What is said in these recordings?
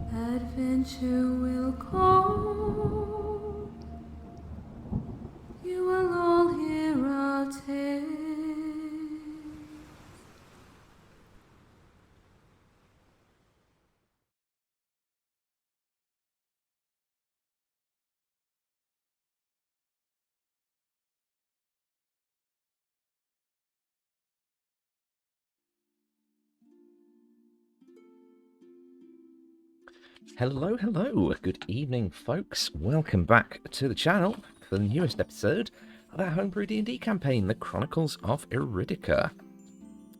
Adventure will call. You will all hear our tale. Hello, hello, good evening folks, welcome back to the channel for the newest episode of our homebrew D&D campaign, the Chronicles of Iridica.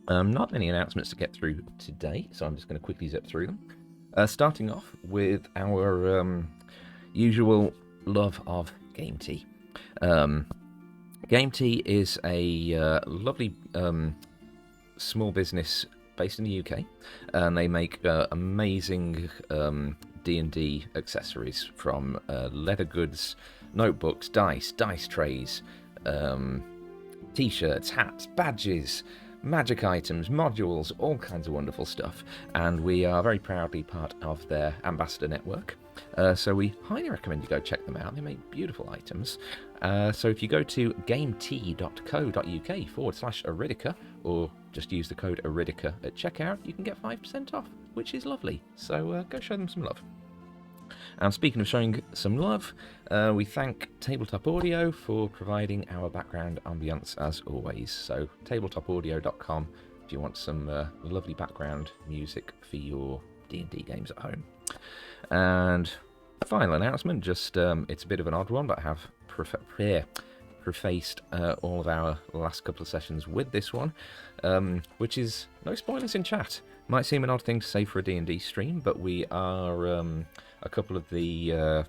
Not many announcements to get through today, so I'm just going to quickly zip through them. Starting off with our usual love of game tea. Game tea is a lovely small business based in the UK, and they make amazing D&D accessories, from leather goods, notebooks, dice trays, t-shirts, hats, badges, magic items, modules, all kinds of wonderful stuff, and we are very proudly part of their ambassador network. So we highly recommend you go check them out. They make beautiful items. So if you go to gametea.co.uk/Iridica, or just use the code Iridica at checkout, you can get 5% off, which is lovely. So go show them some love. And speaking of showing some love, we thank Tabletop Audio for providing our background ambience as always. So tabletopaudio.com if you want some lovely background music for your D&D games at home. And final announcement, just it's a bit of an odd one, but I have prefaced all of our last couple of sessions with this one, which is no spoilers in chat. Might seem an odd thing to say for a D&D stream, but we are a couple of the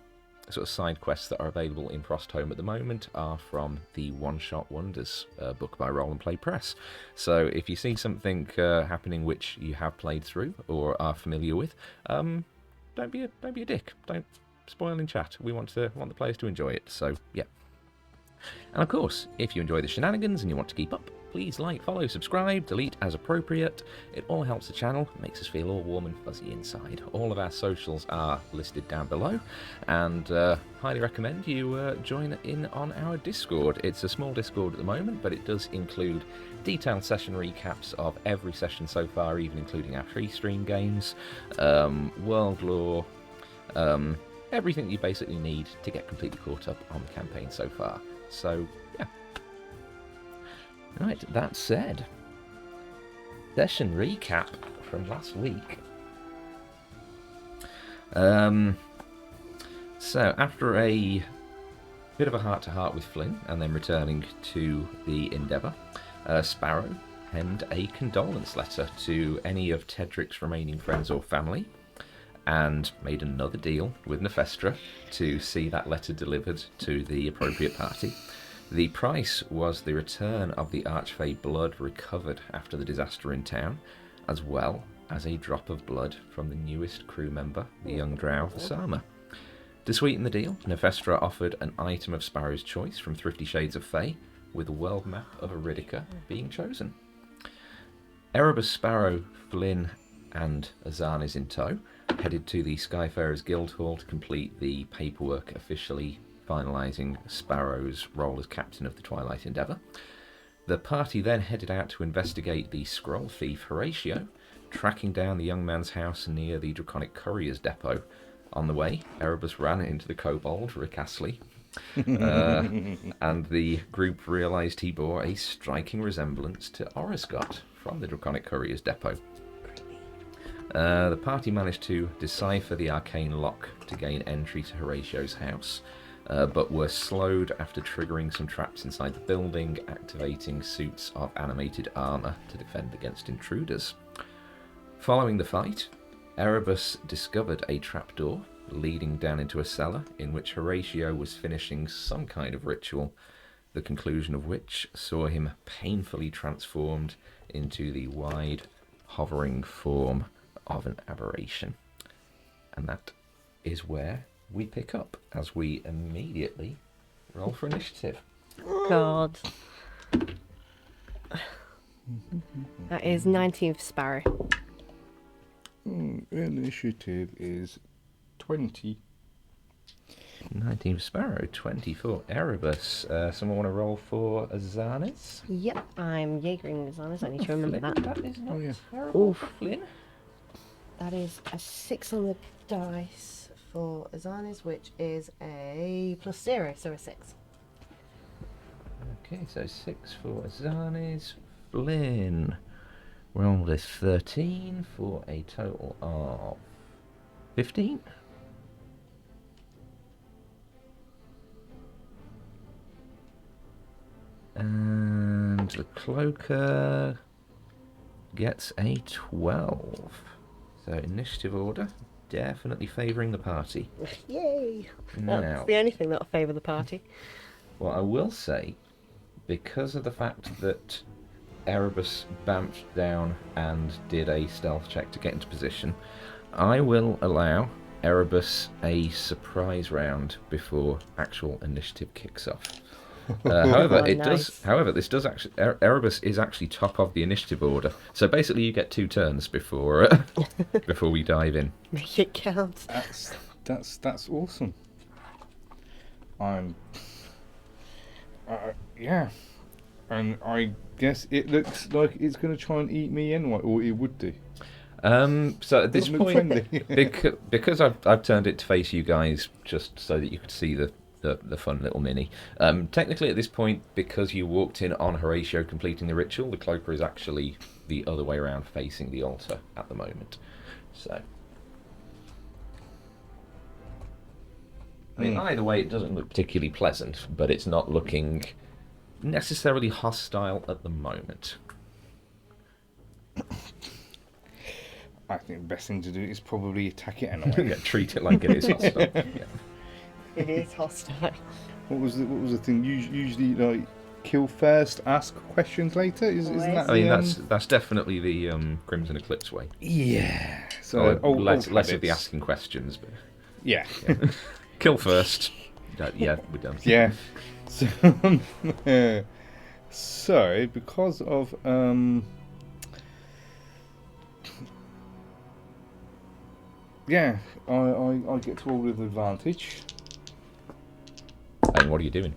sort of side quests that are available in Frostholm at the moment are from the One Shot Wonders book by Roll and Play Press. So if you see something happening which you have played through or are familiar with, don't be a dick. Don't spoil in chat. We want the players to enjoy it. So yeah. And of course, if you enjoy the shenanigans and you want to keep up, please like, follow, subscribe, delete as appropriate. It all helps the channel, makes us feel all warm and fuzzy inside. All of our socials are listed down below, and highly recommend you join in on our Discord. It's a small Discord at the moment, but it does include detailed session recaps of every session so far, even including our free stream games, world lore, everything you basically need to get completely caught up on the campaign so far. So, yeah. Right, that said, session recap from last week. So, after a bit of a heart-to-heart with Flynn, and then returning to the Endeavour, Sparrow penned a condolence letter to any of Tedric's remaining friends or family, and made another deal with Nefestra to see that letter delivered to the appropriate party. The price was the return of the Archfey blood recovered after the disaster in town, as well as a drop of blood from the newest crew member, the young drow Sama. To sweeten the deal, Nefestra offered an item of Sparrow's choice from Thrifty Shades of Fae, with a world map of Iridica being chosen. Erebus, Sparrow, Flynn and Azan in tow headed to the Skyfarers Guildhall to complete the paperwork officially finalising Sparrow's role as captain of the Twilight Endeavour. The party then headed out to investigate the scroll thief Horatio, tracking down the young man's house near the Draconic Courier's depot. On the way, Erebus ran into the kobold Rick Astley, and the group realised he bore a striking resemblance to Oroscott from the Draconic Courier's depot. The party managed to decipher the arcane lock to gain entry to Horatio's house. but were slowed after triggering some traps inside the building, activating suits of animated armour to defend against intruders. Following the fight, Erebus discovered a trapdoor leading down into a cellar in which Horatio was finishing some kind of ritual, the conclusion of which saw him painfully transformed into the wide, hovering form of an aberration. And that is where we pick up as we immediately roll for initiative. God. That is 19th Sparrow. Initiative is 20. 19 Sparrow, 24 Erebus. Someone want to roll for Azanis? Yep, I'm Jaegering Azanis. I need to remember that. That is not yeah. terrible Oof. for Flynn. That is a 6 on the dice for Azanis, which is a +0, so a 6. Okay, so 6 for Azanis. Flynn rolled a 13 for a total of 15. And the cloaker gets a 12. So initiative order, definitely favouring the party. Yay! Now, That's the only thing that'll favour the party. well, I will say, because of the fact that Erebus bamped down and did a stealth check to get into position, I will allow Erebus a surprise round before actual initiative kicks off. However, Nice. this does actually. Erebus is actually top of the initiative order, so basically you get 2 turns before before we dive in. Make it count. That's awesome. Yeah, and I guess it looks like it's going to try and eat me anyway, or it would do. So at this Doesn't look point, friendly. because I've turned it to face you guys just so that you could see the fun little mini. Technically, at this point, because you walked in on Horatio completing the ritual, the cloaker is actually the other way around, facing the altar at the moment. So, I mean, either way, it doesn't look particularly pleasant, but it's not looking necessarily hostile at the moment. I think the best thing to do is probably attack it anyway. Yeah, treat it like it is hostile. Yeah. It is hostile. What was the thing? Usually, like, kill first, ask questions later. Isn't that? I mean, the, that's definitely the Crimson Eclipse way. yeah. So less of the habits. asking questions, but Yeah. kill first. Yeah, we're done. Yeah. So, so because of yeah, I get to roll with advantage. And what are you doing?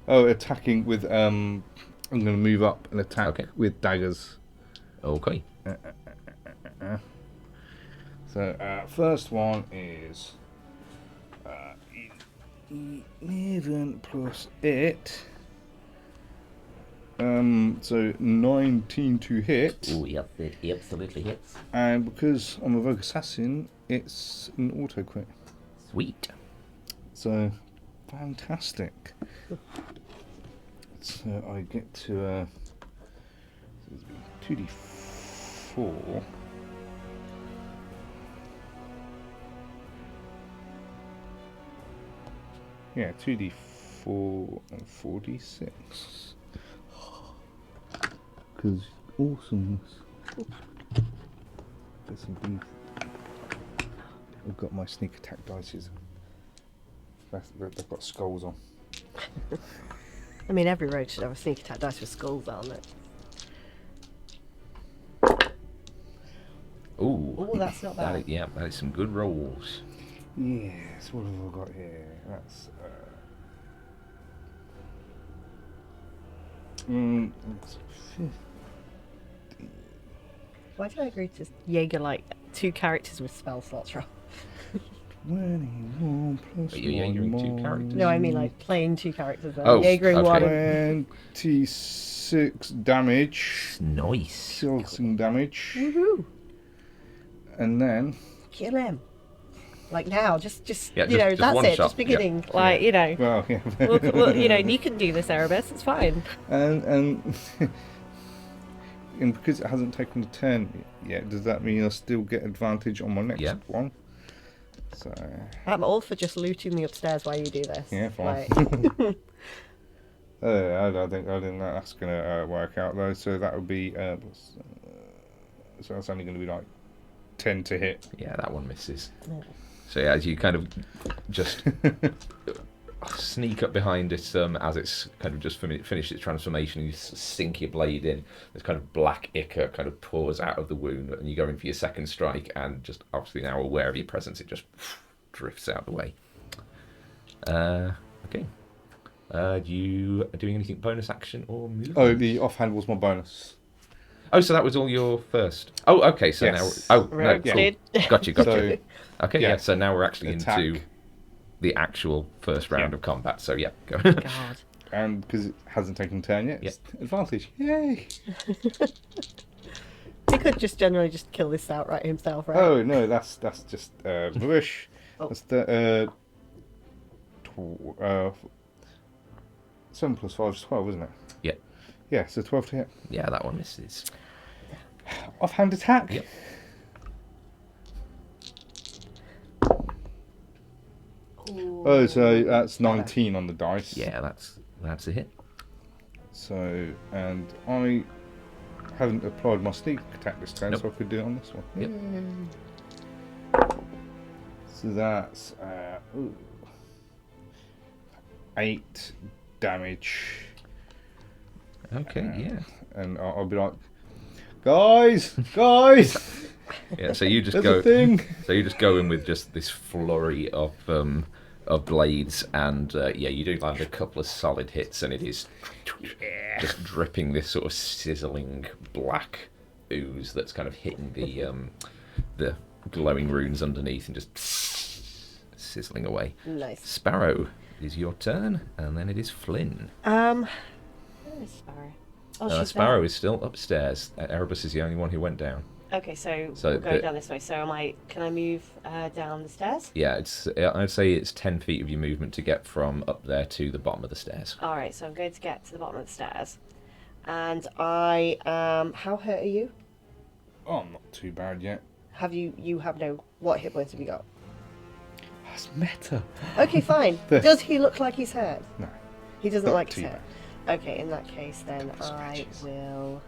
Oh, attacking with I'm going to move up and attack Okay. with daggers. Okay. So first one is 11 plus 8. So 19 to hit. Oh, yep, it absolutely hits. And because I'm a rogue assassin, it's an auto crit. Sweet. So fantastic. So I get to 2d4. Yeah, 2d4 and 4d6. Because awesomeness. Get some beef. I've got my sneak attack dices. They've got skulls on. I mean, every rogue should have a sneak attack dice with skulls on it. Ooh. Oh, that's not bad. That is some good rolls. Yes, what have I got here? That's Why did I agree to Jaeger like 2 characters with spell slots wrong? 21 plus But you're Jaegering 2 more. characters? No, I mean like playing 2 characters. Oh, Jaegering okay. one. 26 damage. Nice. Pulsing damage. Woohoo! And then Kill him. Like now, just Yeah, you know, just that's one it, shot. just beginning. Yeah. Like, you know, Well, yeah. we'll, you know, you can do this, Erebus, it's fine. And and because it hasn't taken a turn yet, does that mean I still get advantage on my next Yeah. one? So I'm all for just looting the upstairs while you do this. yeah, fine. Like, I think that's gonna work out though. So that would be so that's only going to be like 10 to hit. Yeah, that one misses. Yeah. So yeah, as you kind of just sneak up behind it, as it's kind of just finished its transformation, you sink your blade in. This kind of black ichor kind of pours out of the wound, and you go in for your second strike, and just obviously now aware of your presence, it just drifts out the way. Okay. You are doing anything bonus action or move? Oh, the offhand was my bonus. Oh, so that was all your first. Oh, okay. So Yes. now, no, Right, cool. dude. Got you. So, Okay, yeah. yeah. So now we're actually Attack. into the actual first round Yeah. of combat. So yeah, go. God. and because it hasn't taken a turn yet, it's advantage. Yay! He could just generally just kill this outright himself, right? Oh no, that's just rubbish. Oh. That's the 7 plus 5 is 12, isn't it? Yeah. Yeah, so 12 to hit. Yeah, that one misses. Offhand attack. Yep. Ooh. Oh, so that's 19 on the dice. Yeah, that's a hit. So, and I haven't applied my sneak attack this turn, Nope. so I could do it on this one. Yep. So that's 8 damage. Okay, yeah. And I'll be like, guys! Yeah. So you just There's go. a thing! So you just go in with just this flurry of blades, and yeah, you do land a couple of solid hits, and it is just dripping this sort of sizzling black ooze that's kind of hitting the glowing runes underneath, and just sizzling away. Nice. Sparrow, it is your turn, and then it is Flynn. Where is Sparrow? Oh, she's Sparrow there. is still upstairs. Erebus is the only one who went down. Okay, so So we'll go the- down this way. So can I move down the stairs? Yeah, I'd say it's 10 feet of your movement to get from up there to the bottom of the stairs. All right, so I'm going to get to the bottom of the stairs, and I how hurt are you? Oh, I'm not too bad yet. You have no, what hit points have you got? That's meta. Okay, fine. Does he look like he's hurt? No. He doesn't Not like too his hurt. Okay, in that case then I will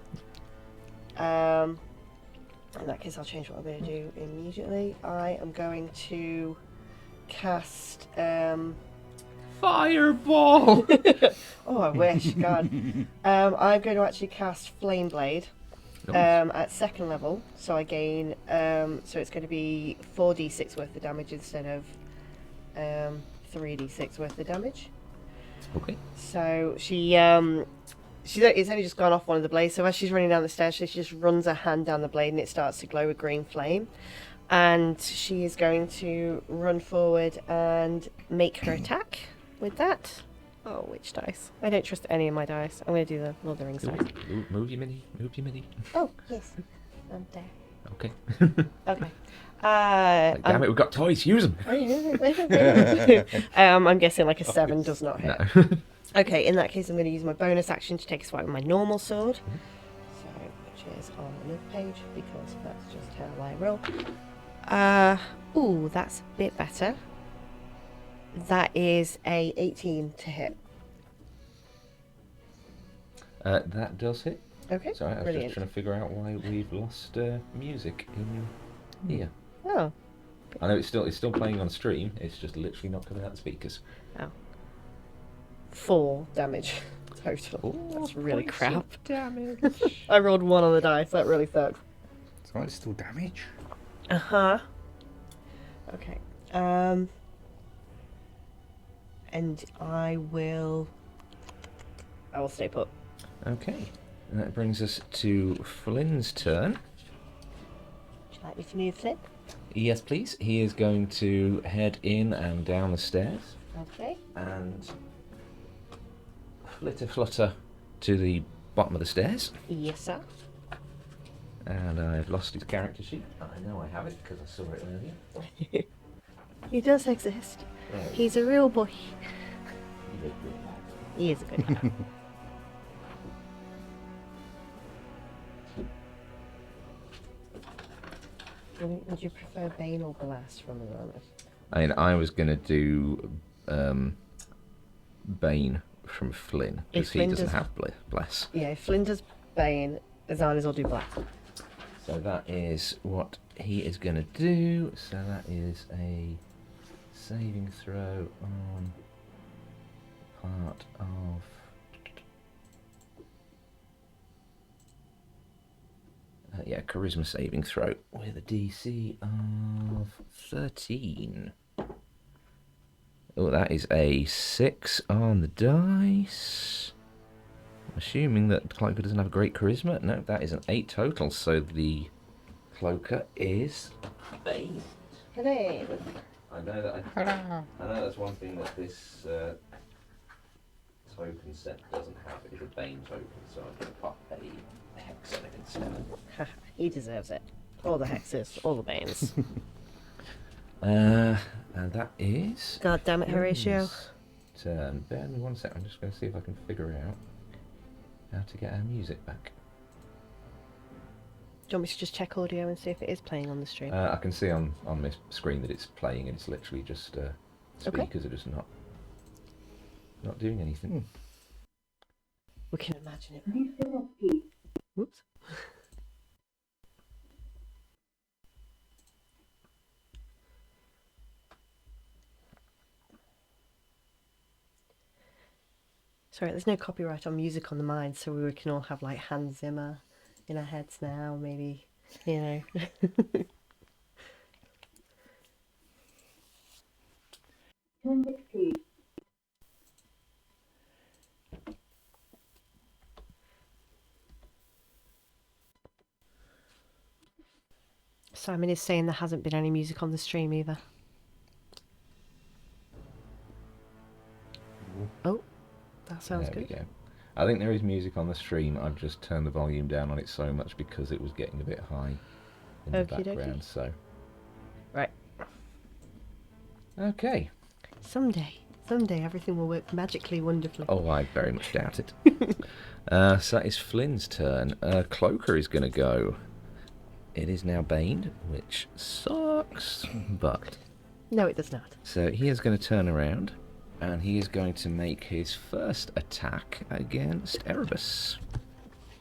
in that case I'll change what I'm going to do immediately. I am going to cast Fireball! oh, I wish, God. I'm going to actually cast Flame Blade at second level, so I gain, so it's going to be 4d6 worth of damage instead of 3d6 worth of damage. Okay. So it's only just gone off one of the blades, so as she's running down the stairs, she just runs her hand down the blade and it starts to glow with green flame. And she is going to run forward and make her attack with that. Oh, which dice? I don't trust any of my dice. I'm going to do the Lord of the Rings dice. Move your mini. Oh, yes. I'm there. Okay. Okay. Damn it, we've got toys. Use them. I'm guessing like a 7 does not hit. No. Okay, in that case, I'm going to use my bonus action to take a swipe with my normal sword. So, which is on another page, because that's just how I roll. Ooh, that's a bit better. That is a 18 to hit. That does hit. Okay, Sorry, I was brilliant. just trying to figure out why we've lost music in here. Oh, I know it's still playing on stream. It's just literally not coming out the speakers. 4 damage total. Oh, That's really crap. Damage. I rolled 1 on the dice. That really sucks. So it's still damage. Uh-huh. Okay. And I will stay put. Okay. And that brings us to Flynn's turn. Would you like me to move, Flynn? Yes, please. He is going to head in and down the stairs Okay. and flutter to the bottom of the stairs. Yes, sir. And I've lost his character sheet. I know I have it because I saw it earlier. He does exist. Right. He's a real boy. You look good. He is a good lad. Would you prefer Bane or Blast from the runners? I mean, I was going to do Bane from Flynn, because he Flynn doesn't does- have Bless. Yeah, if Flynn does Bane, Azana's will do Blast. So that is what he is going to do. So that is a saving throw on part of... yeah, charisma saving throw with a DC of 13. Oh, that is a 6 on the dice. Assuming that Cloaker doesn't have a great charisma. No, that is an 8 total, so the Cloaker is Bane. Hooray! I know that I know that's one thing that this token set doesn't have. It is a Bane token, so I'm going to pop a hex on it instead. He deserves it. All the hexes, all the Banes. And that is... God damn it, Horatio. Flynn's turn. Bear me 1 second, I'm just going to see if I can figure out how to get our music back. Do you want me to just check audio and see if it is playing on the stream? I can see on my screen that it's playing, and it's literally just speakers are just not doing anything. We can imagine it. Whoops. Sorry, there's no copyright on Music on the Mind, so we can all have like Hans Zimmer in our heads now, maybe, you know. Simon is saying there hasn't been any music on the stream either. Oh, that sounds There good. we go. I think there is music on the stream. I've just turned the volume down on it so much because it was getting a bit high in the Okie dokie. background. So Right. okay. Someday everything will work magically wonderfully. Oh, I very much doubt it. So that is Flynn's turn. Cloaker is going to go. It is now Baned, which sucks, but... No, it does not. So he is going to turn around, and he is going to make his first attack against Erebus.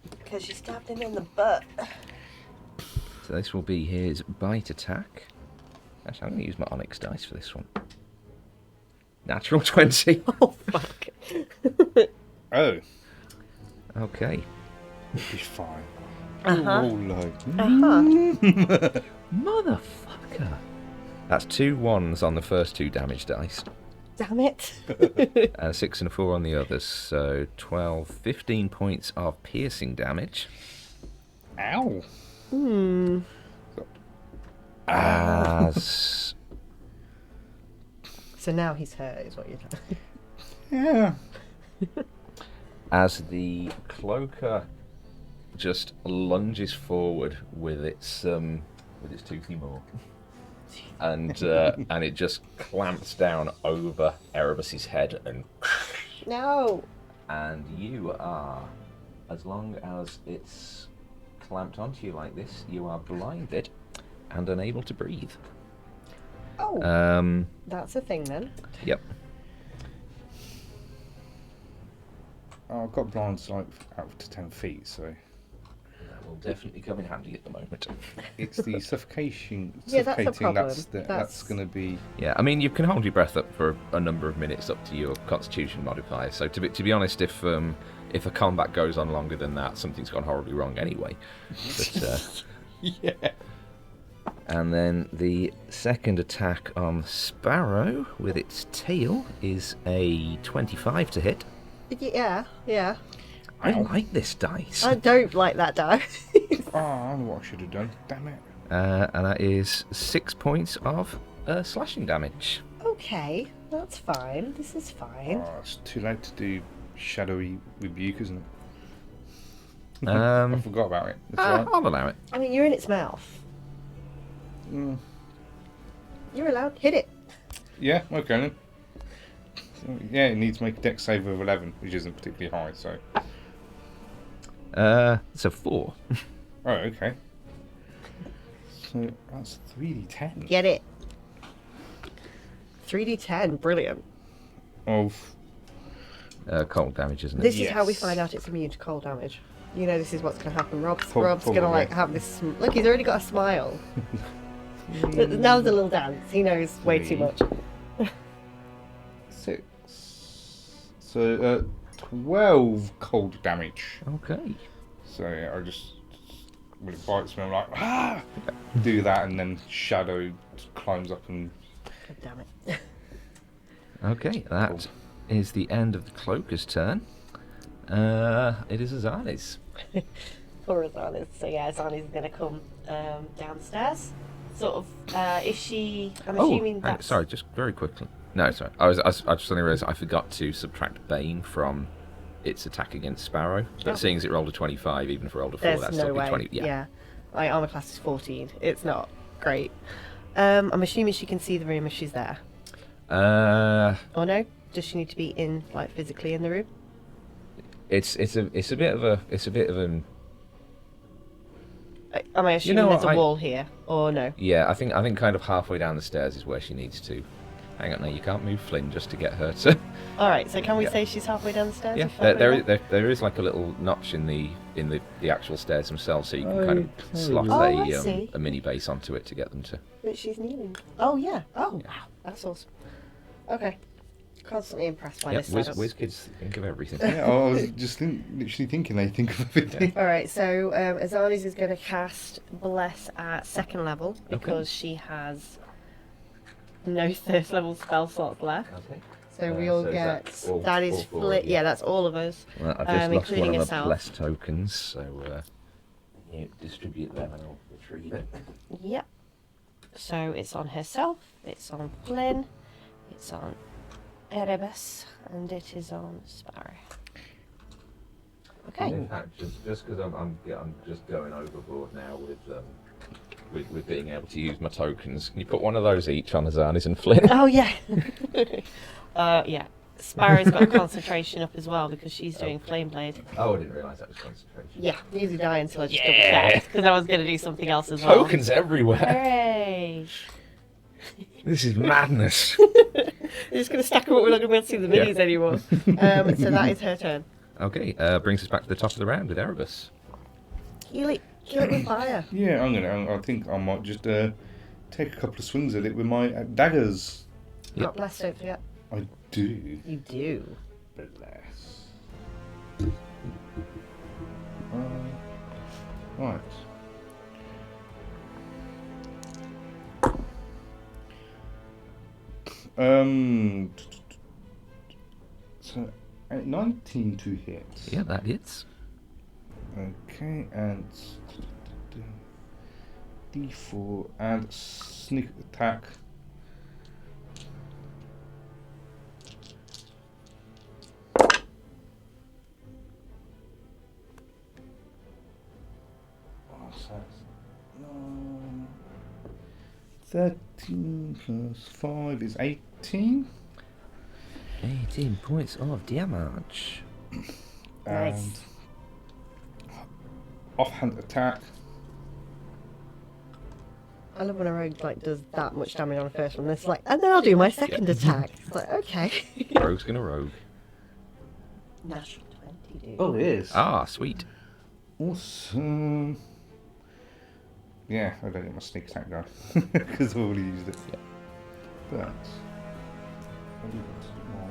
Because you stabbed him in the butt. So this will be his bite attack. Actually, I'm going to use my Onyx dice for this one. Natural 20. Oh, fuck. Oh, Okay. it'll be fine. Uh-huh. Roll like... Uh-huh. Motherfucker. That's 2 1s on the first 2 damage dice. Damn it. And a 6 and a 4 on the others. So 12, 15 points of piercing damage. Ow! As... So now he's hurt, is what you're telling. Yeah. as the cloaker just lunges forward with its toothy maw, and it just clamps down over Erebus's head, and No. and you are, as long as it's clamped onto you like this, you are blinded and unable to breathe. Oh. That's a thing then. Yep. Oh, I've got blinds like out to 10 feet, so That will definitely come in handy at the moment. it's the suffocation. Yeah, that's a suffocating. problem. That's That's- going to be. Yeah, I mean, you can hold your breath up for a number of minutes up to your Constitution modifier. So to be honest, if a combat goes on longer than that, something's gone horribly wrong anyway. But, Yeah. and then the second attack on Sparrow with its tail is a 25 to hit. Yeah, yeah. I like this dice. I don't like that die. Oh, I know what I should have done. Damn it. And that is 6 points of slashing damage. Okay, that's fine. This is fine. Oh, it's too late to do shadowy rebuke, isn't it? Um, Ah. I forgot about it. That's all right. I'll allow it. I mean, you're in its mouth. Mm. You're allowed. Hit it. Yeah, okay then. So, yeah, it needs to make a dex save of 11, which isn't particularly high, so... It's a 4. Oh, okay. So that's 3d10. Get it. 3d10, brilliant. Of... Cold damage, isn't it? This is how we Yes. find out it's immune to cold damage. You know, this is what's going to happen. Rob's Probably. going to like have this. Look, he's already got a smile. But now there's a little dance. He knows way too much. 6. So, 12 cold damage. Okay. So, yeah, I just... When it bites me, I'm like, ah! Do that, and then Shadow climbs up and... God damn it. Okay, that is the end of the cloaker's turn. It is Azani's. Poor Azani's. So yeah, Azani's going to come downstairs. Sort of, if she... I'm assuming that's... sorry, just very quickly. No, sorry. I just suddenly realised I forgot to subtract Bane from its attack against Sparrow. But Oh. seeing as it rolled a 25, even if it rolled a 4, There's that's no still be way. 20. Yeah. My armor class is 14. It's not great. I'm assuming she can see the room if she's there. Or no? Does she need to be in, like, physically in the room? It's a bit of an Am I assuming know there's what, a wall here? Or no? yeah. I think kind of halfway down the stairs is where she needs to. Hang on, no, you can't move Flynn just to get her to. Alright, so can we Yeah. say she's halfway down the stairs? Yeah, if halfway there is like a little notch in the actual stairs themselves, so you can kind of Okay. slot Oh, I a see. mini base onto it to get them to. But she's kneeling. Oh, yeah. Oh, wow. That's awesome. Okay. Constantly impressed by Yeah, this setup. whiz kids think of everything. Yeah, I was just literally thinking they think of everything. Alright, so Azani's is going to cast Bless at 2nd level because she has no 3rd level spell slots left. Okay. So we'll so get... that's all- that is all four, split. yeah. Yeah, that's all of us. Well, I've just lost including one of yourself. my blessed tokens, so you distribute them and I'll retrieve it. Yep. So it's on herself, it's on Flynn, it's on Erebus, and it is on Sparrow. Okay. In fact, just because I'm just going overboard now with being able to use my tokens, can you put one of those each on Azani's and Flynn? Oh, yeah. Yeah. Sparrow's got concentration up as well because she's doing Flame Blade. Oh, I didn't realise that was concentration. Yeah, neither did I until I just Yeah. double checked because I was going to do something else as well. Tokens everywhere. Hooray! This is madness. We're just going to stack them up, we're not going to be able to see the Yeah. minis anymore. So that is her turn. Okay, brings us back to the top of the round with Erebus. Kill it with fire. Yeah, I think I might just take a couple of swings at it with my daggers. Yep. Not blessed, don't forget. I do. You do. Bless. Right. So 19 to hit. Yeah, that hits. Okay, and D4 and sneak attack. What's that? 13 plus 5 is 18. 18 points of damage. Nice. And offhand attack. I love when a rogue like does that much damage on a first one. It's like, and then I'll do my second attack. It's like, okay. Rogue's gonna rogue. Natural 20, dude. Oh, it is. Ah, sweet. Awesome. Yeah, I don't get my sneak attack guy because I've already used it. Yeah. But I'll do that more.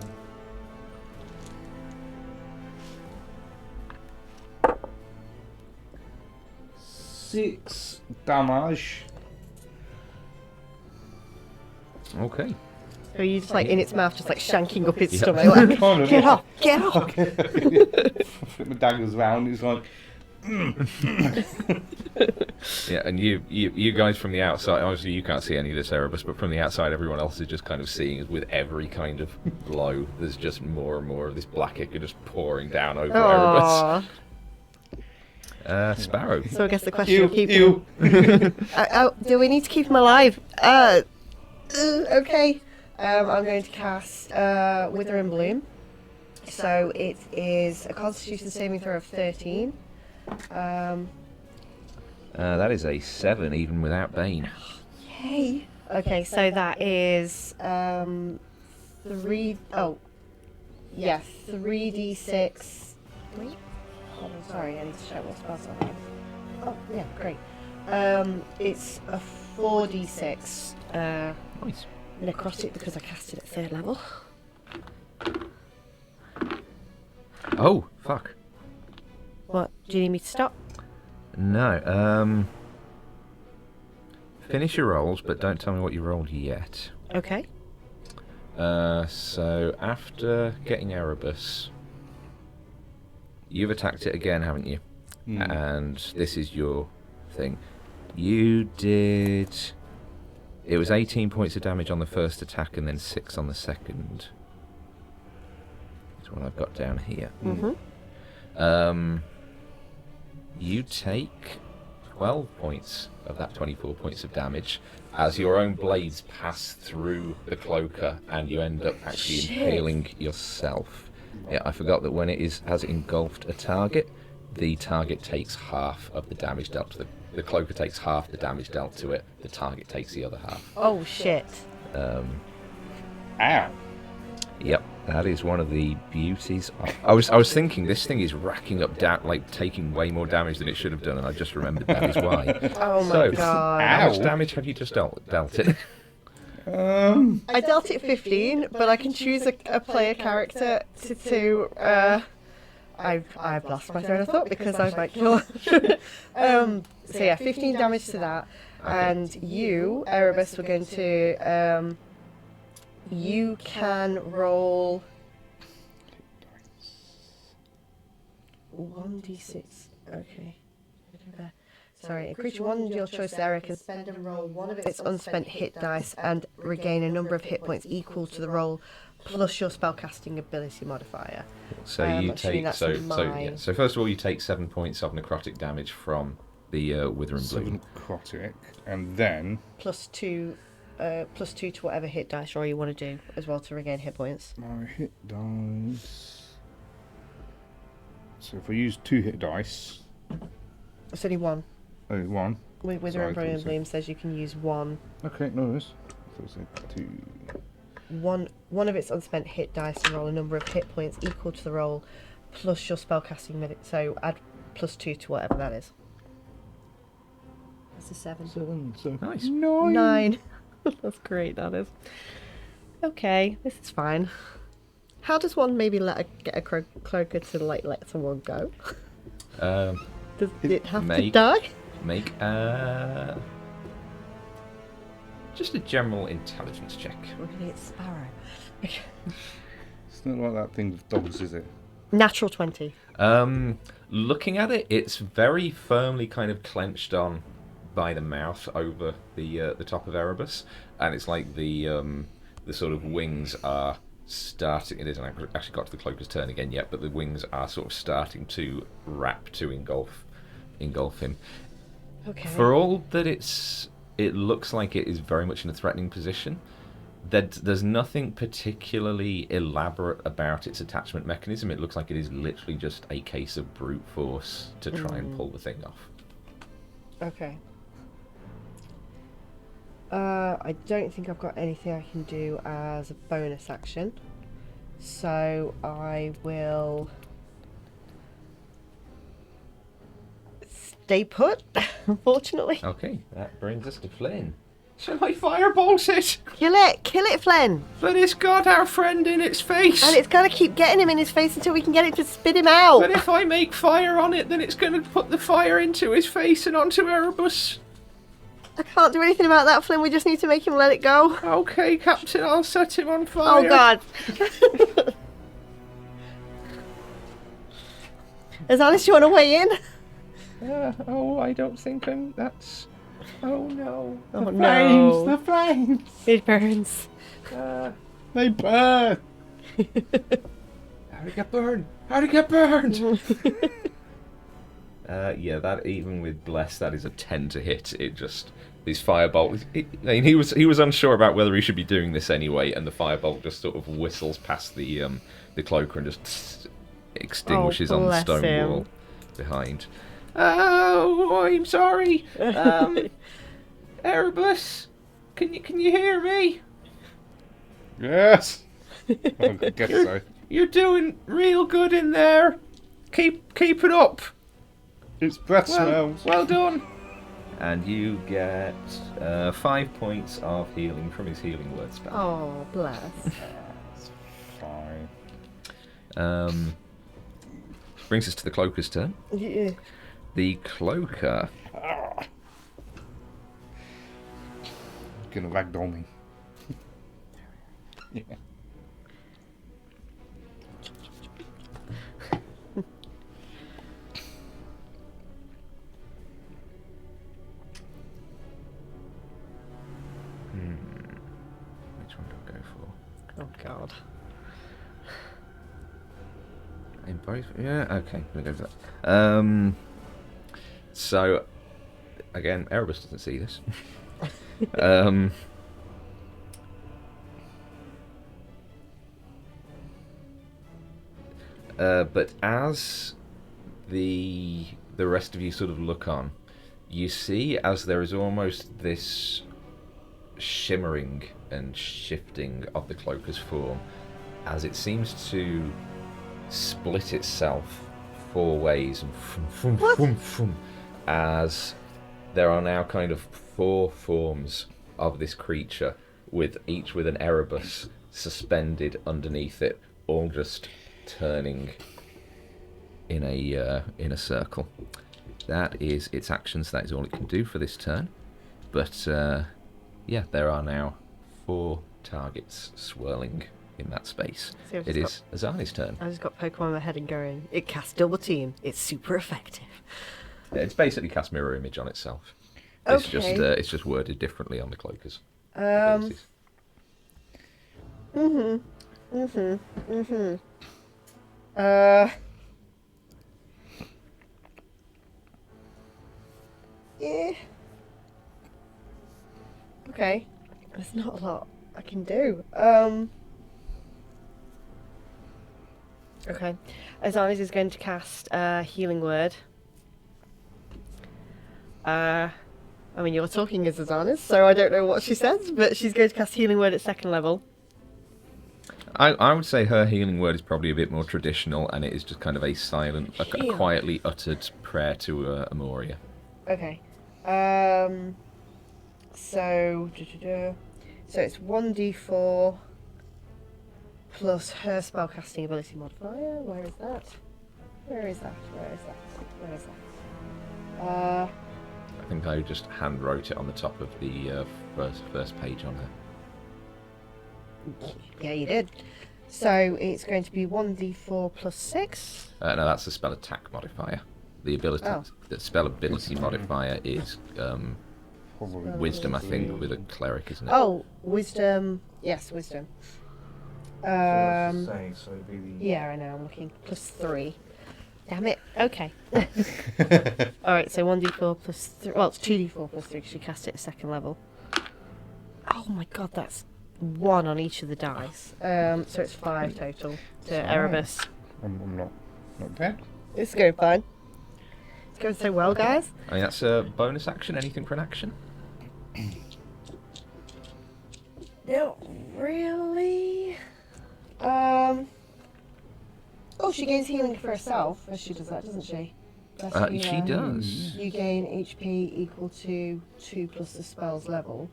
Six damage. Okay. So you just like in its mouth, just like shanking up its Yeah. stomach. Like, Kind of, get yeah. off, get off. Flip my daggers round. It's like Yeah, and you guys from the outside, obviously you can't see any of this Erebus, but from the outside everyone else is just kind of seeing as with every kind of blow, there's just more and more of this black ichor just pouring down over Aww. Erebus. Sparrow. So I guess the question of keeping. ew. Do we need to keep him alive? Okay. I'm going to cast Wither and Bloom. So it is a Constitution saving throw of 13. That is a 7, even without Bane. Yay! Okay, so that is 3d6. Wait. Hold on, sorry, I need to check what spells I have. Oh, yeah, great. It's a 4d6 Nice. necrotic because I cast it at 3rd level. Oh, fuck. What? Do you need me to stop? No, finish your rolls, but don't tell me what you rolled yet. Okay. So after getting Erebus, you've attacked it again, haven't you? And this is your thing. You did... It was 18 points of damage on the first attack and then 6 on the second. That's what I've got down here. You take 12 points of that 24 points of damage as your own blades pass through the cloaker and you end up actually impaling yourself. Yeah, I forgot that when it has engulfed a target, the target takes half of the damage dealt to the cloaker takes half the damage dealt to it, the target takes the other half. Oh, shit. Ow. Yep, that is one of the beauties. I was thinking this thing is racking up taking way more damage than it should have done, and I just remembered that is why. Oh my god. How much damage have you just dealt it? I dealt it 15, but I can choose a player character to I've lost my train of thought because I might kill. So yeah, 15 damage to that, and you, Erebus, we're going to you can roll 1d6. Okay. Sorry, a creature one of your choice area can spend and roll one of its unspent hit dice and regain a number of hit points equal to the roll plus your spellcasting ability modifier. So you take so first of all you take 7 points of necrotic damage from the Wither and Bloom. Necrotic, and then plus two to whatever hit dice roll you want to do as well to regain hit points. my hit dice. So if I use 2 hit dice, It's only one. oh, 1. Wither Sorry, and I thought so. Bloom says you can use one. Okay, no worries. So it's 2. One of its unspent hit dice and roll a number of hit points equal to the roll plus your spellcasting minute. So add +2 to whatever that is. That's a 7. 7. So Nice. 9. That's great. That is. Okay, this is fine. How does one maybe get a cloaker to let someone go? Does it have to die? Make just a general intelligence check. We're gonna get Sparrow. it's not like that thing with dogs, is it? Natural 20. Looking at it, it's very firmly kind of clenched on by the mouth over the top of Erebus, and it's like the sort of wings are starting. It hasn't actually got to the cloaker's turn again yet, but the wings are sort of starting to wrap to engulf him. Okay. For all that it looks like it is very much in a threatening position, there's nothing particularly elaborate about its attachment mechanism. It looks like it is literally just a case of brute force to try and pull the thing off. Okay. I don't think I've got anything I can do as a bonus action, so I will stay put, unfortunately. Okay, that brings us to Flynn. Shall I firebolt it? Kill it, Flynn! But it's got our friend in its face! And it's gonna keep getting him in his face until we can get it to spit him out! But if I make fire on it, then it's going to put the fire into his face and onto Erebus. I can't do anything about that, Flynn, we just need to make him let it go. Okay, Captain, I'll set him on fire. Oh god! As honest, you want to weigh in? I don't think that's... Oh no. Oh no. The flames! It burns. They burn! How'd it get burned? How'd it get burned? Yeah, that even with Bless, that is a 10 to hit. It just These firebolt. He was unsure about whether he should be doing this anyway, and the firebolt just sort of whistles past the cloaker and just extinguishes on the stone wall behind. Oh, I'm sorry. Erebus, can you hear me? Yes. I guess so. You're doing real good in there. Keep it up. Its breath smells. Well done. And you get 5 points of healing from his healing word spell. Oh, bless. It's fine. Brings us to the cloaker's turn. Yeah. The cloaker. Gonna ragdoll me. Yeah. Which one do I go for? Oh, God. In both? Yeah, okay. We'll go for that. So, again, Erebus doesn't see this. But as the rest of you sort of look on, you see as there is almost this shimmering and shifting of the cloaker's form, as it seems to split itself 4 ways and as there are now kind of 4 forms of this creature, with each with an Erebus suspended underneath it, all just turning in a circle. That is its actions. That is all it can do for this turn. But yeah, there are now 4 targets swirling in that space. So it is Azani's turn. I just got Pokemon in my head and going, it casts double team. It's super effective. It's basically cast mirror image on itself. Okay. It's just worded differently on the cloakers. Yeah. Okay. There's not a lot I can do. Okay. Azanis is going to cast Healing Word. I mean, you're talking as Azanis, so I don't know what she says, but she's going to cast Healing Word at 2nd level. I would say her healing word is probably a bit more traditional, and it is just kind of a silent, a quietly uttered prayer to Amoria. Okay. So it's 1d4 plus her spellcasting ability modifier. Where is that? I think I just hand wrote it on the top of the first page on her. Yeah, you did. So it's going to be 1d4 plus 6. No, that's the spell attack modifier. The spell ability modifier is wisdom, I think, with a cleric, isn't it? Oh, wisdom. Yes, wisdom. Yeah, I know. I'm looking. Plus 3. Damn it. Okay. Alright, so 1d4 plus 3. Well, it's 2d4 plus 3 because she cast it at 2nd level. Oh my god, that's 1 on each of the dice. So it's 5 total to Erebus. I'm not bad. It's going fine. It's going so well, guys. I mean, that's a bonus action. Anything for an action? Not really. Oh, she gains healing for herself as she does that, doesn't she? She does. You gain HP equal to 2 plus the spell's level.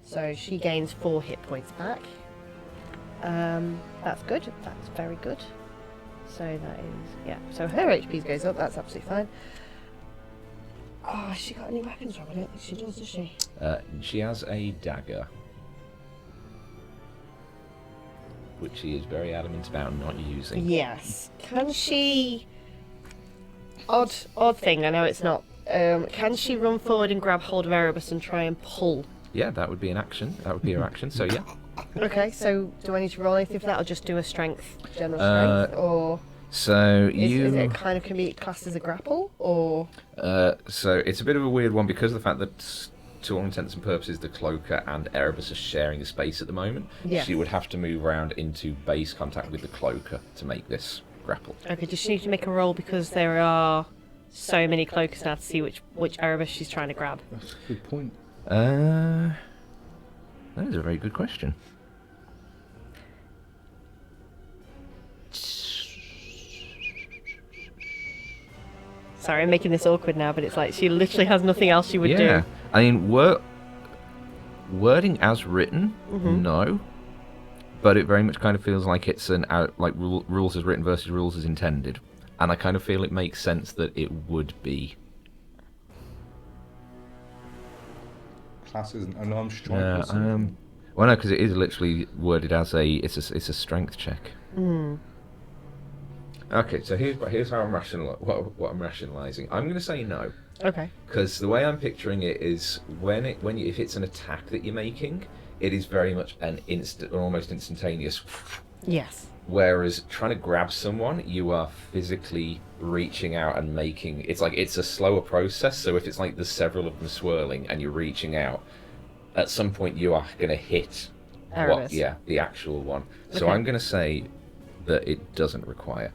So she gains 4 hit points back. That's good. That's very good. So that is, yeah. So her HP goes up. That's absolutely fine. Oh, has she got any weapons? I don't think she does she? She has a dagger, which she is very adamant about not using. Yes. Can she... Odd thing, I know it's not. Can she run forward and grab hold of Erebus and try and pull? Yeah, that would be an action. That would be her action, so yeah. Okay, so do I need to roll anything for that, or just do a general strength, or... So is it kind of can be classed as a grapple, or? So it's a bit of a weird one because of the fact that to all intents and purposes, the cloaker and Erebus are sharing a space at the moment. Yes. She would have to move around into base contact with the cloaker to make this grapple. Okay, does she need to make a roll because there are so many cloakers now to see which Erebus she's trying to grab? That's a good point. That is a very good question. Sorry, I'm making this awkward now, but it's like she literally has nothing else she would do. Yeah, I mean, wording as written, no. But it very much kind of feels like it's an rules as written versus rules as intended, and I kind of feel it makes sense that it would be. Classes and arm strike. Well, no, because it is literally worded as it's a strength check. Okay, so here's how I'm what I'm rationalising. I'm going to say no. Okay. Because the way I'm picturing it is if it's an attack that you're making, it is very much an almost instantaneous. Yes. Whereas trying to grab someone, you are physically reaching out and making. It's a slower process. So if it's like there's several of them swirling and you're reaching out, at some point you are going to hit Erebus. the actual one. So Okay. I'm going to say that it doesn't require.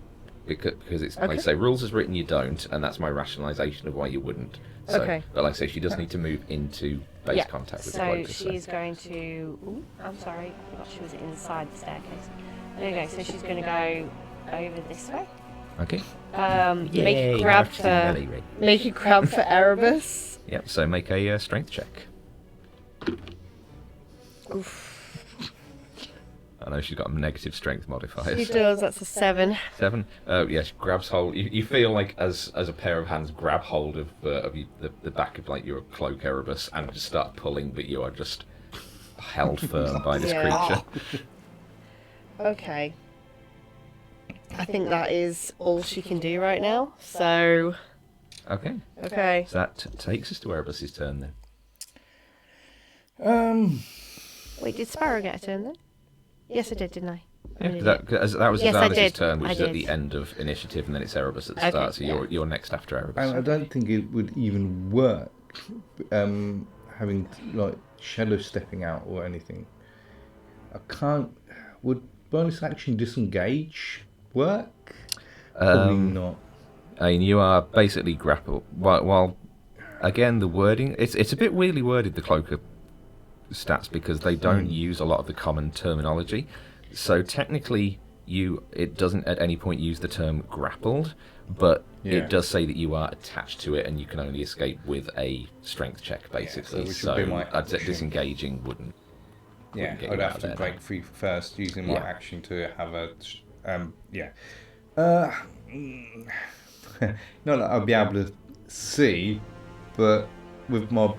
Because it's like I Okay. say, rules as written, you don't, and that's my rationalisation of why you wouldn't. So, Okay. But like I say, she does need to move into base contact with the So cloaker. she's going to. Ooh, I'm sorry, I forgot she was inside the staircase. There you go. So she's going to go over this way. Okay. Make a grab for Erebus. Yep. So make a strength check. Oof. I know she's got negative strength modifiers. She does. That's a 7. 7. Yeah, she grabs hold. You feel like as a pair of hands grab hold of the back of like your cloak Erebus and just start pulling, but you are just held firm by this creature. Okay. I think that is all she can do right now. So. Okay. Okay. So that takes us to Erebus's turn then. Wait, did Sparrow get a turn then? Yes, I did, didn't I? Yeah, that was Yes, I Erebus's did. turn, which I is at did. the end of initiative, and then it's Erebus at the Okay, start. So yeah. you're next after Erebus. And I don't think it would even work having like shadow stepping out or anything. I can't. Would bonus action disengage work? Probably not. I mean, you are basically grappled. While again, the wording it's a bit weirdly worded, the cloaker stats, because they don't use a lot of the common terminology. So technically, it doesn't at any point use the term grappled, but it does say that you are attached to it and you can only escape with a strength check, basically. which would be my I'd say action. disengaging wouldn't. Yeah, get I'd you out have of to there, break free first using my Yeah. action to have a. Not that I'll be able to see, but with my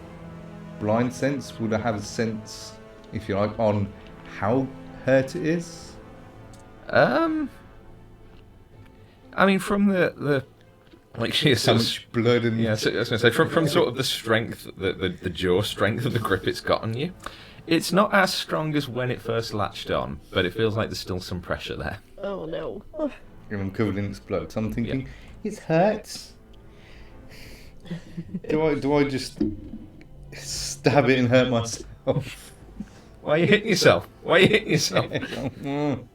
blind sense, would I have a sense, if you like, on how hurt it is? I mean, from the like she How much blood and yeah, so I was going to say from sort of the strength, the jaw strength of the grip it's got on you, it's not as strong as when it first latched on, but it feels like there's still some pressure there. Oh no. and I'm covered in its blood. So I'm thinking, it hurts. do I just stab it and hurt myself? Why are you hitting yourself? Why are you hitting yourself? Can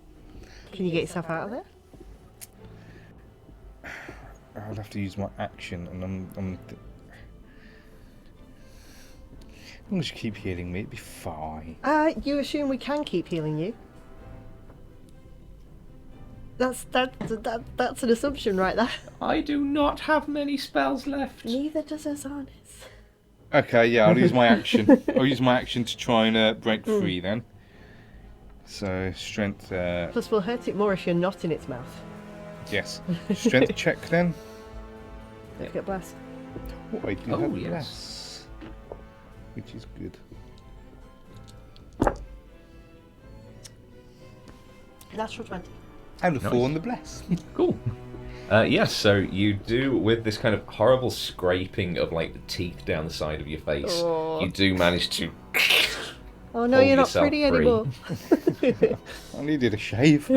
you get yourself out of there? I'll have to use my action, and I'm just keep healing me. It'd be fine. You assume we can keep healing you? That's an assumption right there. I do not have many spells left. Neither does Azanis. Okay, yeah, I'll use my action. I'll use my action to try and break free then. So strength. Plus, we'll hurt it more if you're not in its mouth. Yes. Strength check then. Don't get blessed. Oh, I do Oh, have yes. bless, which is good. Natural 20. And a Nice. 4 on the bless. Cool. Yes, so you do, with this kind of horrible scraping of like the teeth down the side of your face, Oh. you do manage to. Oh no, Hold you're not yourself pretty free. anymore. I needed a shave.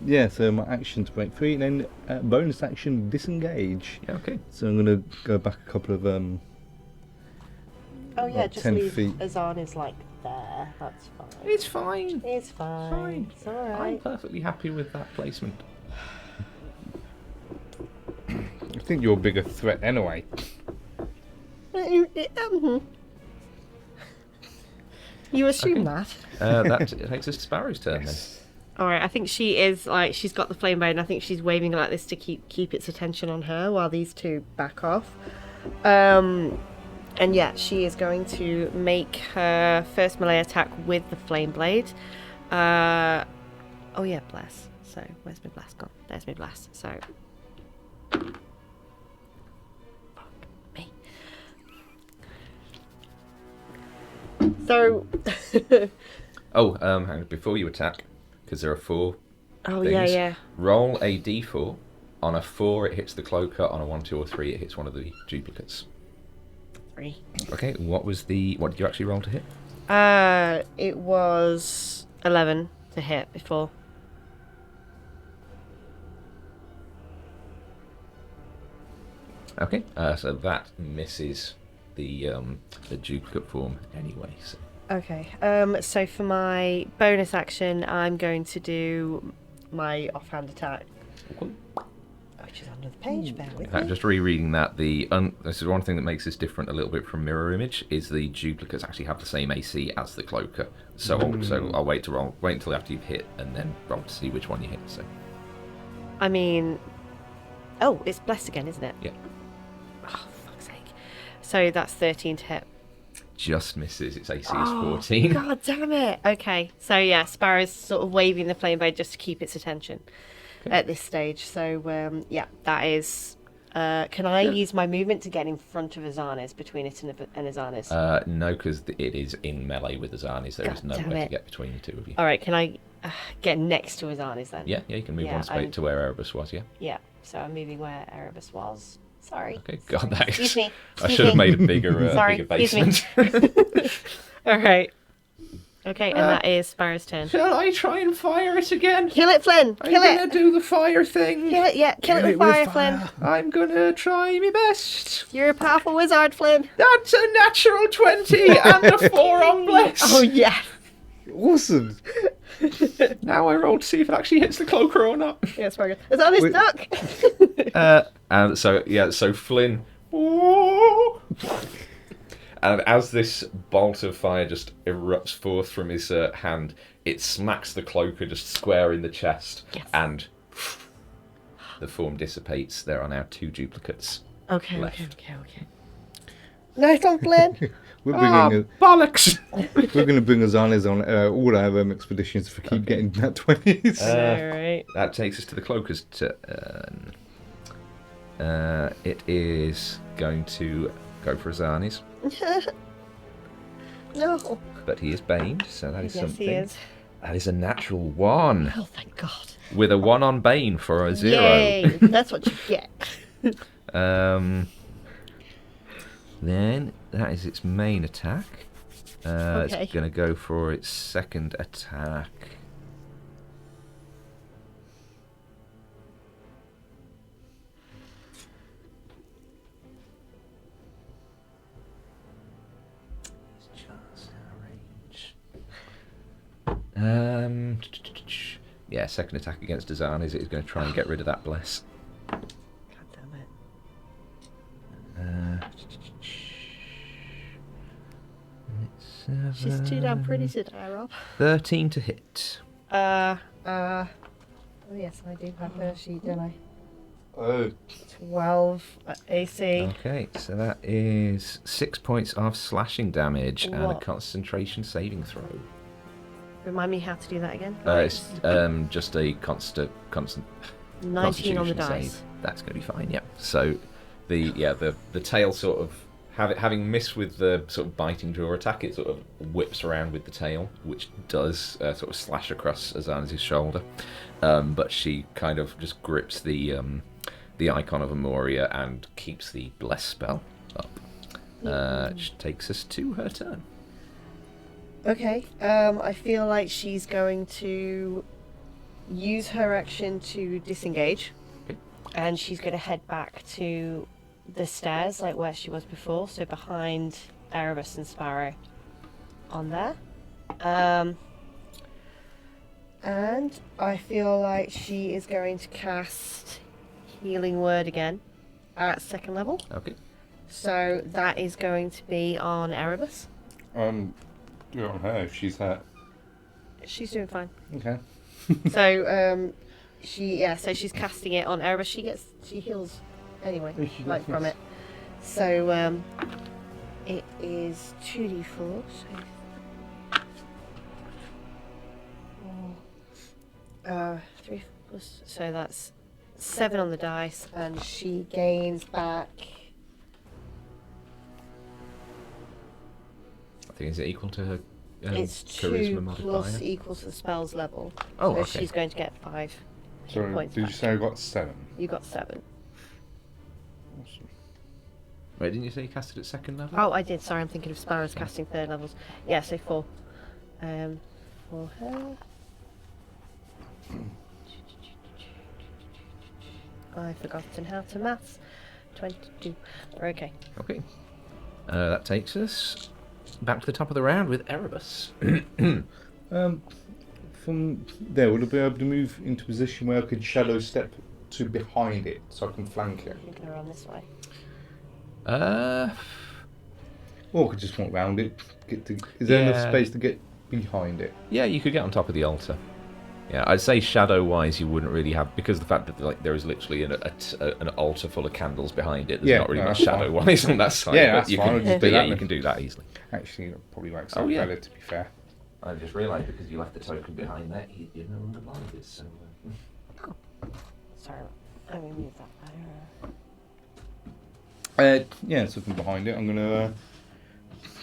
Yeah, so my action to break free, and then bonus action disengage. Yeah, okay. So I'm going to go back a couple of Oh yeah, Like just 10 leave feet. Azana's like there. That's fine. It's fine. It's fine. It's I'm alright. perfectly happy with that placement. I think you're a bigger threat anyway. You assume Okay. that? That takes us to Sparrow's turn then. Alright, I think she is like she's got the flame blade and I think she's waving like this to keep its attention on her while these two back off. And yeah, she is going to make her first melee attack with the flame blade. Oh yeah, bless. So where's my blast gone? There's my blast. So me. So Oh, hang on, before you attack, because there are 4 oh things, yeah. roll a d4. On a 4, it hits the cloaker. On a 1, 2, or 3, it hits one of the duplicates. 3. Okay, what did you actually roll to hit? It was 11 to hit before. Okay, so that misses the duplicate form anyway. So. Okay. So for my bonus action, I'm going to do my offhand attack, which is under the page. Bear In with fact, me. just rereading that, this is one thing that makes this different a little bit from mirror image, is the duplicates actually have the same AC as the cloaker. So I'll wait until after you've hit, and then roll to see which one you hit. So I mean, oh, it's blessed again, isn't it? yeah, Oh, fuck's sake. So that's 13 to hit. just misses. Its AC is 14. God damn it. Okay. So yeah, Sparrow's sort of waving the flame blade just to keep its attention at this stage. So yeah, that is. Can I use my movement to get in front of Azana's, between it and Azana's? No, because it is in melee with Azani's. There is God no damn way to it. get between the two of you. All right. Can I get next to Azana's then? Yeah, you can move Yeah, one space to where Erebus was. Yeah. Yeah. So I'm moving where Erebus was. Sorry. Okay. God, that is. Excuse me. I should have made a bigger, Sorry, bigger excuse basement. All right. Okay, and that is Sparrow's turn. Shall I try and fire it again? Kill it, Flynn. Kill I'm gonna it. do the fire thing. Kill it. Yeah. Kill it with fire, Flynn. I'm gonna try my best. You're a powerful wizard, Flynn. That's a natural 20 and a 4 on bless. Oh yeah. Awesome. Now I roll to see if it actually hits the cloaker or not. Yeah, it's very good. It's on his Wait. duck. And so Flynn. And as this bolt of fire just erupts forth from his hand, it smacks the cloaker just square in the chest, Yes. and the form dissipates. There are now 2 duplicates. Okay. Left. Okay. Nice one, Flynn. We're bringing Bollocks! we're going to bring Azana's on all our expeditions if we keep getting that 20s. All right. That takes us to the cloaker's turn. It is going to go for Azani's, No. but he is baned, so that is Yes, something. he is. That is a natural 1, Oh, thank God. with a 1 on bane for a 0. Yay. That's what you get. Then that is its main attack. Okay. It's going to go for its second attack. It's just out of range. Yeah, second attack against Azan is going to try and get rid of that bless. God damn it. She's too damn pretty to die, Rob. 13 to hit. Oh yes, I do have her sheet, don't I? Oh. 12 AC. Okay, so that is 6 points of slashing damage and a What? concentration saving throw. Remind me how to do that again. It's just a constant 19 on the constitution dice. save. That's going to be fine. Yep. So the tail sort of having missed with the sort of biting jaw attack, it sort of whips around with the tail, which does sort of slash across Azana's shoulder. But she kind of just grips the icon of Amoria and keeps the bless spell up. Which takes us to her turn. Okay. I feel like she's going to use her action to disengage. Okay. And she's going to head back to the stairs, like where she was before, so behind Erebus and Sparrow on there. And I feel like she is going to cast Healing Word again at 2nd level. Okay. So that is going to be on Erebus. Do it on her if she's hurt. She's doing fine. Okay. So so she's casting it on Erebus. She heals anyway, Yeah, she like does, from yes. it. So it is 2d4. So 3 plus, so that's 7 on the dice, and she gains back. I think is it equal to her It's charisma 2 modifier? plus equals the spell's level. Oh, so okay. she's going to get 5 So points did you back. say I got 7? You got 7. Awesome. Wait, didn't you say you casted at 2nd level? Oh, I did. Sorry, I'm thinking of Sparrow's casting 3rd levels. Yeah, so 4. For her. I've forgotten how to maths. 22. Okay. Okay. That takes us back to the top of the round with Erebus. From there, would I be able to move into a position where I could shadow step to behind it so I can flank it? I'm going to run this way. Or I could just walk round it. Is there enough Yeah. space to get behind it? Yeah, you could get on top of the altar. Yeah, I'd say shadow-wise, you wouldn't really have, because the fact that there is literally an altar full of candles behind it. There's Yeah, not really no, much that's fine. shadow-wise on that side. Yeah, but that's you fine, Can, I'll just but do yeah, that you then. can do that easily. Actually, that probably works Oh, out yeah. better, to be fair. I just realised because you left the token behind there, you're no longer blinded. So. Sorry, I'm going to move that better. Yeah, something behind it. I'm going to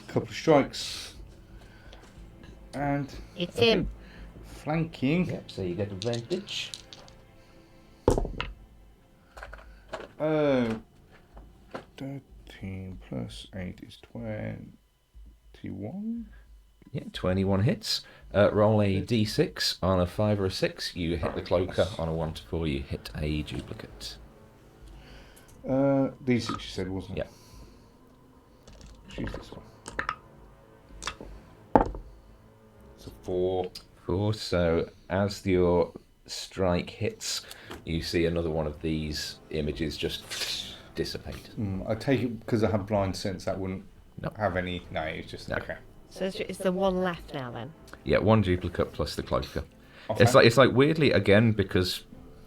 couple of strikes. And It's him. flanking. Yep. So you get advantage. 13 plus 8 is 21. Yeah, 21 hits. Roll a d6 on a 5 or a 6. You hit the cloaker. On a 1 to 4, you hit a duplicate. D6 you said, wasn't it? Yeah. Choose this one. So 4. 4. So as your strike hits, you see another one of these images just dissipate. I take it because I have blind sense that wouldn't No. have any. No, it's just No. okay. So is there one left now then? Yeah, 1 duplicate plus the cloaker. Okay. It's like weirdly again because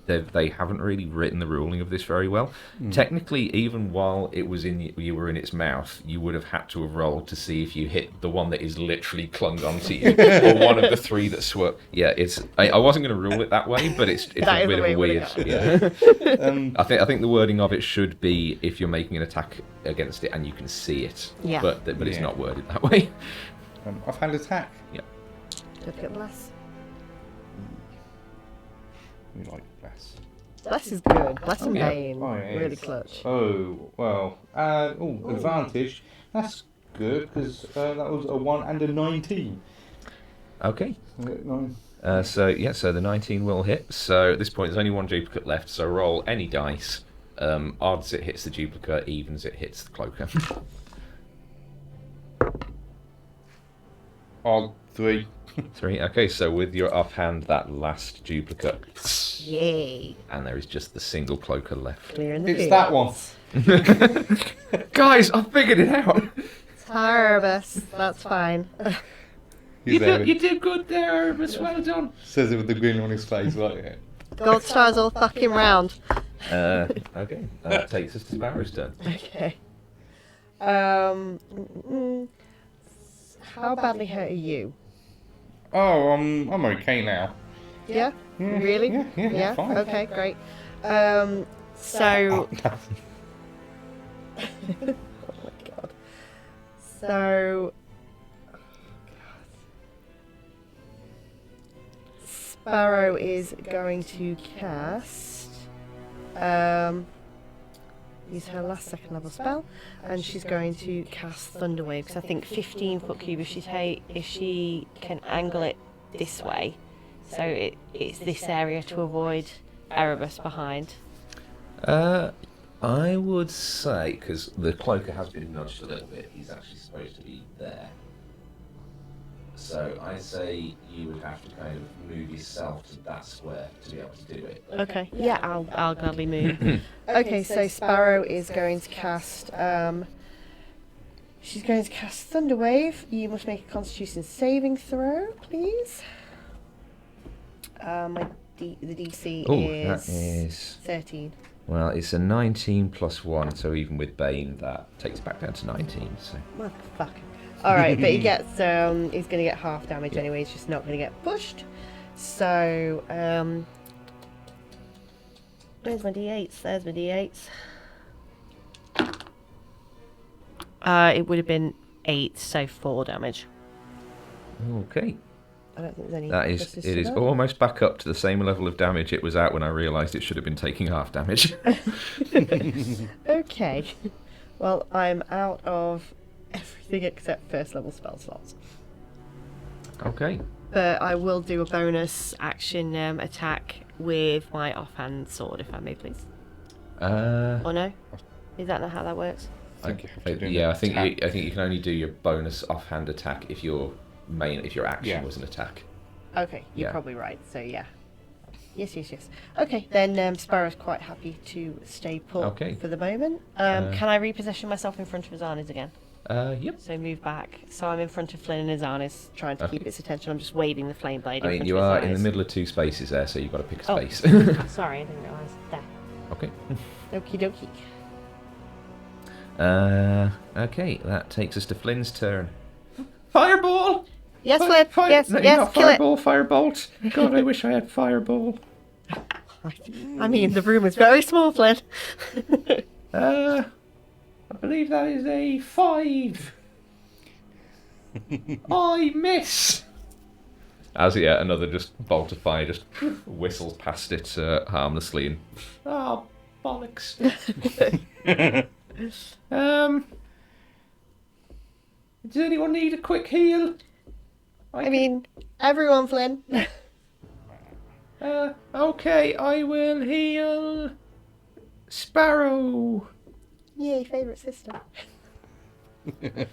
they haven't really written the ruling of this very well. Technically, even while it was you were in its mouth, you would have had to have rolled to see if you hit the one that is literally clung onto you, or one of the 3 that swerve. Yeah, it's. I wasn't going to rule it that way, but it's That a is bit the of way a it would've weird. gone. Yeah. I think the wording of it should be if you're making an attack against it and you can see it. Yeah. But it's Yeah. not worded that way. Offhand attack. Look at Bless. We like bless. Bless is good. Bless and yeah. Bane. Oh, it Really is. clutch. Oh, well. Advantage. That's good because that was a 1 and a 19. Okay. Nine. So the 19 will hit. So at this point, there's only 1 duplicate left. So roll any dice. Odds it hits the duplicate, evens it hits the cloaker. Odd 3. 3. Okay, so with your offhand, that last duplicate, Yay. and there is just the single cloaker left. Clearing the It's that fields. one. Guys, I figured it out. It's Erebus. That's fine. You did good there, Erebus. Well done. Says it with the grin on his face, like it. Gold stars all fucking round. Okay, that takes us to Sparrow's turn. Okay. How badly hurt are you? Oh, I'm okay now. Yeah? Yeah, Really? yeah, fine. Okay, great. So. Oh my god. So. Sparrow is going to cast. Use her last 2nd level spell, and she's going to cast Thunderwave because I think 15 foot cube. If she can angle it this way, so it's this area to avoid Erebus behind. I would say, because the cloaker has been nudged a little bit, he's actually supposed to be there. So I say you would have to kind of move yourself to that square to be able to do it. Okay. Yeah, I'll gladly move. Okay, so Sparrow is going to cast. She's going to cast Thunder Wave. You must make a Constitution saving throw, please. The DC that is 13. Well, it's a 19 plus 1, so even with Bane, that takes it back down to 19. So Motherfucker. Alright, but he gets, he's going to get half damage anyway, he's just not going to get pushed. So, where's my d8s? There's my d8s. It would have been 8, so 4 damage. okay. I don't think there's any. That is, it is almost back up to the same level of damage it was at when I realised it should have been taking half damage. Okay. Well, I'm out of everything except first level spell slots. Okay. But I will do a bonus action attack with my offhand sword, if I may, please. Or no? Is that not how that works? I think you have to do Yeah, an I think attack. you can only do your bonus offhand attack if your action was an attack. Okay, you're Yeah. probably right. So yeah. Yes. Okay, then Sparrow's quite happy to stay put Okay. for the moment. Can I reposition myself in front of Azana's again? Yep. So move back. So I'm in front of Flynn and Azana's, trying to keep Okay. its attention. I'm just waving the flame blade. I mean, you are in the middle of two spaces there, so you've got to pick a space. Sorry, I didn't realise. There. Okay. Okie dokie. Okay, that takes us to Flynn's turn. Fireball! Yes, Flynn. Yes, No, yes, not kill it. Fireball, Firebolt. God, I wish I had Fireball. I mean, the room is very small, Flynn. I believe that is a 5. I miss! As another just bolt of fire just whistles past it harmlessly and... Oh, bollocks. Does anyone need a quick heal? I mean, everyone, Flynn. Okay, I will heal Sparrow. Yay, favourite sister.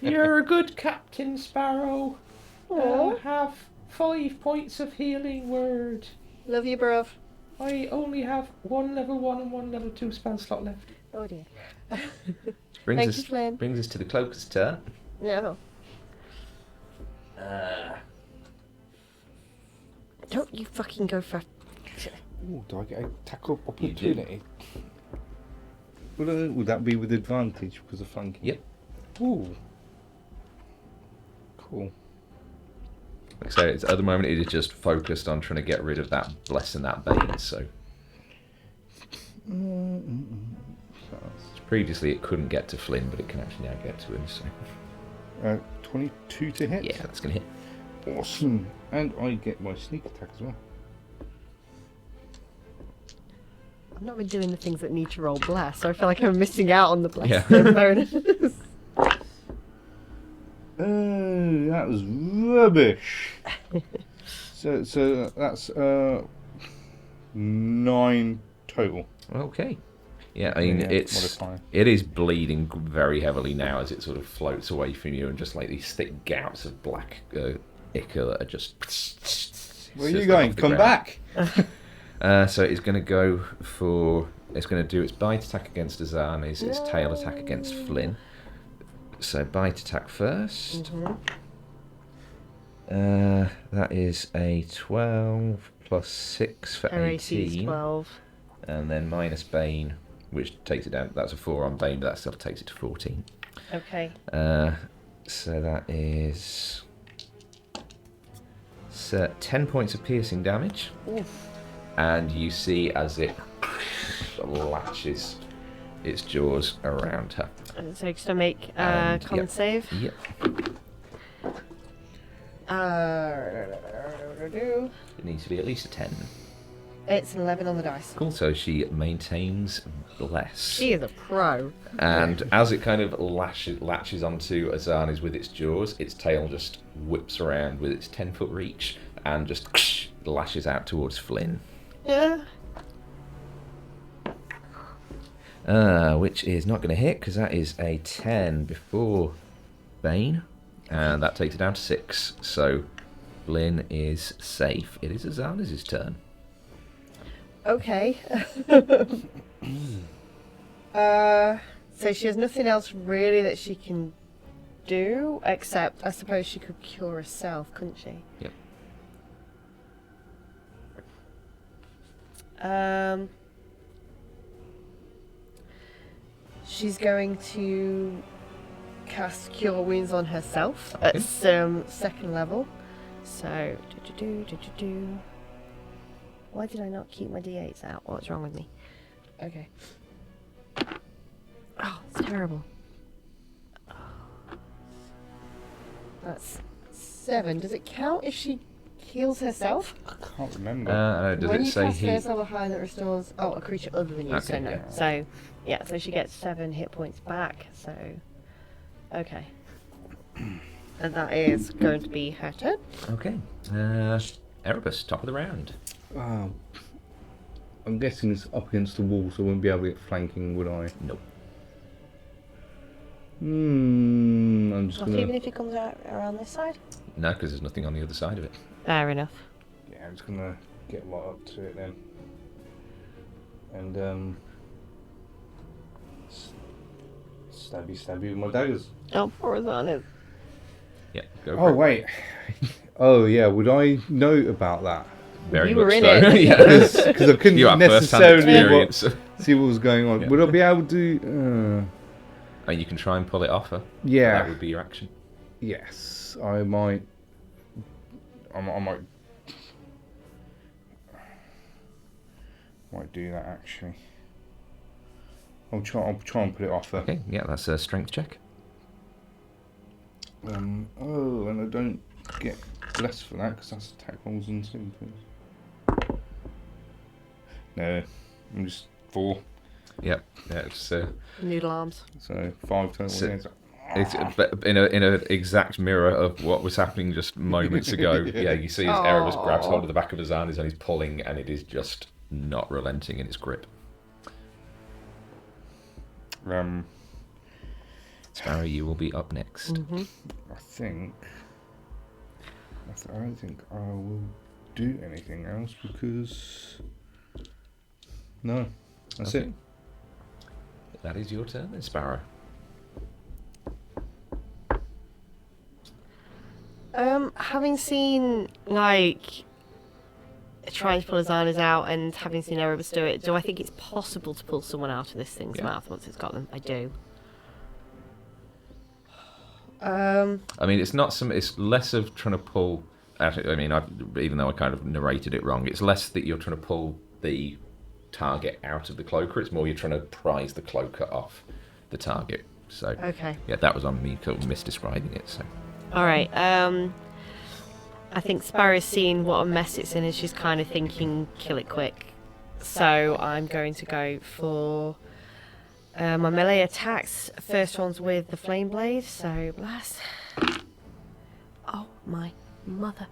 You're a good captain, Sparrow. Aw. Have 5 points of healing word. Love you, bruv. I only have 1 level 1 and 1 level 2 spell slot left. Oh dear. Brings Thank us you, Flynn. brings us to the cloaker's turn. No. Don't you fucking go for... Ooh, do I get a tackle You do. opportunity? Would that be with advantage because of flanking? Yep. Ooh. Cool. Like I say, at the moment it is just focused on trying to get rid of that blessing, that bane, so... Previously it couldn't get to Flynn, but it can actually now get to him, so... 22 to hit. Yeah, that's going to hit. Awesome. And I get my sneak attack as well. I've not been doing the things that need to roll bless, so I feel like I'm missing out on the bless Yeah. bonus. Oh, that was rubbish. so that's 9 total. Okay. Yeah, I mean, Modifier. it is bleeding very heavily now as it sort of floats away from you, and just like these thick gouts of black ichor that are just... Where are you sizzling going? off the Come ground. back. So it's going to go for... It's going to do its bite attack against Azarnes, its tail attack against Flynn. So bite attack first. That is a 12 plus 6 for Her AC is 18. 12. And then minus Bane, which takes it down. That's a 4 on Bane, but that still takes it to 14. Okay. So that is 10 points of piercing damage. Oof. And you see as it latches its jaws around her. So just to make And, con yep. save. Yep. It needs to be at least a 10. It's an 11 on the dice. Cool. So she maintains bless. She is a pro. And as it kind of latches onto Azarnes with its jaws, its tail just whips around with its 10-foot reach and just lashes out towards Flynn. Yeah. which is not going to hit because that is a 10 before Bane, and that takes it down to 6. So Flynn is safe. It is Azana's turn. Okay. So she has nothing else really that she can do, except I suppose she could cure herself, couldn't she? Yep. She's going to cast Cure Wounds on herself at some second level. So, why did I not keep my d8s out? What's wrong with me? Okay. Oh, it's terrible. That's 7. Does it count if she heals herself? I can't remember. Does When it you say cast he? first level high that restores a creature other than you, Okay, so no. yeah. So yeah, so she gets 7 hit points back. So okay, and that is going to be her turn. Okay. Erebus, top of the round. I'm guessing it's up against the wall, so I wouldn't be able to get flanking, would I? Nope. I'm just Not even gonna. if it comes out around this side. No, because there's nothing on the other side of it. Fair enough. Yeah, I'm just gonna get right up to it then. And stabby with my daggers. Oh, poor Azana. Yeah, go for Oh it. wait. Oh yeah, would I know about that? Very You much were in so. it. Yeah. Because I couldn't You have first-hand necessarily experience. see what was going on. Yeah. Would I be able to? And you can try and pull it off her. Yeah. That would be your action. Yes, I might. I might do that actually. I'll try and put it off her. Okay, yeah, that's a strength check. Oh, and I don't get less for that because that's attack rolls and super. No, I'm just 4. Yep, yeah, it's Noodle arms. So 5 total. So- yeah, it's in an exact mirror of what was happening just moments ago. Yeah, you see as Erebus grabs hold of the back of Azana's and he's pulling, and it is just not relenting in its grip. Sparrow, you will be up next. Mm-hmm. I don't think I will do anything else because no, that's Okay. it. That is your turn, then, Sparrow. Having seen like trying to pull Azana's out and having seen Erebus do it, do I think it's possible to pull someone out of this thing's mouth once it's got them? I do. I mean, it's not some. It's less of trying to pull. Actually, I mean, even though I kind of narrated it wrong, it's less that you're trying to pull the target out of the cloaker. It's more you're trying to prise the cloaker off the target. So Okay. yeah, that was on me misdescribing it. So All right. I think Sparrow's seen what a mess it's in, and she's kind of thinking, kill it quick. So I'm going to go for my melee attacks. First one's with the flame blade. So blast. Oh my mother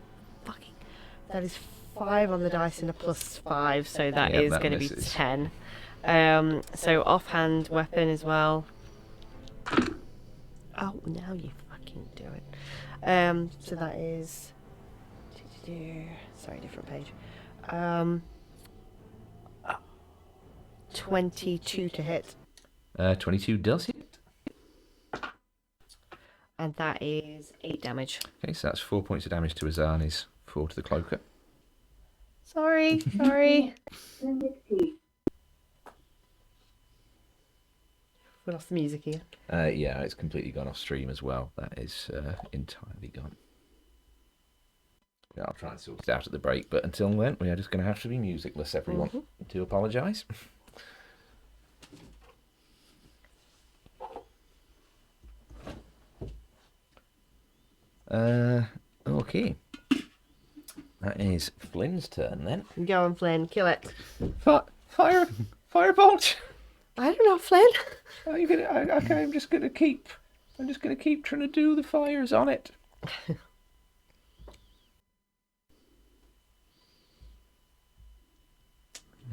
fucking! That is 5 on the dice and a +5, so that Yeah, is that going to be misses. 10. So offhand weapon as well. Oh, now you fucking do it. So that is. Sorry, different page. 22 to hit, 22 does hit. and that is 8 damage. Okay, so that's 4 points of damage to Azana's, 4 to the cloaker. Sorry. We lost the music here. Yeah, it's completely gone off stream as well. That is entirely gone. Yeah, I'll try and sort it out at the break, but until then, we are just going to have to be musicless, everyone. I do apologise. Okay. That is Flynn's turn then. Go on, Flynn, kill it. Firebolt! I don't know, Flynn. Are you gonna? Okay, I'm just gonna keep trying to do the fires on it.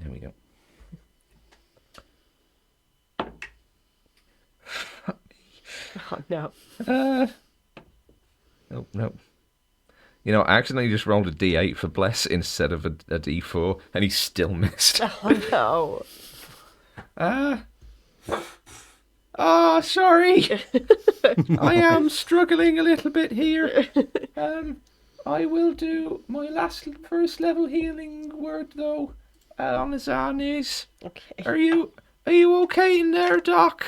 There we go. Oh no. Nope, nope. You know, I accidentally just rolled a D8 for bless instead of a D4, and he still missed. Oh no. Sorry. I am struggling a little bit here. I will do my first level healing word though. On Azani's. Okay. Are you okay in there, Doc?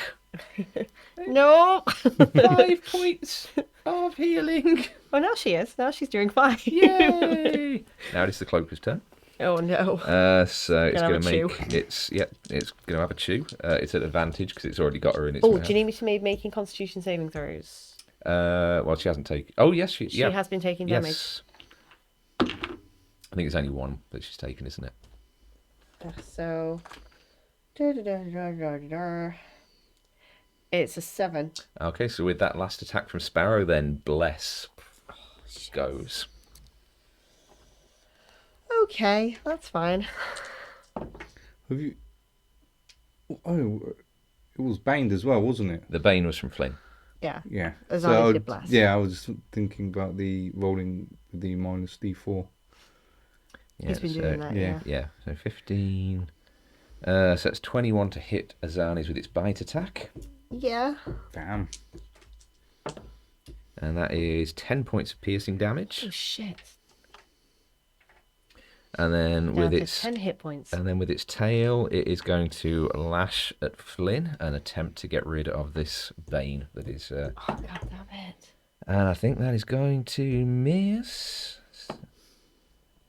No. 5 points of healing. Oh, now she is. Now she's doing fine. Yay! Now it is the cloaker's turn. Oh no. So it's going to chew. make it's going to have a chew. It's an advantage because it's already got her in its Oh, mouth. do you need me to be making Constitution saving throws? Well, she hasn't taken. Oh yes, she has been taking damage. Yes. I think it's only one that she's taken, isn't it? So, it's a 7. Okay, so with that last attack from Sparrow, then bless goes. Okay, that's fine. Have you? Oh, it was baned as well, wasn't it? The Bane was from Flynn. Yeah. Yeah. As So I did bless. yeah, I was just thinking about the rolling the minus D4. Yeah, He's been doing that, yeah. Yeah, so 15. So it's 21 to hit Azani's with its bite attack. Yeah. Damn. And that is 10 points of piercing damage. Oh shit. And then Down with to its 10 hit points. and then with its tail, it is going to lash at Flynn and attempt to get rid of this Bane that is. Oh god damn it. And I think that is going to miss.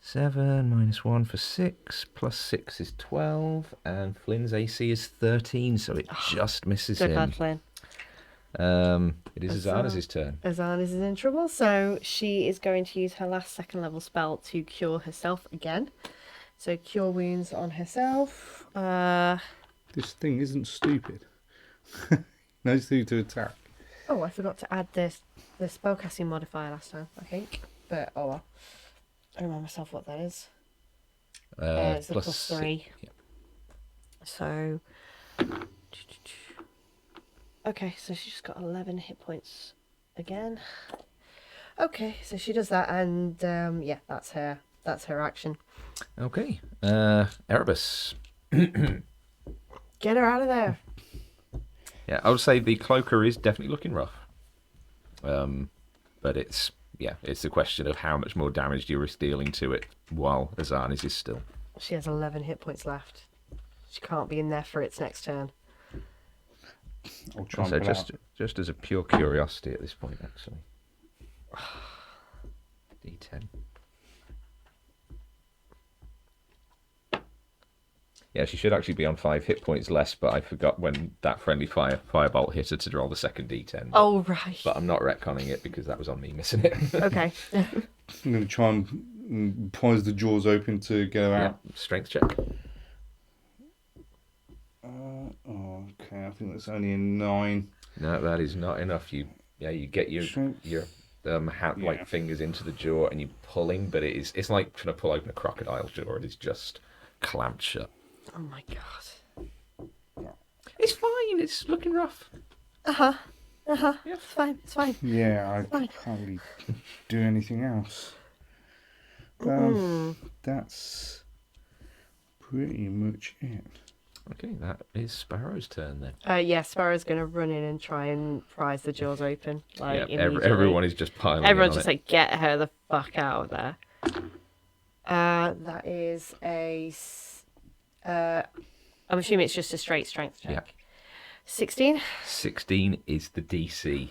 7 minus 1 for 6, plus 6 is 12, and Flynn's AC is 13, so it just misses Good him. lad, Flynn. It is Azana's turn. Azan is in trouble, so she is going to use her last second level spell to cure herself again. So cure wounds on herself. This thing isn't stupid. Knows who to attack. Oh, I forgot to add the spellcasting modifier last time, I think. But oh well. I remind myself what that is. It's a plus 3. Yeah. So okay, so she's just got 11 hit points again. Okay, so she does that, and yeah, that's her action. Okay, Erebus. Get her out of there. Yeah, I would say the cloaker is definitely looking rough. But it's the question of how much more damage do you risk dealing to it while Azani's is still. She has 11 hit points left. She can't be in there for its next turn. I'll try and So pull out. just as a pure curiosity at this point, actually. D10. Yeah, she should actually be on 5 hit points less, but I forgot when that friendly firebolt hit her to roll the second D10. Oh, right. But I'm not retconning it because that was on me missing it. Okay. I'm going to try and prise the jaws open to get her Yeah, out. strength check. Okay, I think that's only a 9. No, that is not enough. You get your Strength. hand, like fingers into the jaw and you're pulling, but it's like trying to pull open a crocodile jaw. It is just clamped shut. Oh my god. It's fine. It's looking rough. Yeah. It's fine. Yeah, I can't really do anything else. That's pretty much it. Okay, that is Sparrow's turn then. Yeah, Sparrow's going to run in and try and prise the jaws open. Like, Yeah, immediately. everyone is just piling. Everyone's in on just it. like, get her the fuck out of there. That is I'm assuming it's just a straight strength check. Yeah. 16? 16 is the DC.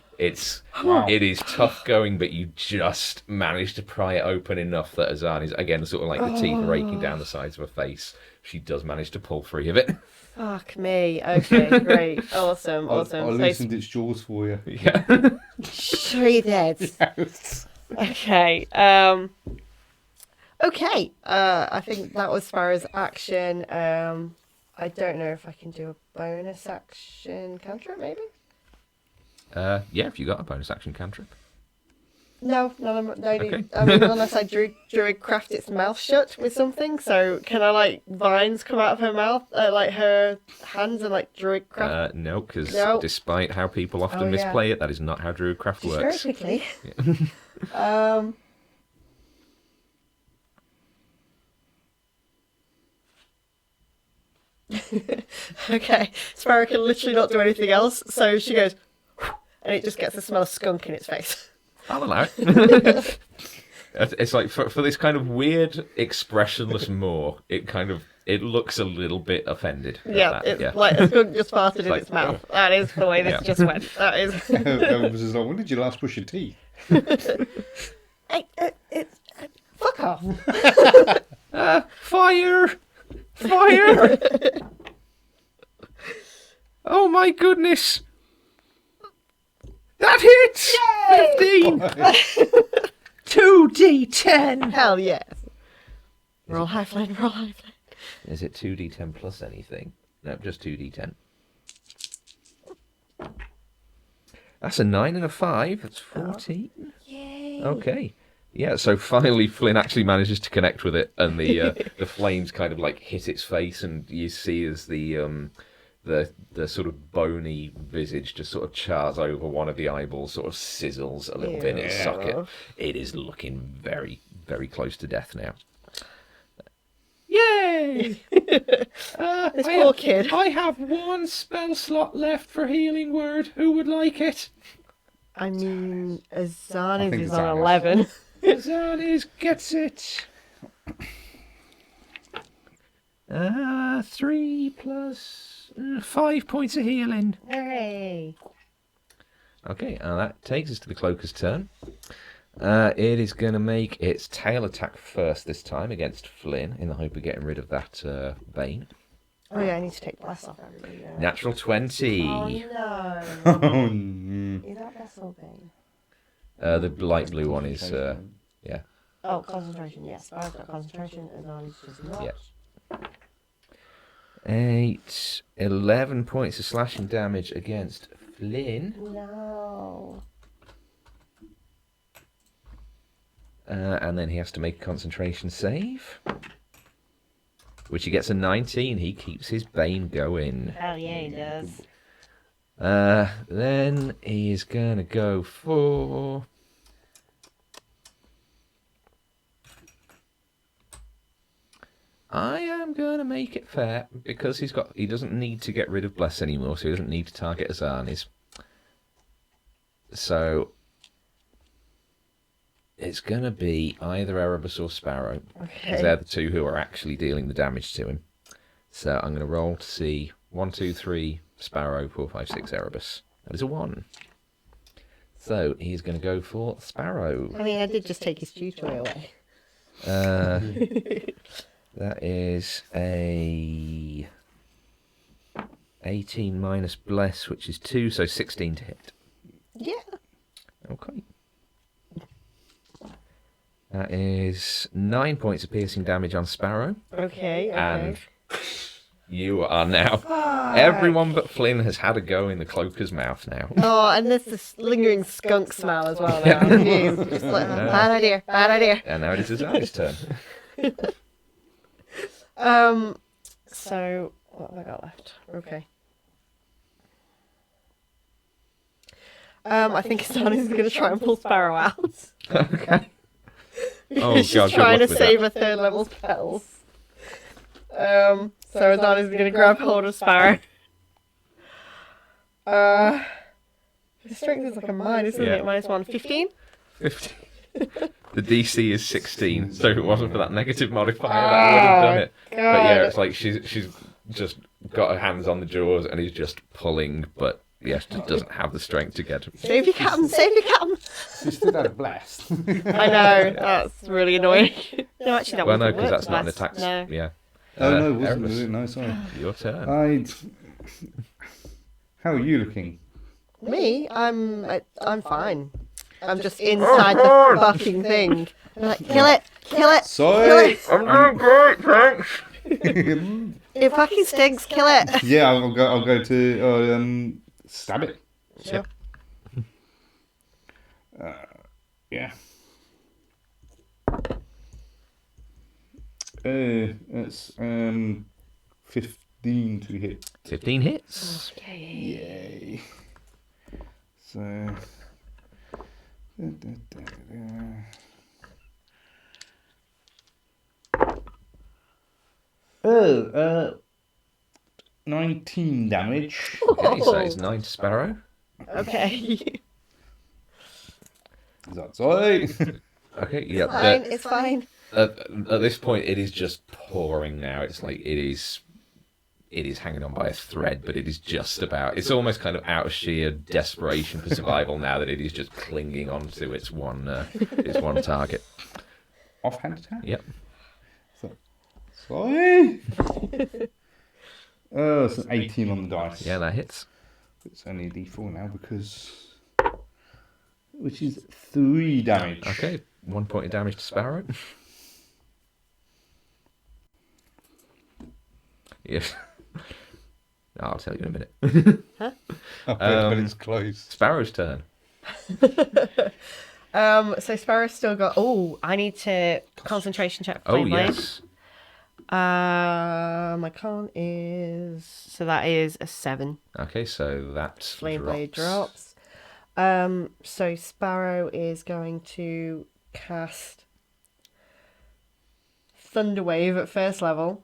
Wow. It is tough going, but you just managed to pry it open enough that Azani's, again, sort of like the teeth raking down the sides of her face. She does manage to pull free of it. Fuck me. Okay, great. Awesome. I So loosened its jaws for you. Yeah. sure you did. Yes. Okay. Okay. I think that was Sparrow's action. I don't know if I can do a bonus action cantrip, maybe? Yeah, if you got a bonus action cantrip. No, Okay. I mean, unless I druid craft its mouth shut with something. So can I like vines come out of her mouth, like her hands, and like druid craft? No, because No. despite how people often Oh, yeah. misplay it, that is not how Druidcraft Just very works. quickly. Okay, Sparrow can literally not do anything else, so she goes, and it just gets the smell of skunk in its face. I'll allow it. It's like for this kind of weird, expressionless Moor, it looks a little bit offended. at Yeah, that, it's like a skunk just farted in like, its mouth. That is the way this Yeah. just went. That is. Erebus is like, when did you last brush your teeth? Fuck off. Fire! Fire! Oh my goodness! That hits! 15! 2d10! Hell yes. Roll high flame, roll high flame. Is it 2d10 plus anything? No, just 2d10. That's a 9 and a 5. That's 14. Yay. Okay. Yeah, so finally Flynn actually manages to connect with it, and the the flames kind of like hit its face, and you see as the sort of bony visage just sort of chars over one of the eyeballs, sort of sizzles a little bit in its socket. It is looking very, very close to death now. Yay! This poor kid. I have one spell slot left for Healing Word. Who would like it? I mean, I Azanis think is on Azanis. 11. Zanis gets it. 3 plus 5 points of healing. Hooray. Okay, that takes us to the Cloaker's turn. It is going to make its tail attack first this time against Flynn in the hope of getting rid of that Bane. Oh yeah, I need to take bless off everybody. Yeah. Natural 20. Oh no. Oh, mm. Is that Vessel Bane? The light blue one is, yeah. Oh, concentration, yes. I've got concentration, and Azanis does not. Yeah. 8, 11 points of slashing damage against Flynn. No. And then he has to make a concentration save, which he gets a 19. He keeps his Bane going. Hell yeah, he does. Then he's going to go for... I am going to make it fair, because he doesn't need to get rid of Bless anymore, so he doesn't need to target Azanis. So it's going to be either Erebus or Sparrow, because they're the two who are actually dealing the damage to him. So I'm going to roll to see 1, 2, 3 Sparrow, 4, 5, 6 Erebus. That is a 1. So he's going to go for Sparrow. I mean, I did just take his tutor away. That is a 18 minus Bless, which is 2, so 16 to hit. Yeah. Okay. That is 9 points of piercing damage on Sparrow. Okay. And you are now... Everyone but Flynn has had a go in the Cloaker's mouth now. Oh, and there's this lingering skunk smell as well now. Jeez, just like, bad idea, bad idea. And now it is Azari's turn. So, what have I got left? Okay. I think Azanis is going to try and pull Sparrow out. Okay. Oh, she's God, good trying to luck with save that. her third level spells. So Azanis is going to grab hold of Sparrow. His strength is like a minus, isn't Yeah. it? Minus 1. 15? 15. The DC is 16, so if it wasn't for that negative modifier, that would have done it. But yeah, it's like she's just got her hands on the jaws and is just pulling, but yeah, she just doesn't have the strength to get him. Save your captain, save your captain! She still had a blast. I know, that's really annoying. No, actually, that Well, wasn't no, because work that's not an last- attack. No. Yeah. Oh no, it wasn't. Erebus, Was it? No, sorry. your turn. How are you looking? Me? I'm fine. I'm just inside the fucking thing. I'm like, kill it! Kill it! Sorry. I'm doing great, thanks. It fucking stinks, kill it! Yeah, I'll go to stab it. Sure. Yeah. That's 15 to hit. 15 hits. Yay. So. Oh, 19 damage. Okay, so it's 9 to Sparrow. Okay. That's alright. Okay, yeah. Fine, it's fine. At this point, it is just pouring now. It's like it is hanging on by a thread, but it is just about. It's almost kind of out of sheer desperation for survival now that it is just clinging onto its one target. Offhand attack? Yep. Sorry. Oh, it's an 18 on the dice. Yeah, that hits. It's only a d4 now which is 3 damage. Okay, 1 point of damage to Sparrow. Yes. I'll tell you in a minute. But it's close. Sparrow's turn. So Sparrow's still got. Oh, I need to concentration check. For Flame Blade. Yes. My con is that is a 7. Okay, so that's Flame Blade drops. So Sparrow is going to cast Thunderwave at first level.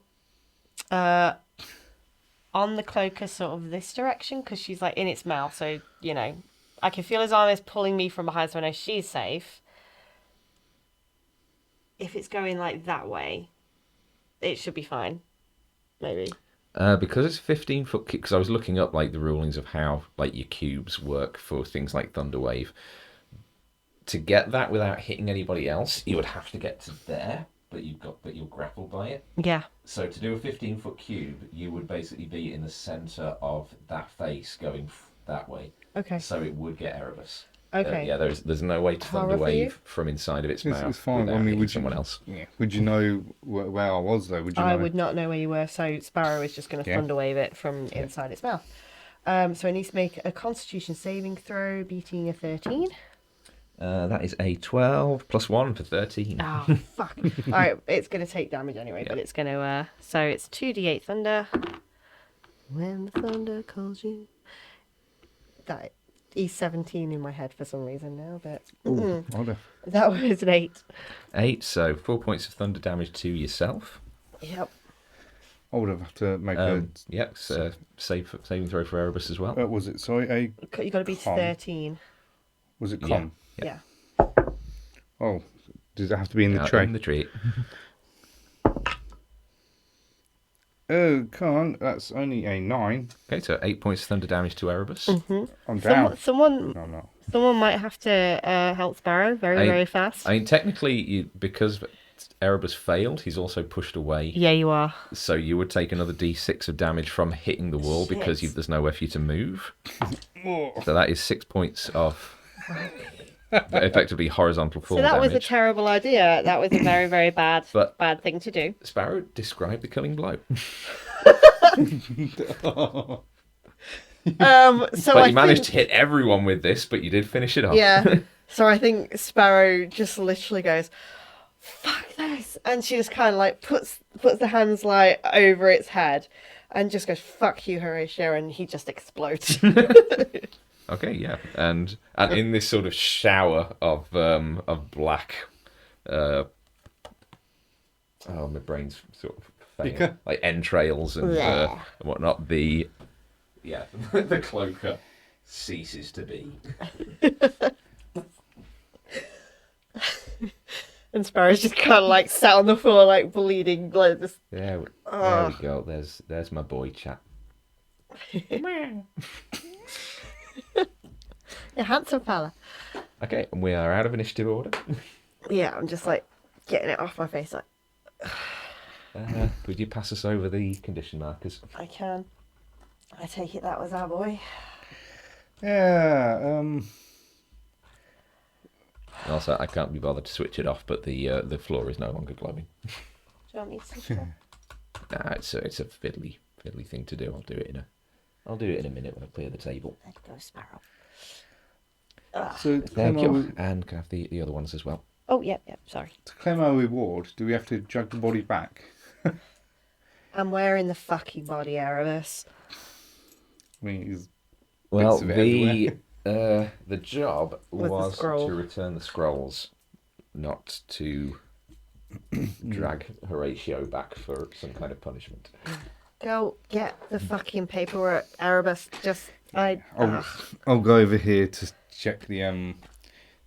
On the cloaker, sort of this direction, because she's like in its mouth, so you know I can feel his arm is pulling me from behind, so I know she's safe. If it's going like that way, it should be fine. Maybe. Because it's 15-foot cube, because I was looking up like the rulings of how like your cubes work for things like Thunderwave. To get that without hitting anybody else, you would have to get to there, but you're grappled by it. Yeah. So to do a 15-foot cube, you would basically be in the center of that face going that way. Okay. So it would get Erebus. Okay. Yeah, there's no way to Horror for you? Thunderwave from inside of its mouth. It's fine. without I mean, hitting would someone you, else. Yeah. Would you know where I was though? Would you know? I would not know where you were, so Sparrow is just going to Thunderwave it from inside its mouth. So it needs to make a Constitution saving throw, beating a 13. That is a 12 plus 1 for 13. Oh, fuck. Alright, it's going to take damage anyway, but it's going to... So it's 2d8 thunder. When the thunder calls you... That is 17 in my head for some reason now, but... Ooh, older. That was an 8. 8, so 4 points of thunder damage to yourself. Yep. I would have to make a. Yep, so saving throw for Erebus as well. Was it? Sorry, You got to beat con. 13. Was it con? Yeah. Oh, does it have to be in the Out tray? in the tree. Oh, con. That's only a 9. Okay, so 8 points of thunder damage to Erebus. I'm down. Someone No, I'm not. might have to help Sparrow very fast. I mean, technically, because Erebus failed, he's also pushed away. Yeah, you are. So you would take another d6 of damage from hitting the wall because Shit. there's nowhere for you to move. So that is 6 points of effectively horizontal fall So that damage. was a terrible idea. That was a very, very bad thing to do. Sparrow, describe the killing blow. So But you managed to hit everyone with this, but you did finish it off. Yeah. So I think Sparrow just literally goes, "Fuck this," and she just kind of like puts the hands like over its head, and just goes, "Fuck you, Horatio," and he just explodes. Okay, yeah, and in this sort of shower of black, my brain's sort of failing, like entrails and whatnot. The cloaker ceases to be. And Sparrow's just kind of like sat on the floor, like bleeding, like this. There we go. There's my boy chap. A handsome fella. Okay, and we are out of initiative order. Yeah, I'm just like getting it off my face. Like Would you pass us over the condition markers? I can. I take it that was our boy. Yeah. Also, I can't be bothered to switch it off, but the floor is no longer glowing. Do you want me to switch it off? Nah, it's a fiddly thing to do. I'll do it in a minute when I clear the table. There you go, Sparrow. So to Thank claim, you. And can I have the other ones as well? Oh, yeah, sorry. to claim our reward, do we have to drag the body back? I'm wearing the fucking body, Erebus. I mean, it's Well, bits of it everywhere. the job With the was scroll. to return the scrolls, not to drag Horatio back for some kind of punishment. Go get the fucking paperwork, Erebus. I'll go over here to check the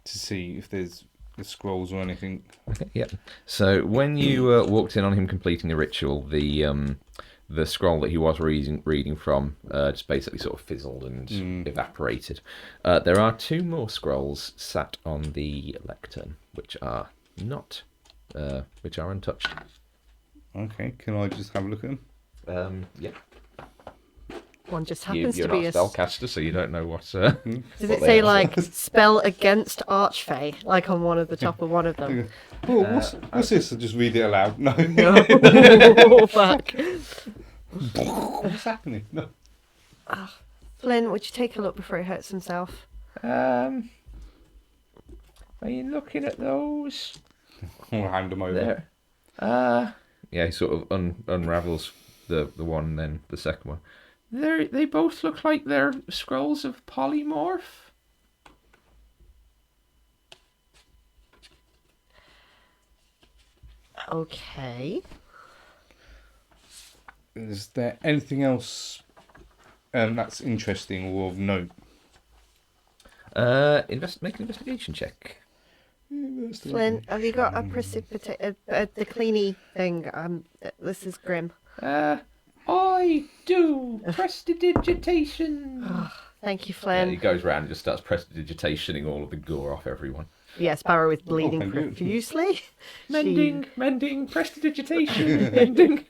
to see if there's the scrolls or anything. Okay, yeah. So when you walked in on him completing the ritual, the scroll that he was reading from just basically sort of fizzled and evaporated. There are 2 more scrolls sat on the lectern, which are untouched. Okay, can I just have a look at them? Yeah. One just happens You're to be not a spellcaster, so you don't know what. Does it say like spell against archfey, like on one of the top of one of them? Oh, what's this? I'll just read it aloud. No. Oh, fuck. What's happening? No. Flynn, would you take a look before he hurts himself? Are you looking at those? I'll hand them over. There. Yeah, he sort of unravels the one, then the second one. They both look like they're scrolls of polymorph. Okay. Is there anything else that's interesting or of note? Make an investigation check. Flynn, have you got a the cleany thing? This is grim. I do prestidigitation. Thank you, Yeah, Flynn. he goes round and just starts prestidigitationing all of the gore off everyone. Yeah, Sparrow is bleeding thank you. profusely. Mending, prestidigitation, mending.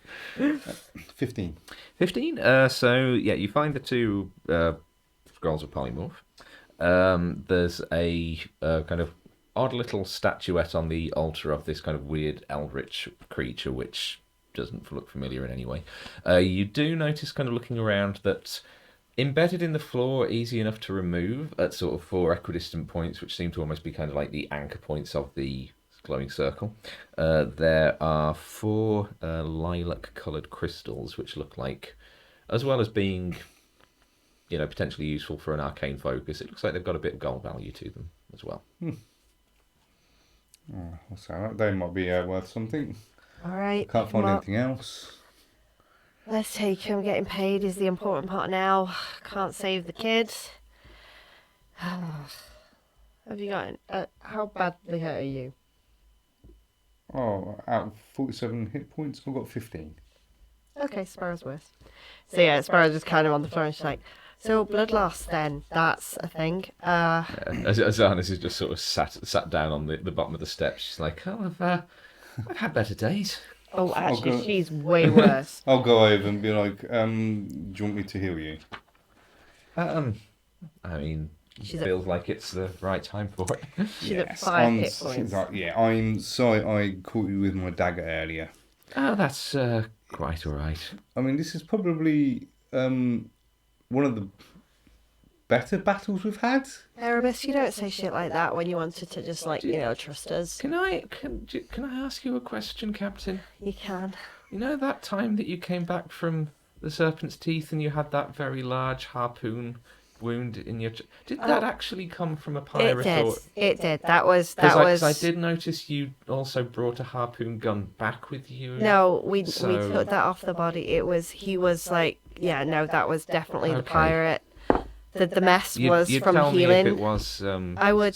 15. 15. So yeah, you find the 2 scrolls of polymorph. There's a kind of odd little statuette on the altar of this kind of weird eldritch creature, which doesn't look familiar in any way. You do notice, kind of looking around, that embedded in the floor, easy enough to remove at sort of 4 equidistant points, which seem to almost be kind of like the anchor points of the glowing circle. There are 4 lilac-coloured crystals, which look like, as well as being, potentially useful for an arcane focus, it looks like they've got a bit of gold value to them as well. Oh, so they might be worth something. All right. Can't find anything else. Let's take him. Getting paid is the important part now. Can't save the kids. Have you got? How badly hurt are you? Oh, out of 47 hit points, I've got 15. Okay, Sparrow's worse. So yeah, Sparrow's just kind of on the floor and she's like, so blood loss then, that's a thing. As Arnis is just sort of sat down on the bottom of the steps, she's like, oh, I've had better days. Oh, actually, she's way worse. I'll go over and be like, do you want me to heal you? I mean, feels like it's the right time for it. She's at 5 hit points. I'm sorry I caught you with my dagger earlier. Oh, that's quite all right. I mean, this is probably one of the better battles we've had. Erebus, you don't say shit like that when you wanted to just, trust us. Can I ask you a question, Captain? You can. You know that time that you came back from the Serpent's Teeth and you had that very large harpoon wound in your... Did that actually come from a pirate? It did. That was... Because I did notice you also brought a harpoon gun back with you. No, we took that off the body. He was like... Yeah, no, that was definitely the pirate. The mess was you'd from tell healing. Me if it was I would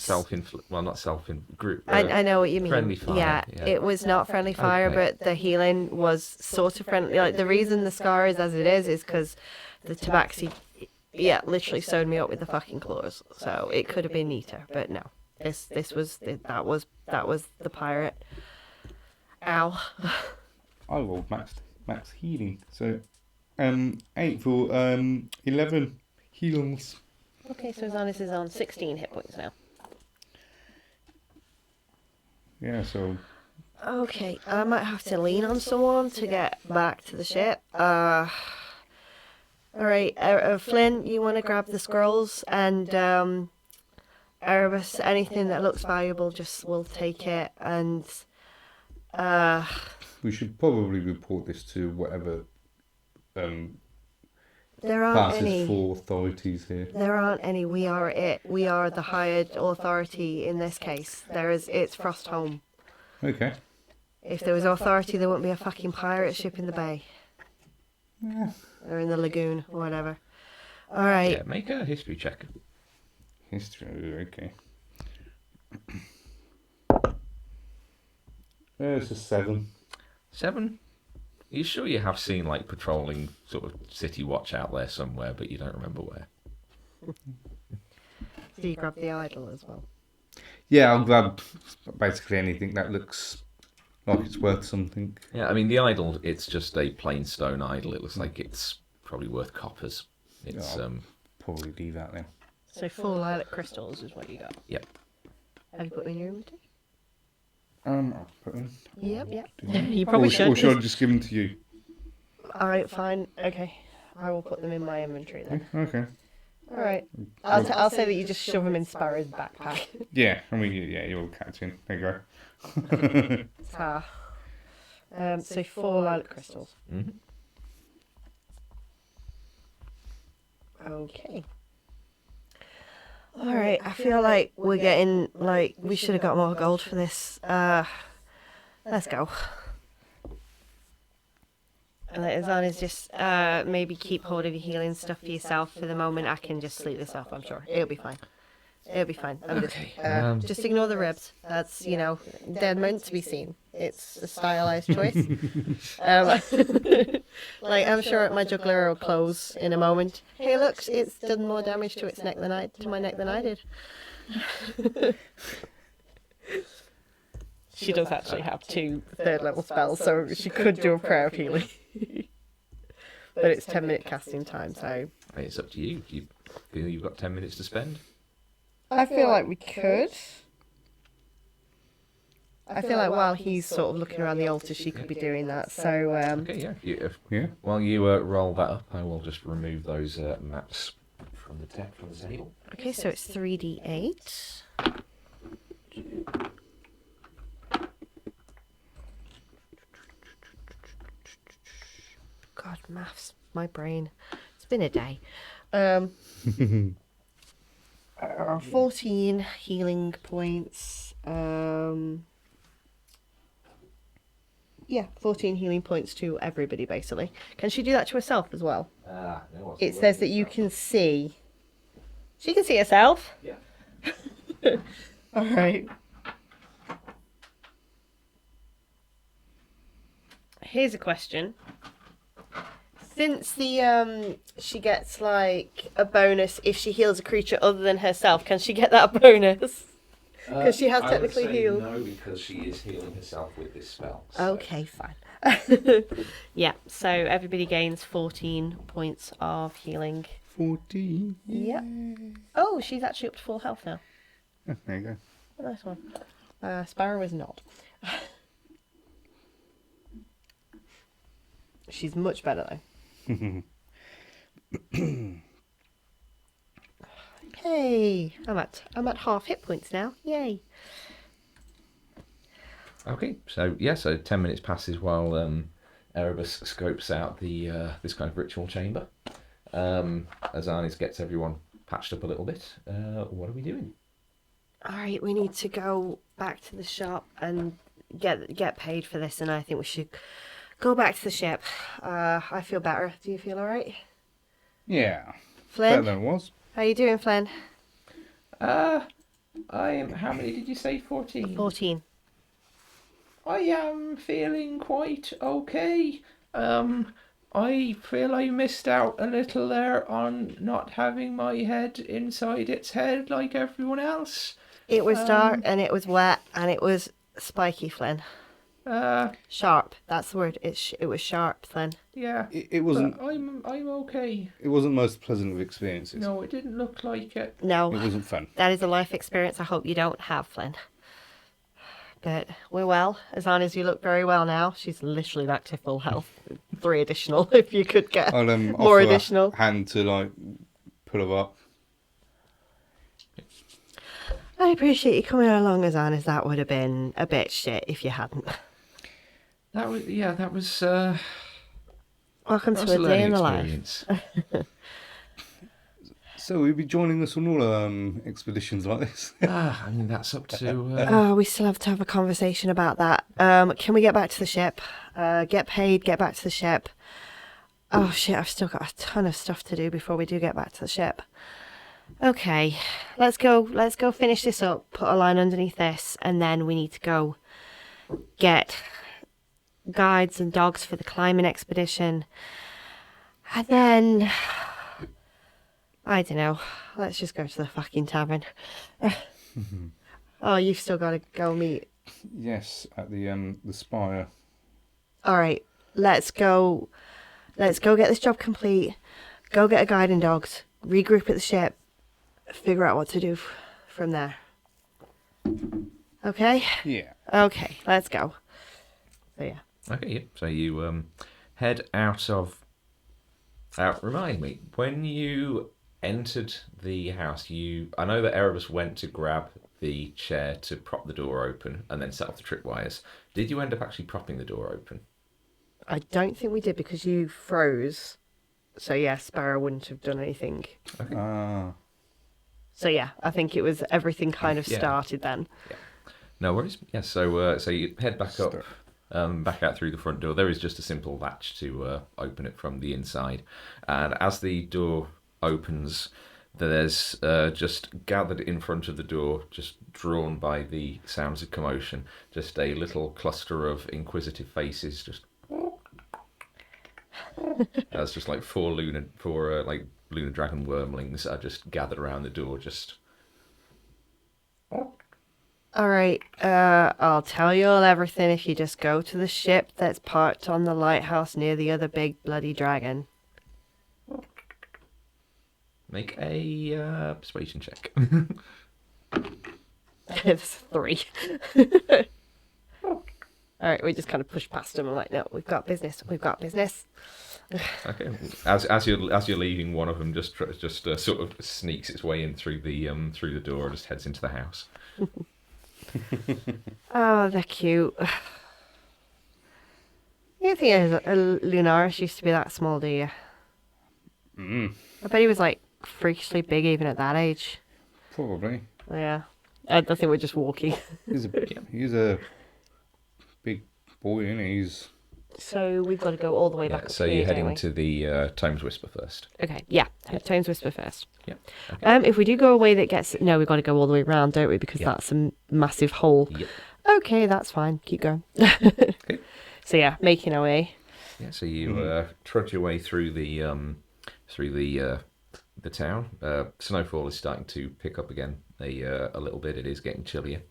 group. I know what you mean. Friendly fire. Yeah, it was not friendly fire, but the healing was sort of friendly. Like the reason the scar is as it is because the tabaxi, literally sewed me up with the fucking claws. So it could have been neater, but no. That was the pirate. Ow. I rolled max healing, so 8 for 11. Heals. Okay, so Zanis is on 16 hit points now. Yeah, so... Okay, I might have to lean on someone to get back to the ship. Alright, Flynn, you want to grab the scrolls and Erebus, anything that looks valuable, just will take it. And We should probably report this to whatever there aren't passes any. for authorities here. There aren't any. We are it. We are the hired authority in this case. It's Frostholm. Okay. If there was authority, there wouldn't be a fucking pirate ship in the bay. Yeah. Or in the lagoon, or whatever. Alright. Yeah, make a history check. History, okay. It's a 7. 7. Are you sure you have seen like patrolling sort of city watch out there somewhere, but you don't remember where? So you grab the idol as well. Yeah, I'll grab basically anything that looks like it's worth something. Yeah, I mean the idol. It's just a plain stone idol. It looks like it's probably worth coppers. It's Yeah, probably leave that then. So 4 lilac crystals is what you got. Yep. Have you put them in your inventory? I'll put them. Yep. You probably Or should. should I just give them to you? Alright, fine. Okay. I will put them in my inventory then. Okay. Alright. I'll say that you just shove them in Sparrow's backpack. Yeah, I mean, yeah, you're catching. There you go. Ta. So 4 lilac crystals. Mm-hmm. Okay. Alright, I feel like we're getting, like, we should have got more gold for this. Let's go. And as long as just maybe keep hold of your healing stuff for yourself for the moment, I can just sleep this off, I'm sure. It'll be fine. It'll be fine. Okay, Just ignore the ribs. That's, they're meant to be seen. It's a stylized choice. Like, I'm sure my juggler will close in a moment. Hey, look, it's done more damage to its neck than my neck than I did. She does actually have 2 third-level spells, so she could do a prayer of healing. But it's 10-minute casting time, so... Hey, it's up to you. You feel you've got 10 minutes to spend? I feel like we could. I feel like while he's sort of looking around the altar, she could be doing that. So, Okay, yeah. Yeah. While you roll that up, I will just remove those maps from the table. okay, so it's 3d8. God, maths, my brain. It's been a day. 14 healing points. Yeah, 14 healing points to everybody, basically. Can she do that to herself as well? No, It says that you can see. She can see herself. Yeah. All right. Here's a question. Since she gets like a bonus if she heals a creature other than herself, can she get that bonus? Because she has technically healed. No, because she is healing herself with this spell. Okay, fine. Yeah, so everybody gains 14 points of healing. 14. Yeah. Oh, she's actually up to full health now. Oh, there you go. A nice one. Sparrow is not. She's much better though. Hey, I'm at half hit points now. Yay. Okay, so 10 minutes passes while Erebus scopes out the this kind of ritual chamber. As Arnis gets everyone patched up a little bit, what are we doing? All right, we need to go back to the shop and get paid for this, and I think we should go back to the ship. I feel better. Do you feel all right? Yeah. Flynn? Better than it was. How you doing, Flynn? I am. How many did you say? 14. 14. I am feeling quite okay. I feel I missed out a little there on not having my head inside its head like everyone else. It was dark and it was wet and it was spiky, Flynn. Sharp. That's the word. It was sharp, Flynn. Yeah. It wasn't. I'm okay. It wasn't the most pleasant of experiences. No, it didn't look like it. No. It wasn't fun. That is a life experience I hope you don't have, Flynn. But we're well. As long as you look very well now. She's literally back to full health. 3 additional if you could get I'll more offer additional. a hand to like pull her up. I appreciate you coming along as honest. That would have been a bit shit if you hadn't. That was Welcome that to was a day learning in the life. experience. So will you be joining us on all expeditions like this? I mean that's up to. We still have to have a conversation about that. Can we get back to the ship? Get paid, get back to the ship. Oh shit, I've still got a ton of stuff to do before we do get back to the ship. Okay, let's go finish this up, put a line underneath this, and then we need to go get guides and dogs for the climbing expedition. And then, I don't know, let's just go to the fucking tavern. Oh, you've still got to go meet. Yes, at the Spire. Alright, let's go get this job complete, go get a guide and dogs, regroup at the ship, figure out what to do from there. Okay? Yeah. Okay, let's go. So yeah. Okay, yeah. So you head out of. Remind me, when you entered the house, I know that Erebus went to grab the chair to prop the door open and then set off the tripwires. Did you end up actually propping the door open? I don't think we did because you froze. So yeah, Sparrow wouldn't have done anything. Okay. So yeah, I think it was everything kind of Yeah. started then. Yeah. No worries. Yeah. So you head back up, back out through the front door. There is just a simple latch to open it from the inside, and as the door opens, there's just gathered in front of the door, just drawn by the sounds of commotion, just a little cluster of inquisitive faces, just. That's just like four lunar dragon wormlings are just gathered around the door, just. Alright, I'll tell you all everything if you just go to the ship that's parked on the lighthouse near the other big bloody dragon. Make a persuasion check. It's 3. Alright, we just kind of push past them. I'm like, no, we've got business. Okay. As you're leaving, one of them just sort of sneaks its way in through the door and just heads into the house. Oh, they're cute. You think Lunaris used to be that small, do you? I bet he was like freakishly big even at that age. Probably. Yeah. I think we're just walking. He's a big boy, isn't he? So we've got to go all the way back up So here, you're don't heading we? to the Times Whisper first. Okay, yeah. Tones Whisper first. Yeah. Okay. If we do go away that gets... No, we've got to go all the way around, don't we? Because that's a massive hole. Yep. Okay, that's fine. Keep going. Okay. So yeah, making our way. Yeah. So you trudge your way through the town. Snowfall is starting to pick up again a little bit. It is getting chillier.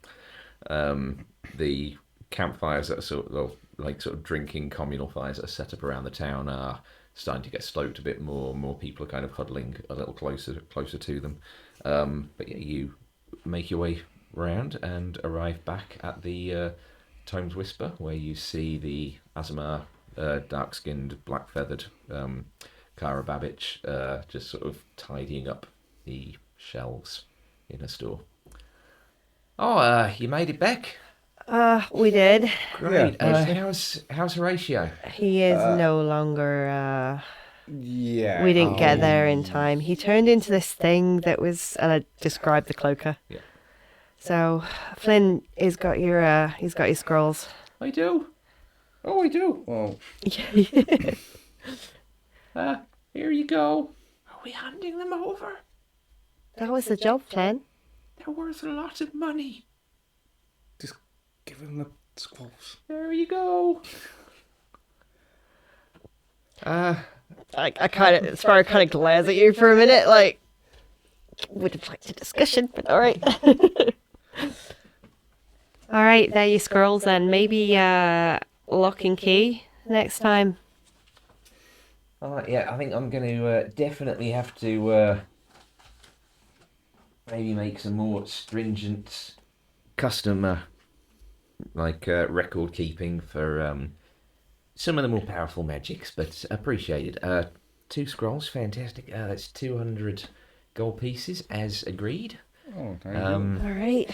The campfires that are sort of drinking communal fires that are set up around the town are starting to get stoked a bit more. More people are kind of huddling a little closer to them. But yeah, you make your way round and arrive back at the Times Whisper, where you see the Azamar, dark-skinned, black-feathered Cara Babbage just sort of tidying up the shelves in a store. Oh, you made it back. We did. Great. Yeah, How's Horatio? He is no longer... Yeah. We didn't get there in time. He turned into this thing that was... And I described the cloaker. Yeah. So, Flynn he's got your scrolls. I do. Oh, I do. Well, Here you go. Are we handing them over? That was the job, Flynn. They're worth a lot of money. just give him the scrolls. There you go. I kind of... Sparrow kind of glares at you for a minute, like... Would have liked a discussion, but alright. Alright, there are your scrolls then. Maybe lock and key next time. Yeah, I think I'm going to definitely have to maybe make some more stringent custom record keeping for some of the more powerful magics, but appreciated. 2 scrolls, fantastic. That's 200 gold pieces as agreed. Oh, thank you. All right.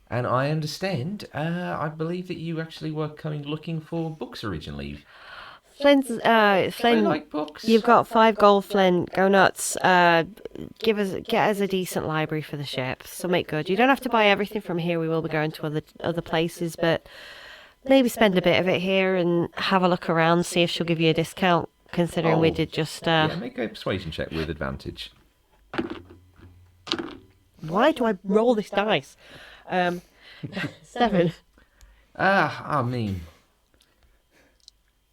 And I understand, I believe that you actually were coming looking for books originally. Flynn, I like books. you've got 5 gold, Flynn. Go nuts. Get us a decent library for the ship. So make good. You don't have to buy everything from here. We will be going to other places, but maybe spend a bit of it here and have a look around, see if she'll give you a discount, considering we did just... Yeah, make a persuasion check with advantage. Why do I roll this dice? 7. I mean,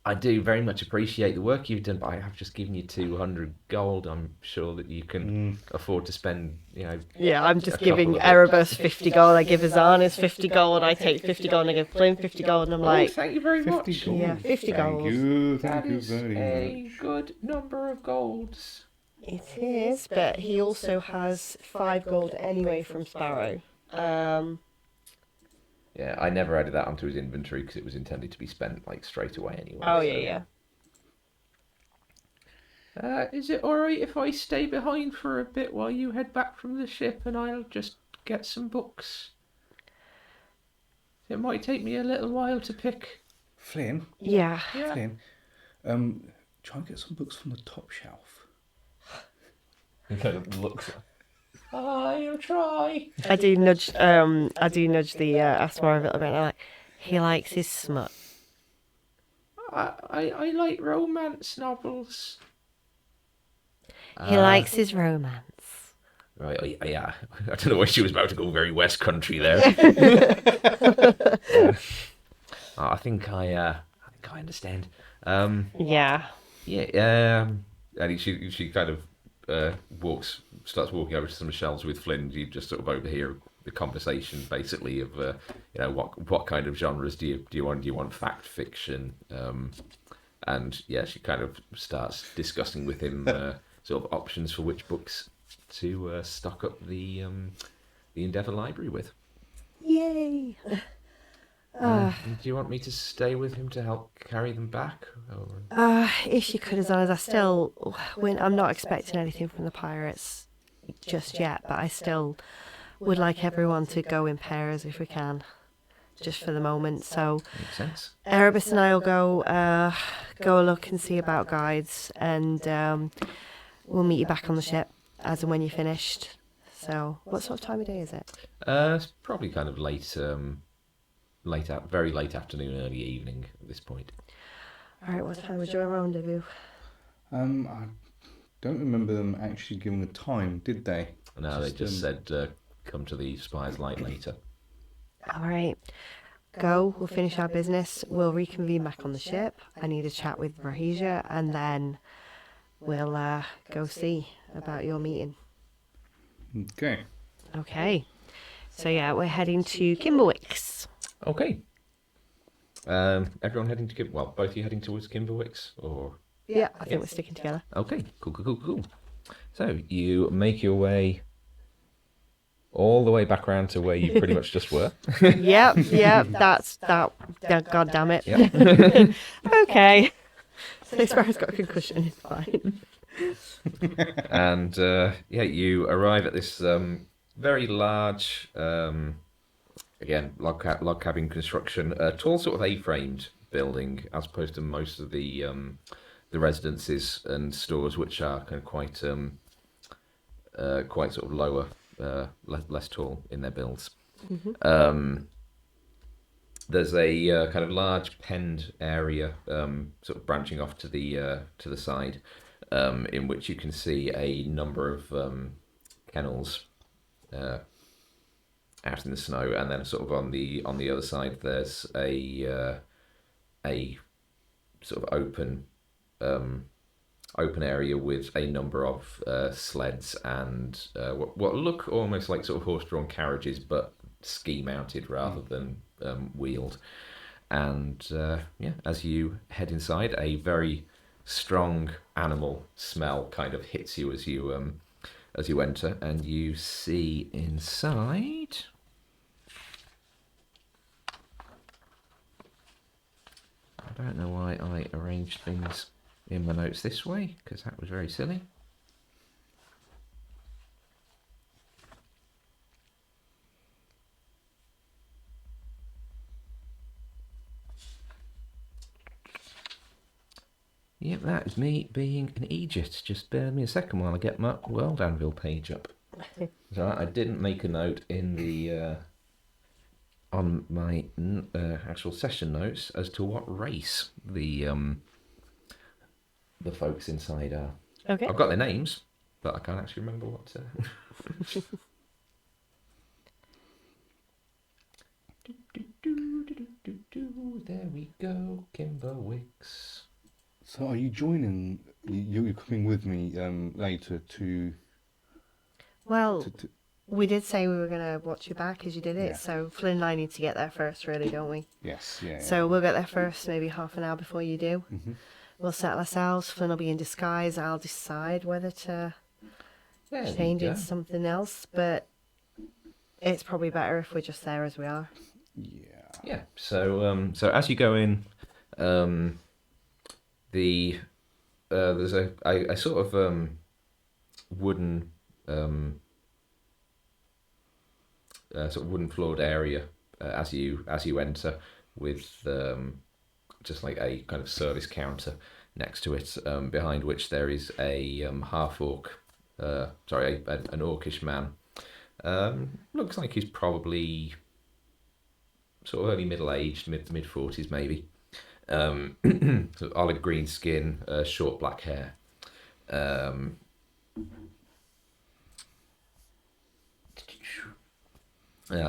I do very much appreciate the work you've done, but I have just given you 200 gold. I'm sure that you can afford to spend, Yeah, I'm just a giving couple of Erebus 50 gold. I give Azanis 50 gold. I take 50 gold and I give Flynn 50 gold. And I'm like, thank you very 50 much. gold. yeah, 50 Thank gold. you. That Thank you is very a much. good number of golds. It is, but he also has 5 gold anyway from Sparrow. Yeah, I never added that onto his inventory because it was intended to be spent like straight away anyway. Oh, so- yeah. Is it alright if I stay behind for a bit while you head back from the ship and I'll just get some books? It might take me a little while to pick. Flynn, Yeah. Flynn, try and get some books from the top shelf. He kind of looks. I'll try. I do nudge the Asmar a little bit. I'm like, he likes his smut. I like romance novels. He likes his romance. Right, yeah. I don't know why she was about to go very West Country there. I think I understand. Yeah. Yeah. And she kind of starts walking over to some shelves with Flynn. You just sort of overhear the conversation, basically, of what kind of genres do you want? Do you want fact, fiction? And yeah, she kind of starts discussing with him sort of options for which books to stock up the Endeavour library with. Yay. Do you want me to stay with him to help carry them back? Or... If you could, as long as I'm not expecting anything from the pirates just yet, but I still would like everyone to go in pairs if we can, just for the moment. So Makes sense. Erebus and I will go look and see about guides, and we'll meet you back on the ship as and when you're finished. So what sort of time of day is it? It's probably kind of very late afternoon, early evening at this point. All right, what time was your rendezvous? I don't remember them actually giving a time, did they? No, they just said come to the Spire's Light later. All right, go. We'll finish our business. We'll reconvene back on the ship. I need a chat with Rahija, and then we'll go see about your meeting. Okay. Okay. So yeah, we're heading to Kimberwick's. Okay. Everyone heading to both of you heading towards Kimberwick's, or? Yeah, I think we're sticking together. Okay, cool. So you make your way all the way back around to where you pretty much just were. Yep, that's that. God damn it. Yep. Okay. So Sparrow's got a concussion, it's fine. And you arrive at this very large, again, log cabin construction, tall sort of A-framed building, as opposed to most of the residences and stores, which are kind of quite sort of lower, less tall in their builds. Mm-hmm. There's a kind of large penned area, sort of branching off to the side, in which you can see a number of kennels out in the snow, and then sort of on the other side there's a sort of open area with a number of sleds and what look almost like sort of horse-drawn carriages, but ski mounted rather than wheeled. And as you head inside, a very strong animal smell kind of hits you as you enter, and you see inside. I don't know why I arranged things in my notes this way, because that was very silly. Yep, that is me being an Aegis. Just bear me a second while I get my World Anvil page up. So I didn't make a note in the on my actual session notes as to what race the folks inside are. Okay. I've got their names, but I can't actually remember what. There we go, Kimberwicks. So are you joining? You're coming with me later to. Well, to we did say we were going to watch you back as you did it, Yeah. so Flynn and I need to get there first, really, don't we? yes. Yeah. So we'll get there first, maybe half an hour before you do. Mhm. We'll settle ourselves. Flynn will be in disguise. I'll decide whether to There we change go. into something else, but it's probably better if we're just there as we are. Yeah. Yeah. So as you go in, there's a sort of wooden sort of wooden floored area as you enter, with just like a kind of service counter next to it, behind which there is a half orc, an orcish man. Looks like he's probably sort of early middle aged, mid 40s maybe. Sort of olive green skin, short black hair.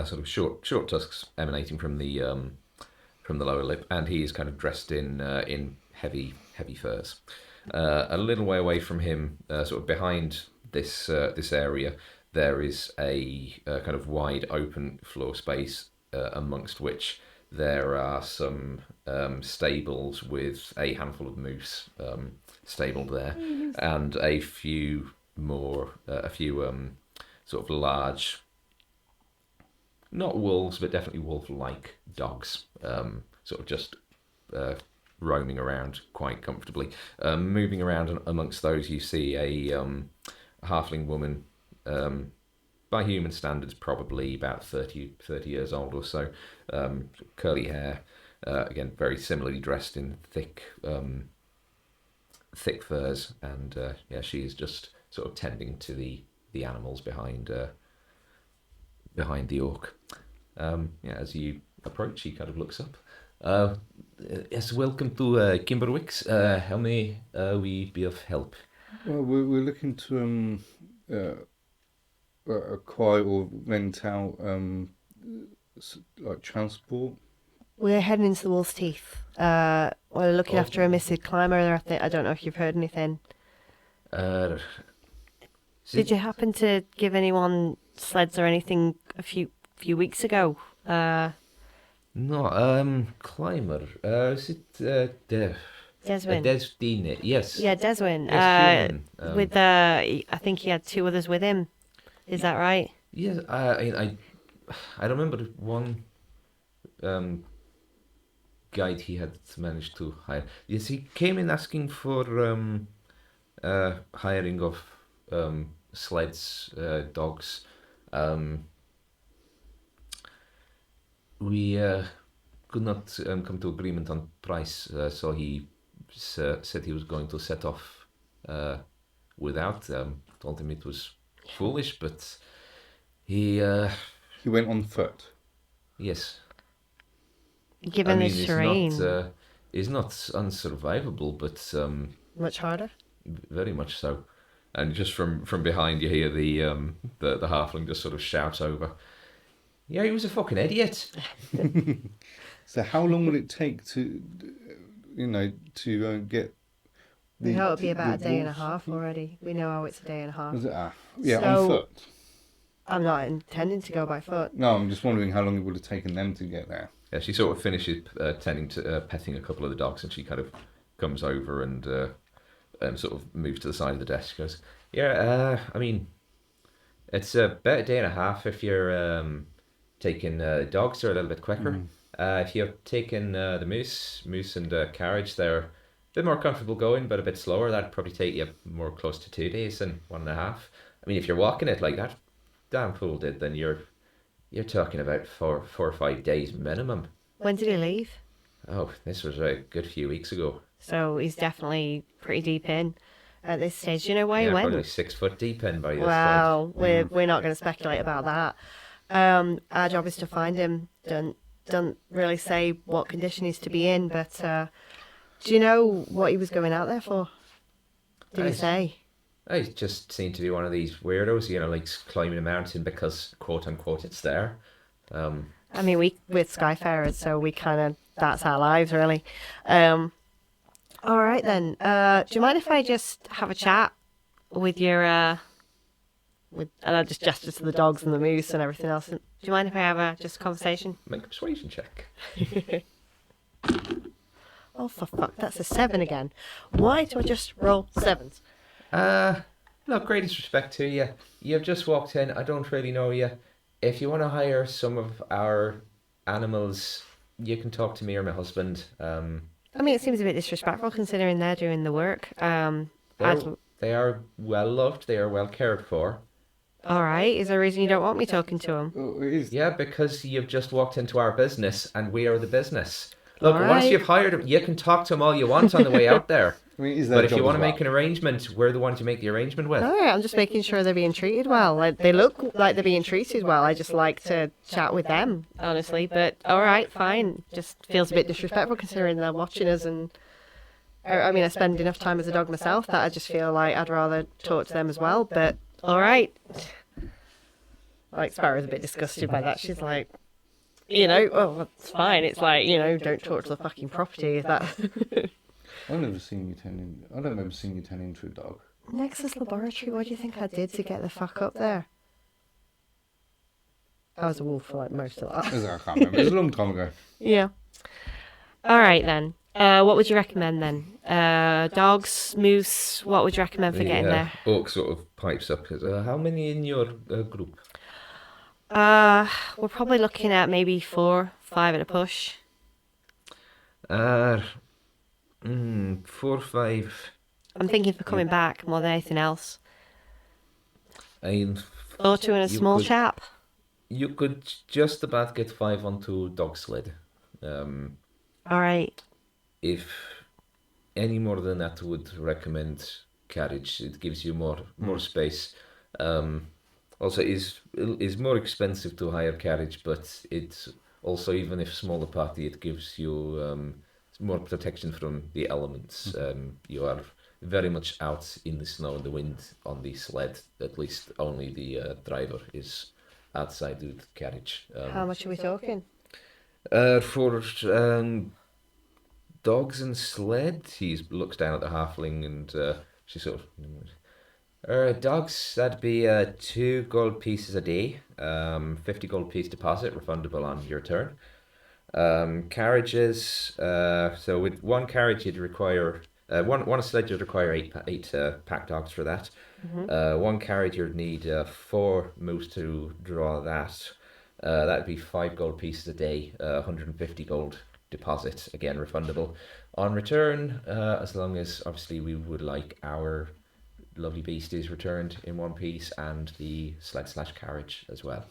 Sort of short tusks emanating from the lower lip, and he is kind of dressed in heavy furs. A little way away from him, sort of behind this area, there is a kind of wide open floor space, amongst which there are some stables with a handful of moose stabled there, and a few sort of large, not wolves, but definitely wolf-like dogs, sort of just roaming around quite comfortably. Moving around amongst those, you see a halfling woman, by human standards, probably about 30 years old or so, curly hair, again, very similarly dressed in thick furs, and she is just sort of tending to the animals behind the orc. As you approach, he kind of looks up. Yes, welcome to Kimberwicks. How may we be of help? Well, we're looking to acquire or rent out like transport. We're heading into the Wolf's Teeth. We're looking after a missing climber. I don't know if you've heard anything. Did you happen to give anyone sleds or anything a few weeks ago? No, climber. Is it Deswyn. Desdine? Yes. Yeah, Deswyn. Yes, human. With I think he had 2 others with him. Is that right? Yes, I remember one guide he had managed to hire. Yes, he came in asking for hiring of sleds, dogs. We could not come to agreement on price, so he said he was going to set off without. Told him it was foolish, but he went on foot. Yes. Given the terrain. It's not unsurvivable, but Much harder? very much so. And just from behind, you hear the halfling just sort of shout over, "Yeah, he was a fucking idiot." So how long will it take to get? We know it'll be about a day and a half already. We know how it's a day and a half. Was it? On So- foot. I'm not intending to go by foot. No, I'm just wondering how long it would have taken them to get there. Yeah, she sort of finishes tending to petting a couple of the dogs, and she kind of comes over and sort of moves to the side of the desk. She goes, "Yeah, I mean, it's about a day and a half if you're taking dogs. They're a little bit quicker. If you're taking the moose and carriage, they're a bit more comfortable going, but a bit slower. That'd probably take you more close to 2 days than 1.5. I mean, if you're walking it like that damn fool did, then you're talking about 4 or 5 days minimum." When did he leave? Oh, this was a good few weeks ago. So he's definitely pretty deep in at this stage. Do you know where he Yeah, went? probably 6 foot deep in by this Well, we're not going to speculate about that. Our job is to find him. Don't really say what condition he's to be in, but do you know what he was going out there for? Did he say? I just seem to be one of these weirdos, like climbing a mountain because, quote unquote, it's there. I mean, we're Skyfarers, so we that's our lives, really. All right, then. Do you mind if I just have a chat with your, and I just gesture to the dogs and the moose and everything else. Do you mind if I have just a conversation? Make a persuasion check. Oh, for fuck, that's a 7 again. Why do I just roll 7s? Look, greatest respect to you. You've just walked in. I don't really know you. If you want to hire some of our animals, you can talk to me or my husband. I mean, it seems a bit disrespectful considering they're doing the work. They are well loved. They are well cared for. All right. Is there a reason you don't want me talking to them? Oh, it is. Yeah, because you've just walked into our business and we are the business. Look, All once right. you've hired them, you can talk to them all you want on the way out there. I mean, is But if you want to make an arrangement, we're the ones you make the arrangement with. All right. I'm just making sure they're being treated well. Like, they look like they're being treated well. I just like to chat with them, honestly. But all right, fine. Just feels a bit disrespectful considering they're watching us and. I mean, I spend enough time as a dog myself that I just feel like I'd rather talk to them as well. But all right. Like, Sparrow's a bit disgusted by that. She's like, oh, it's fine. It's like, don't talk to the fucking property. Is that I've never seen you turn in. I don't remember seeing you turn into a dog. Nexus Laboratory? What do you think I did to get the fuck up there? I was a wolf for like most of that. I can't remember. It was a long time ago. Yeah. All right then. What would you recommend then? Dogs, moose. What would you recommend for getting there? Orc sort of pipes up. How many in your group? We're probably looking at maybe 4, 5 at a push. 4 or 5. I'm thinking for coming back more than anything else. I Or 2 in a You small could- chap. You could just about get 5 onto dog sled. All right. If any more than that, would recommend carriage. It gives you more space. Also, is more expensive to hire carriage, but it's also, even if smaller party, it gives you more protection from the elements. You are very much out in the snow and the wind on the sled. At least only the driver is outside with the carriage. How much are we talking? For dogs and sled, he looks down at the halfling and she sort of... dogs, that'd be 2 gold pieces a day, 50 gold piece deposit, refundable on your turn. Carriages, so with 1 carriage you'd require... one sled you'd require 8 pack dogs for that. 1 carriage you'd need 4 moose to draw that. That'd be 5 gold pieces a day, 150 gold deposit, again refundable on return, as long as obviously we would like our lovely beasties returned in one piece and the sled/carriage as well.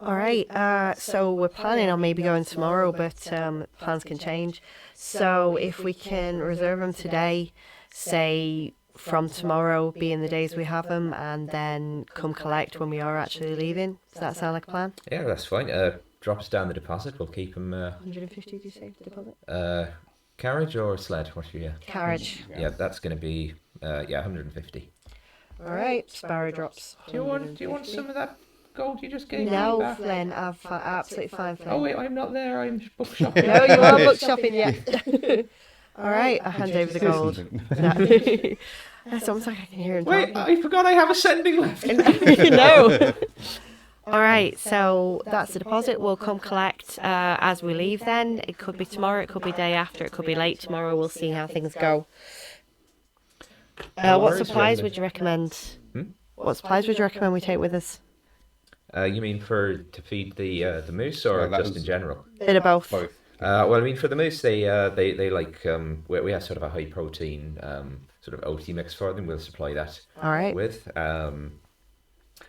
All right. So we're planning on maybe going tomorrow, but plans can change. So if we can reserve them today, say from tomorrow being the days we have them, and then come collect when we are actually leaving. Does that sound like a plan? Yeah, that's fine. Drop us down the deposit. We'll keep them. 150, did you say, deposit? Carriage or sled? What do you? Carriage. Yeah, that's going to be 150. All right. Sparrow drops. Do you want some of that gold you just gave me No, back? Flynn. I'm absolutely fine, Flynn. Oh wait, I'm not there. I'm book shopping. No, you are book shopping yet. All right, I hand over the gold. It's almost like I can hear him Wait, talking. I forgot I have a sending left. No. All right, so that's the deposit. We'll come collect as we leave then. It could be tomorrow, it could be day after, it could be late tomorrow. We'll see how things go. No What worries, supplies Linda. would you recommend? Hmm? What supplies would you recommend we take with us? You mean to feed the moose, or that just was- in general? Bit of both. Both. Well, I mean, for the moose, they like we have sort of a high protein sort of OT mix for them. We'll supply that All right. with.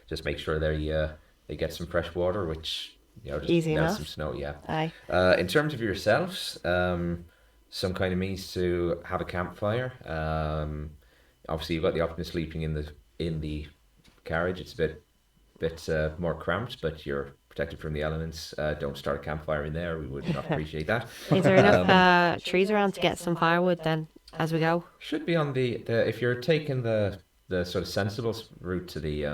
Just make sure they get some fresh water, which just Easy melt enough. some snow. Yeah. Aye. In terms of yourselves, some kind of means to have a campfire. Obviously, you've got the option of sleeping in the carriage. It's a bit more cramped, but you're protected from the elements. Don't start a campfire in there. We would not appreciate that. Is there enough trees around to get some firewood then as we go? Should be on the if you're taking the sort of sensible route to the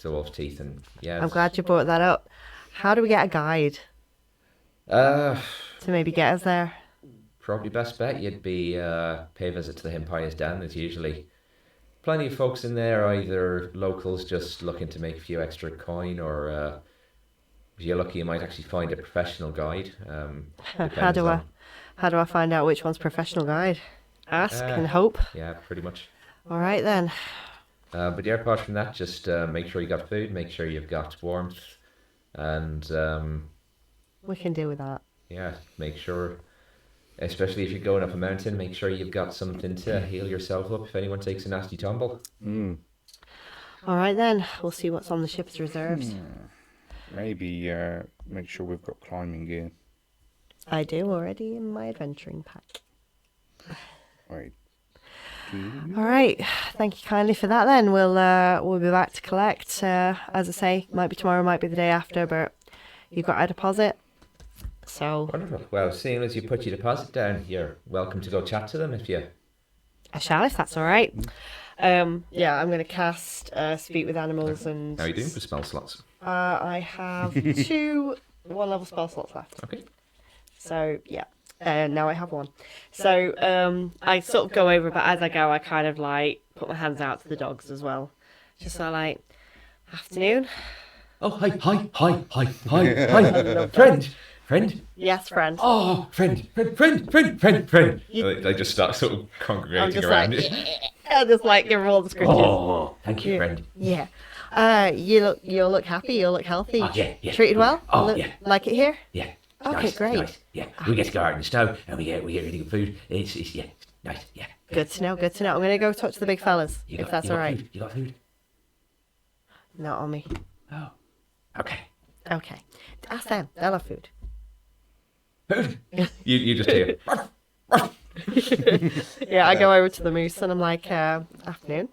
Wolf's Teeth, and yeah. I'm glad you brought that up. How do we get a guide To maybe get us there? probably best bet you'd be pay a visit to the Empire's Den. There's usually plenty of folks in there, either locals just looking to make a few extra coin, or if you're lucky, you might actually find a professional guide. How do depends I find out which one's professional guide? Ask Uh, and hope. Yeah, pretty much. All right then. But yeah, apart from that, just make sure you got food, make sure you've got warmth, and We can deal with that. yeah, make sure, especially if you're going up a mountain, make sure you've got something to heal yourself up if anyone takes a nasty tumble. All right then. We'll see what's on the ship's reserves. Maybe make sure we've got climbing gear. I do already in my adventuring pack. Wait. All right. Thank you kindly for that. Then we'll be back to collect. As I say, might be tomorrow, might be the day after, but you've got a deposit. So Wonderful. Well, seeing as you put your deposit down, you're welcome to go chat to them if you. I shall, if that's all right. Yeah, I'm going to cast Speak with Animals, and How are you doing for spell slots? I have 2 1-level spell slots left. Okay. So yeah, now I have 1. So I sort of go over, but as I go, I kind of like put my hands out to the dogs as well. Just so like, afternoon. Oh, hi, friend. Yes, friend. Oh, friend. They just start sort of I'm congregating just around like, it. I'll just like give her all the scritches. Oh, thank you, friend. Yeah. You'll look happy. You'll look healthy. Oh, yeah. Treated well. Oh, Look, yeah. Like it here. Yeah. Okay, Nice, great. Nice. Yeah, we get to go out in the snow and we get really good food. It's yeah, nice. Yeah. Good to know. Good to know. I'm gonna go touch the big fellas if that's all right. Food? You got food? Not on me. Oh. Okay. Okay. Ask them. They'll have food. Food. you just hear. Yeah, I go over to the moose and I'm like, afternoon.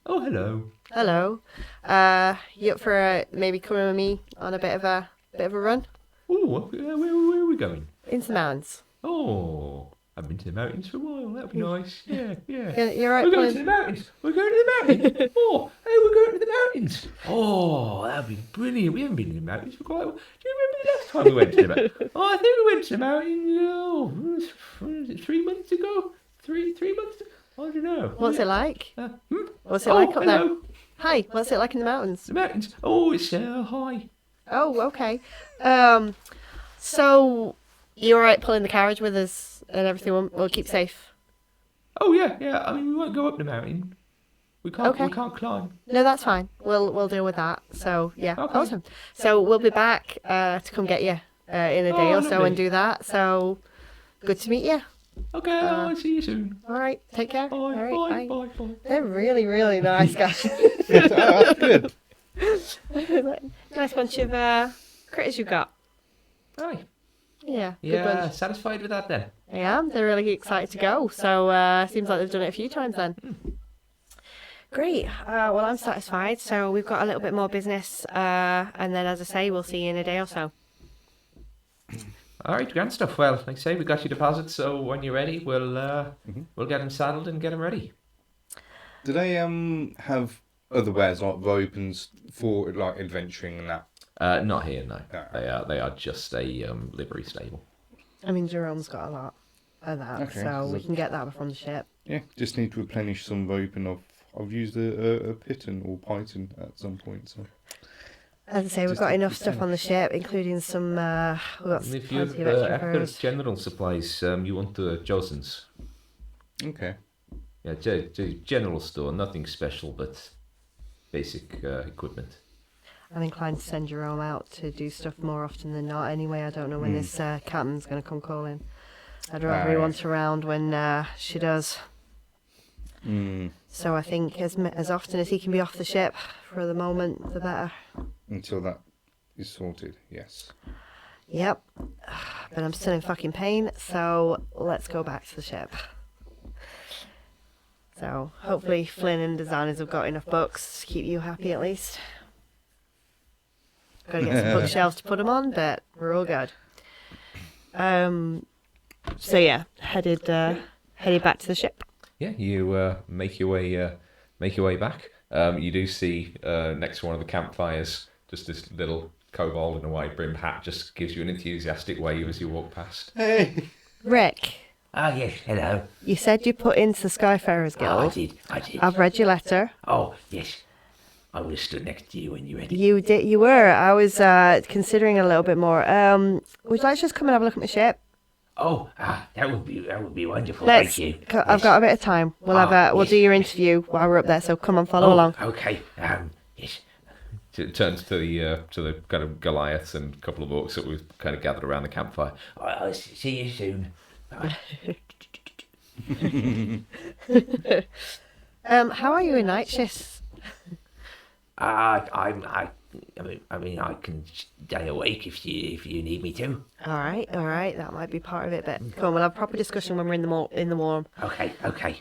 Oh, hello. Hello. You up for maybe coming with me on a bit of a run Oh, where are we going? into the mountains? Oh, I've been to the mountains for a while. That'd be nice. Yeah. You're right. We're going to the mountains. Oh, hey, we're going to the mountains. Oh, that'd be brilliant. We haven't been to the mountains for quite a while. Do you remember the last time we went to the mountains? Oh, I think we went to the mountains, was it 3 months ago? Three months ago? I don't know. What's it like? Hmm? What's it like up there? Hello. Hi. What's it like in the mountains? The mountains. Oh, it's high. Oh, okay. So you all right pulling the carriage with us and everything? We'll keep safe. Oh, yeah. I mean, we won't go up the mountain. We can't. Okay. We can't climb. No, that's fine. We'll deal with that. So yeah, Okay. awesome. So we'll be back to come get you in a day Oh, or so lovely. and do that. So good to meet you. Okay, I'll see you soon. All right, take care. Bye. All right, Bye. They're really, really nice guys. That's good. Nice bunch of critters you've got. Aye. Yeah, good Yeah, bunch. satisfied with that then? I am. They're really excited to go. So seems like they've done it a few times then. Great. Well, I'm satisfied. So we've got a little bit more business, and then, as I say, we'll see you in a day or so. All right, grand stuff. Well, like I say, we got your deposit, so when you're ready, we'll get them saddled and get them ready. Do they have other wares like ropes for like adventuring and that? Not here, no. No. They are just a livery stable. I mean, Jerome's got a lot of that, Okay, so we so- can get that from the ship. Yeah, just need to replenish some rope, and I've used a piton or python at some point. So As I say, we've Just got to enough stuff on the ship, including some. We've got And if you have plenty of extra extra furs. general supplies, you want the Josens. okay. Yeah, general store, nothing special, but basic equipment. I'm inclined to send Jerome out to do stuff more often than not. Anyway, I don't know when this captain's going to come calling. I'd rather he wants around when she does. So I think as often as he can be off the ship for the moment, the better. Until that is sorted, yes. Yep. But I'm still in fucking pain, so let's go back to the ship. So hopefully Flynn and designers have got enough books to keep you happy at least. Gotta get some bookshelves to put them on, but we're all good. So yeah, headed back to the ship. Yeah, you make your way back. You do see next to one of the campfires just this little kobold in a wide brimmed hat just gives you an enthusiastic wave as you walk past. Hey. Rick, Ah, yes, hello. you said you put into the Skyfarers Oh, Guild. I did. I've read your letter. Oh, yes. I would have stood next to you when you read it. You did. You were. I was considering a little bit more. Would you like to just come and have a look at my ship? Oh, that would be wonderful. Let's. Thank you. I've got a bit of time. We'll we'll do your interview while we're up there. So come on, follow along. Okay. Yes. It turns to the kind of Goliaths and a couple of orcs that we've kind of gathered around the campfire. I'll see you soon. Bye. How are you in night shifts? I mean, I can stay awake if you need me to. All right. That might be part of it. But come on, we'll have a proper discussion when we're in the warm. Okay. Okay.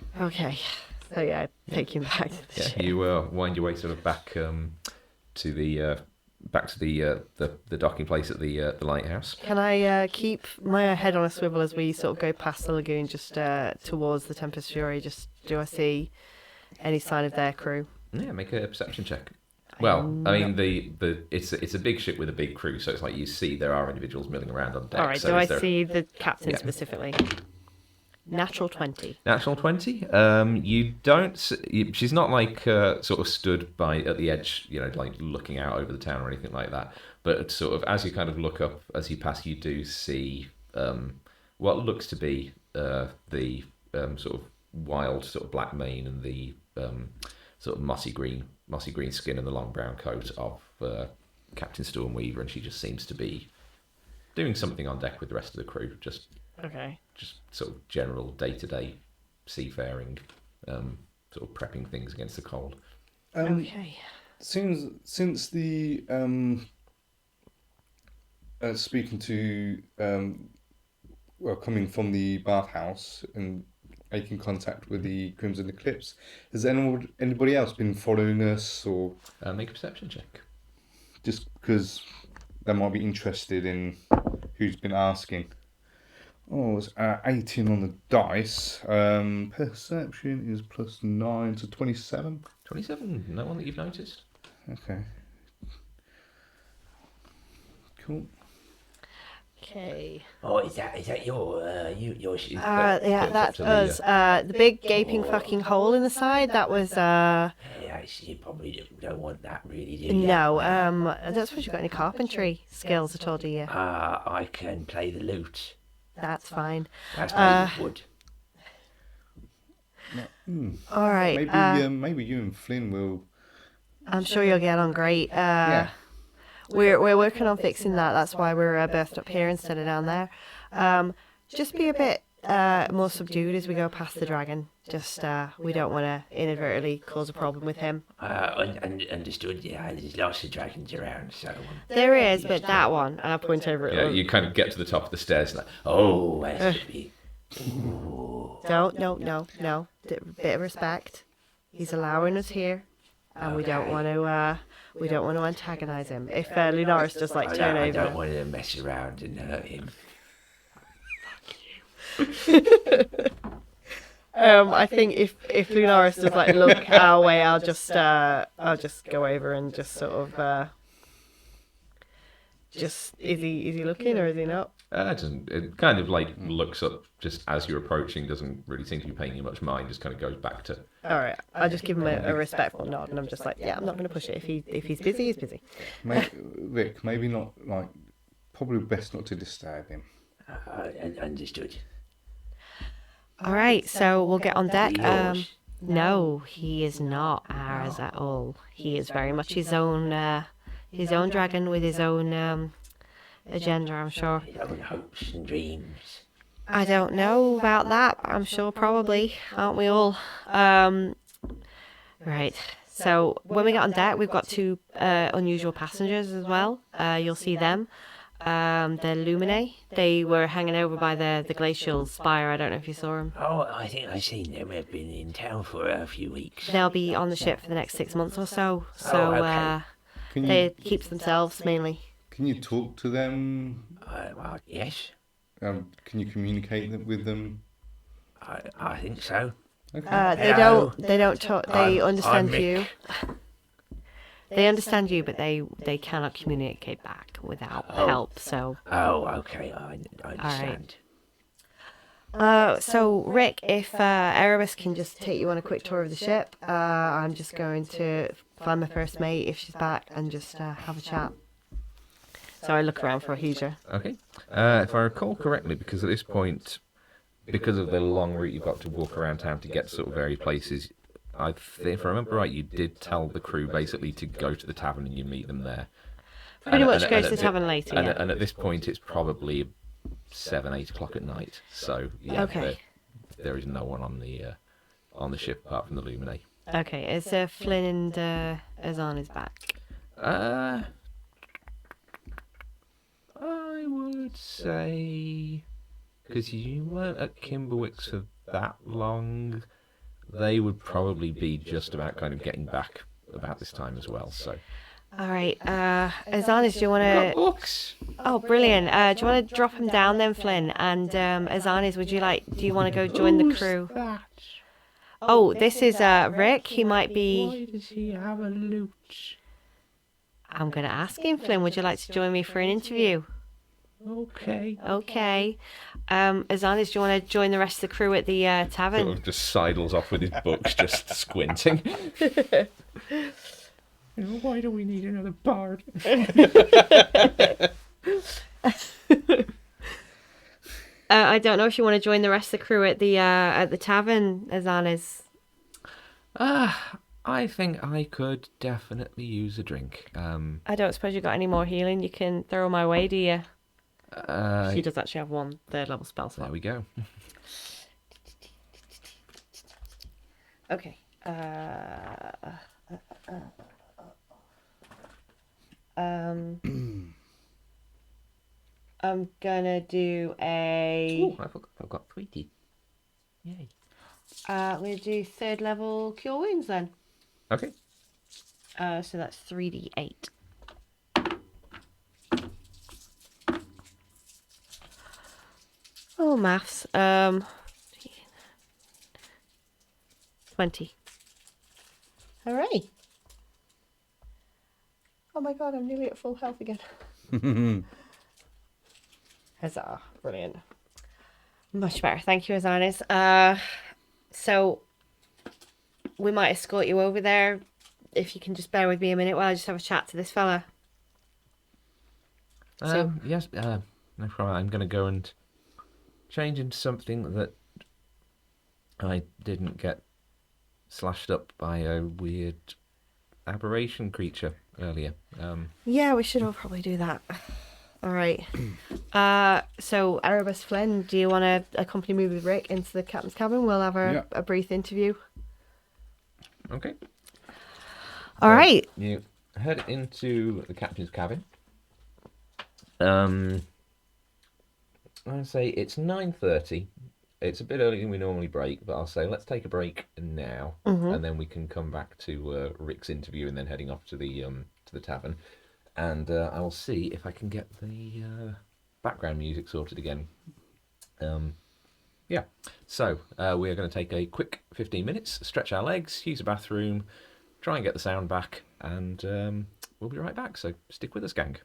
So yeah, take you back to the ship. You wind your way sort of back to the docking place at the lighthouse. Can I keep my head on a swivel as we sort of go past the lagoon, just towards the Tempest Fury? Just do I see any sign of their crew? Yeah, make a perception check. Well, I mean, it's a big ship with a big crew, so it's like you see there are individuals milling around on deck. All right. So Do I is there... see the captain Yeah. specifically? Natural 20. Natural 20. You don't. She's not like sort of stood by at the edge, like looking out over the town or anything like that. But sort of as you kind of look up as you pass, you do see what looks to be the sort of wild sort of black mane and the sort of mossy green skin and the long brown coat of Captain Stormweaver, and she just seems to be doing something on deck with the rest of the crew. Just sort of general day-to-day seafaring, sort of prepping things against the cold. Okay. Since the speaking to coming from the bathhouse and making contact with the Crimson Eclipse, has anybody else been following us, or Make a perception check. just because they might be interested in who's been asking? Oh, it's 18 on the dice. Perception is +9 to 27. 27. No one that you've noticed. Okay. Cool. Okay. Oh, is that your ship? Yeah, that's us. The big gaping fucking hole in the side. That was. Yeah, you probably don't want that, really, do you? No. I don't suppose you've got any carpentry skills at all, do you? I can play the lute. That's fine. That's made of wood. All right. Maybe you and Flynn will. I'm sure you'll get on great. Yeah. We're working on fixing that. That's why we're berthed up here instead of down there. Just be a bit more subdued as we go past the dragon. Just we don't want to inadvertently cause a problem with him. Understood. Yeah, there's lots of dragons around, so. There is, but that one, and I point over at Yeah, him. you kind of get to the top of the stairs, like, Oh, that should be. Don't, no. Bit of respect. He's allowing us here, and we don't want to antagonize him. If Lunaris just like turn I over. don't want to mess around and hurt him. I think if Lunaris does like look our way, I'll just go over and just sort of just is he looking or is he not? it kind of like looks up just as you're approaching, doesn't really seem to be paying you much mind, just kind of goes back to... All right, I'll just give him a respectful nod, and I'm just like, yeah, I'm not going to push it. If he's busy, he's busy. Rick, maybe not, like, probably best not to disturb him. Understood. All right, so we'll get on deck. Yours? No, he is not ours at all. He is very much his own dragon with his own agenda, I'm sure. His own hopes and dreams. I don't know about that, but I'm sure probably, aren't we all? Right, so when we get on deck, we've got two unusual passengers as well. You'll see them. the Luminae. They were hanging over by the glacial spire. I don't know if you saw them. Oh, I think I seen them. I've been in town for a few weeks. They'll be on the ship for the next 6 months or so. So okay. Can you they keeps themselves mainly. can you talk to them? Well, yes, Can you communicate with them? I think so. They Hello. don't talk. They I'm understand Mick. you. They understand you, but they cannot communicate back without help. So. Oh, okay, I understand. So Rick, if Erebus can just take you on a quick tour of the ship, I'm just going to find my first mate if she's back and just have a chat. So I look around for Ahuja. Okay. If I recall correctly, because at this point, because of the long route you've got to walk around town to get to sort of various places, if I remember right, you did tell the crew basically to go to the tavern and you meet them there. Pretty much go to the tavern later. And, Yeah. and at this point, it's probably 7, 8 o'clock at night. So yeah, Okay. there is no one on the ship apart from the Luminae. Okay, is Flynn and Azan is back? I would say, because you weren't at Kimberwick's for that long, they would probably be just about kind of getting back about this time as well. So. All right, Azanis, do you want to? Books. Oh, brilliant! Do you want to drop him down then, Flynn? And Azanis, do you want to go join the crew? That? Oh, this is Rick. He might be. Why does he have a lute? I'm gonna ask him, Flynn. Would you like to join me for an interview? Okay. Okay. Azanis, do you want to join the rest of the crew at the tavern? Sort of just sidles off with his books, just squinting. Why do we need another bard? I don't know if you want to join the rest of the crew at the tavern, Azanis. I think I could definitely use a drink. I don't suppose you got any more healing you can throw my way, do you? There She does actually have one third level spell slot. we go. Okay. I'm gonna do a. Oh, I forgot I've got 3 teeth. Yay. I'm gonna do third level cure wounds then. Okay. So that's 3d8. Oh, maths. 20. Hooray! Oh my god, I'm nearly at full health again. Huzzah. Brilliant. Much better. Thank you, Azanis. So, we might escort you over there. If you can just bear with me a minute while I just have a chat to this fella. Yes, no problem. I'm going to go and change into something that I didn't get slashed up by a weird aberration creature earlier. Yeah, we should all probably do that. All right. So, Erebus, Flynn, do you want to accompany me with Rick into the captain's cabin? We'll have a brief interview. Okay. All right. You head into the captain's cabin. I'd say it's 9:30. It's a bit earlier than we normally break, but I'll say let's take a break now, and then we can come back to Rick's interview, and then heading off to the tavern. And I will see if I can get the background music sorted again. Yeah. So we are going to take a quick 15 minutes, stretch our legs, use a bathroom, try and get the sound back, and we'll be right back. So stick with us, gang.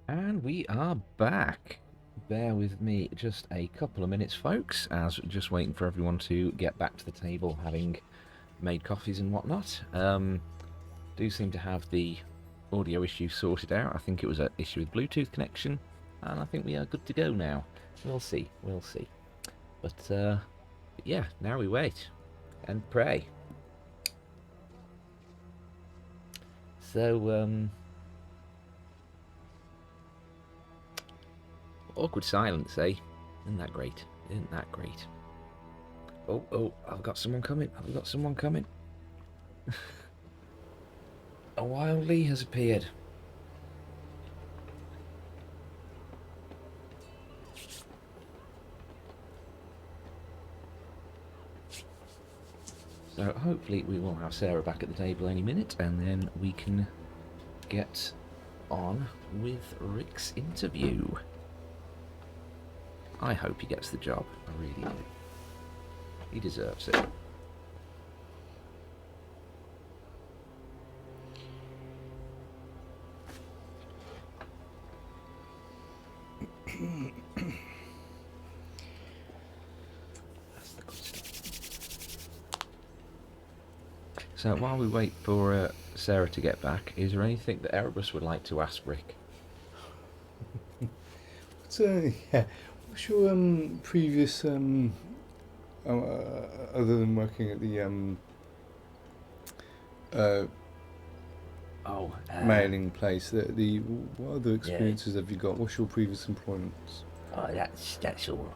And we are back. Bear with me just a couple of minutes, folks, as just waiting for everyone to get back to the table, having made coffees and whatnot. Do seem to have the audio issue sorted out. I think it was an issue with Bluetooth connection, and I think we are good to go now. We'll see. But yeah, now we wait and pray. So, awkward silence, eh? Isn't that great? Oh, I've got someone coming. A wildly has appeared. So hopefully we will have Sarah back at the table any minute, and then we can get on with Rick's interview. I hope he gets the job. I really do. He deserves it. That's the good stuff. So while we wait for Sarah to get back, is there anything that Erebus would like to ask Rick? Yeah. What's your previous other than working at the mailing place? The what other experiences have you got? What's your previous employments? Oh, that's all.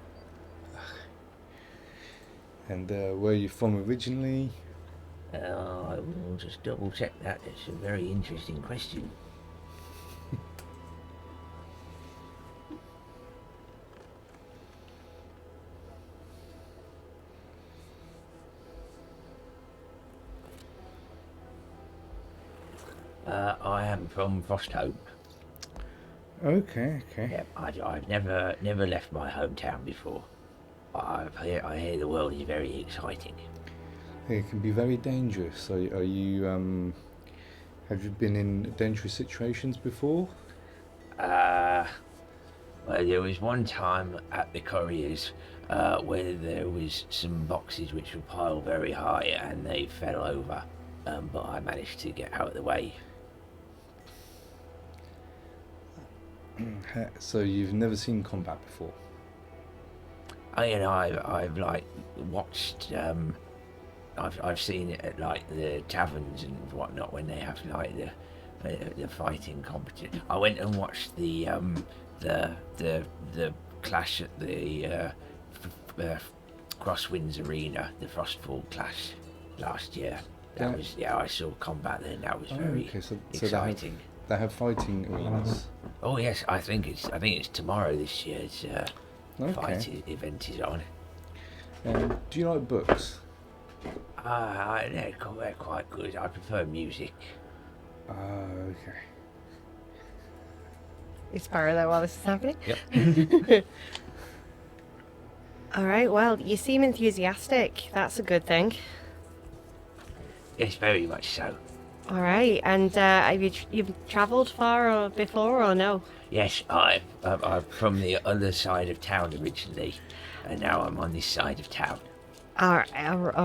And where are you from originally? I will just double check that. It's a very interesting question. I am from Frosthope. Okay. Yep, I've never left my hometown before. I hear the world is very exciting. It can be very dangerous. Are you have you been in dangerous situations before? Well, there was one time at the couriers where there was some boxes which were piled very high and they fell over, but I managed to get out of the way. So you've never seen combat before? I've like watched. I've seen it at like the taverns and whatnot when they have like the fighting competition. I went and watched the clash at the Crosswinds Arena, the Frostfall clash last year. I saw combat then. That was very exciting. They have fighting arenas. Oh yes, I think it's tomorrow this year's fight event is on. Do you like books? They're quite good. I prefer music. Okay. Is Sparrow there while this is happening? Yep. All right, well, you seem enthusiastic. That's a good thing. Yes, very much so. All right, and have you've travelled far before or no? Yes, I'm from the other side of town originally, and now I'm on this side of town. All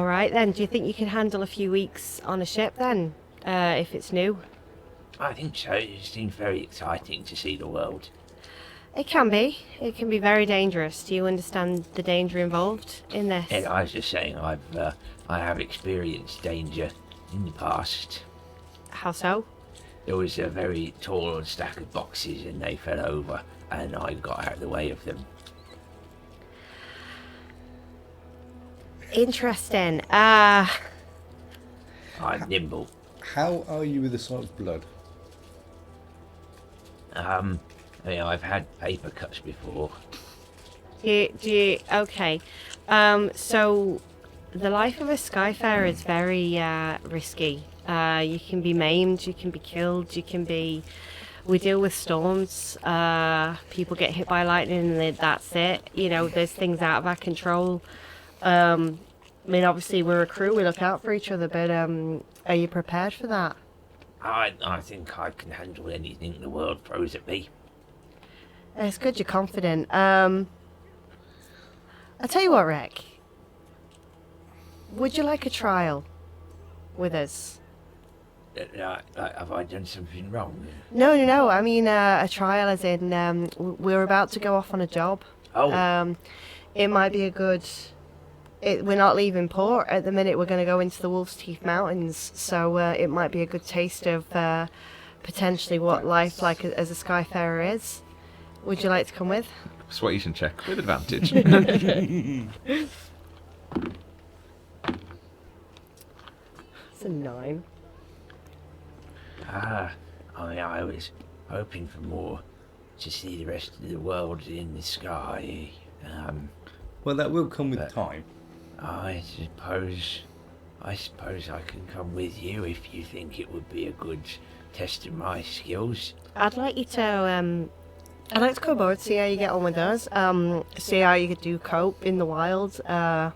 right then. Do you think you can handle a few weeks on a ship then, if it's new? I think so. It seems very exciting to see the world. It can be. It can be very dangerous. Do you understand the danger involved in this? And I was just saying, I have experienced danger in the past. How so? There was a very tall stack of boxes and they fell over and I got out of the way of them. Interesting. I'm nimble. How are you with the sight of blood? I've had paper cuts before. Okay. So the life of a Skyfarer is very risky. You can be maimed, you can be killed, we deal with storms, people get hit by lightning and that's it. You know, there's things out of our control. I mean, obviously we're a crew, we look out for each other, but are you prepared for that? I think I can handle anything the world throws at me. It's good you're confident. I'll tell you what, Rick. Would you like a trial with us? Have I done something wrong? No. I mean a trial as in we're about to go off on a job. Oh, It might be a good... we're not leaving port at the minute. We're going to go into the Wolf's Teeth Mountains. So it might be a good taste of potentially what life like as a Skyfarer is. Would you like to come with? Persuasion check with advantage. It's a 9. I was hoping for more to see the rest of the world in the sky. Well, that will come with time. I suppose I can come with you if you think it would be a good test of my skills. I'd like you to I'd like to go aboard, see how you get on with us. See how you do cope in the wild. I'm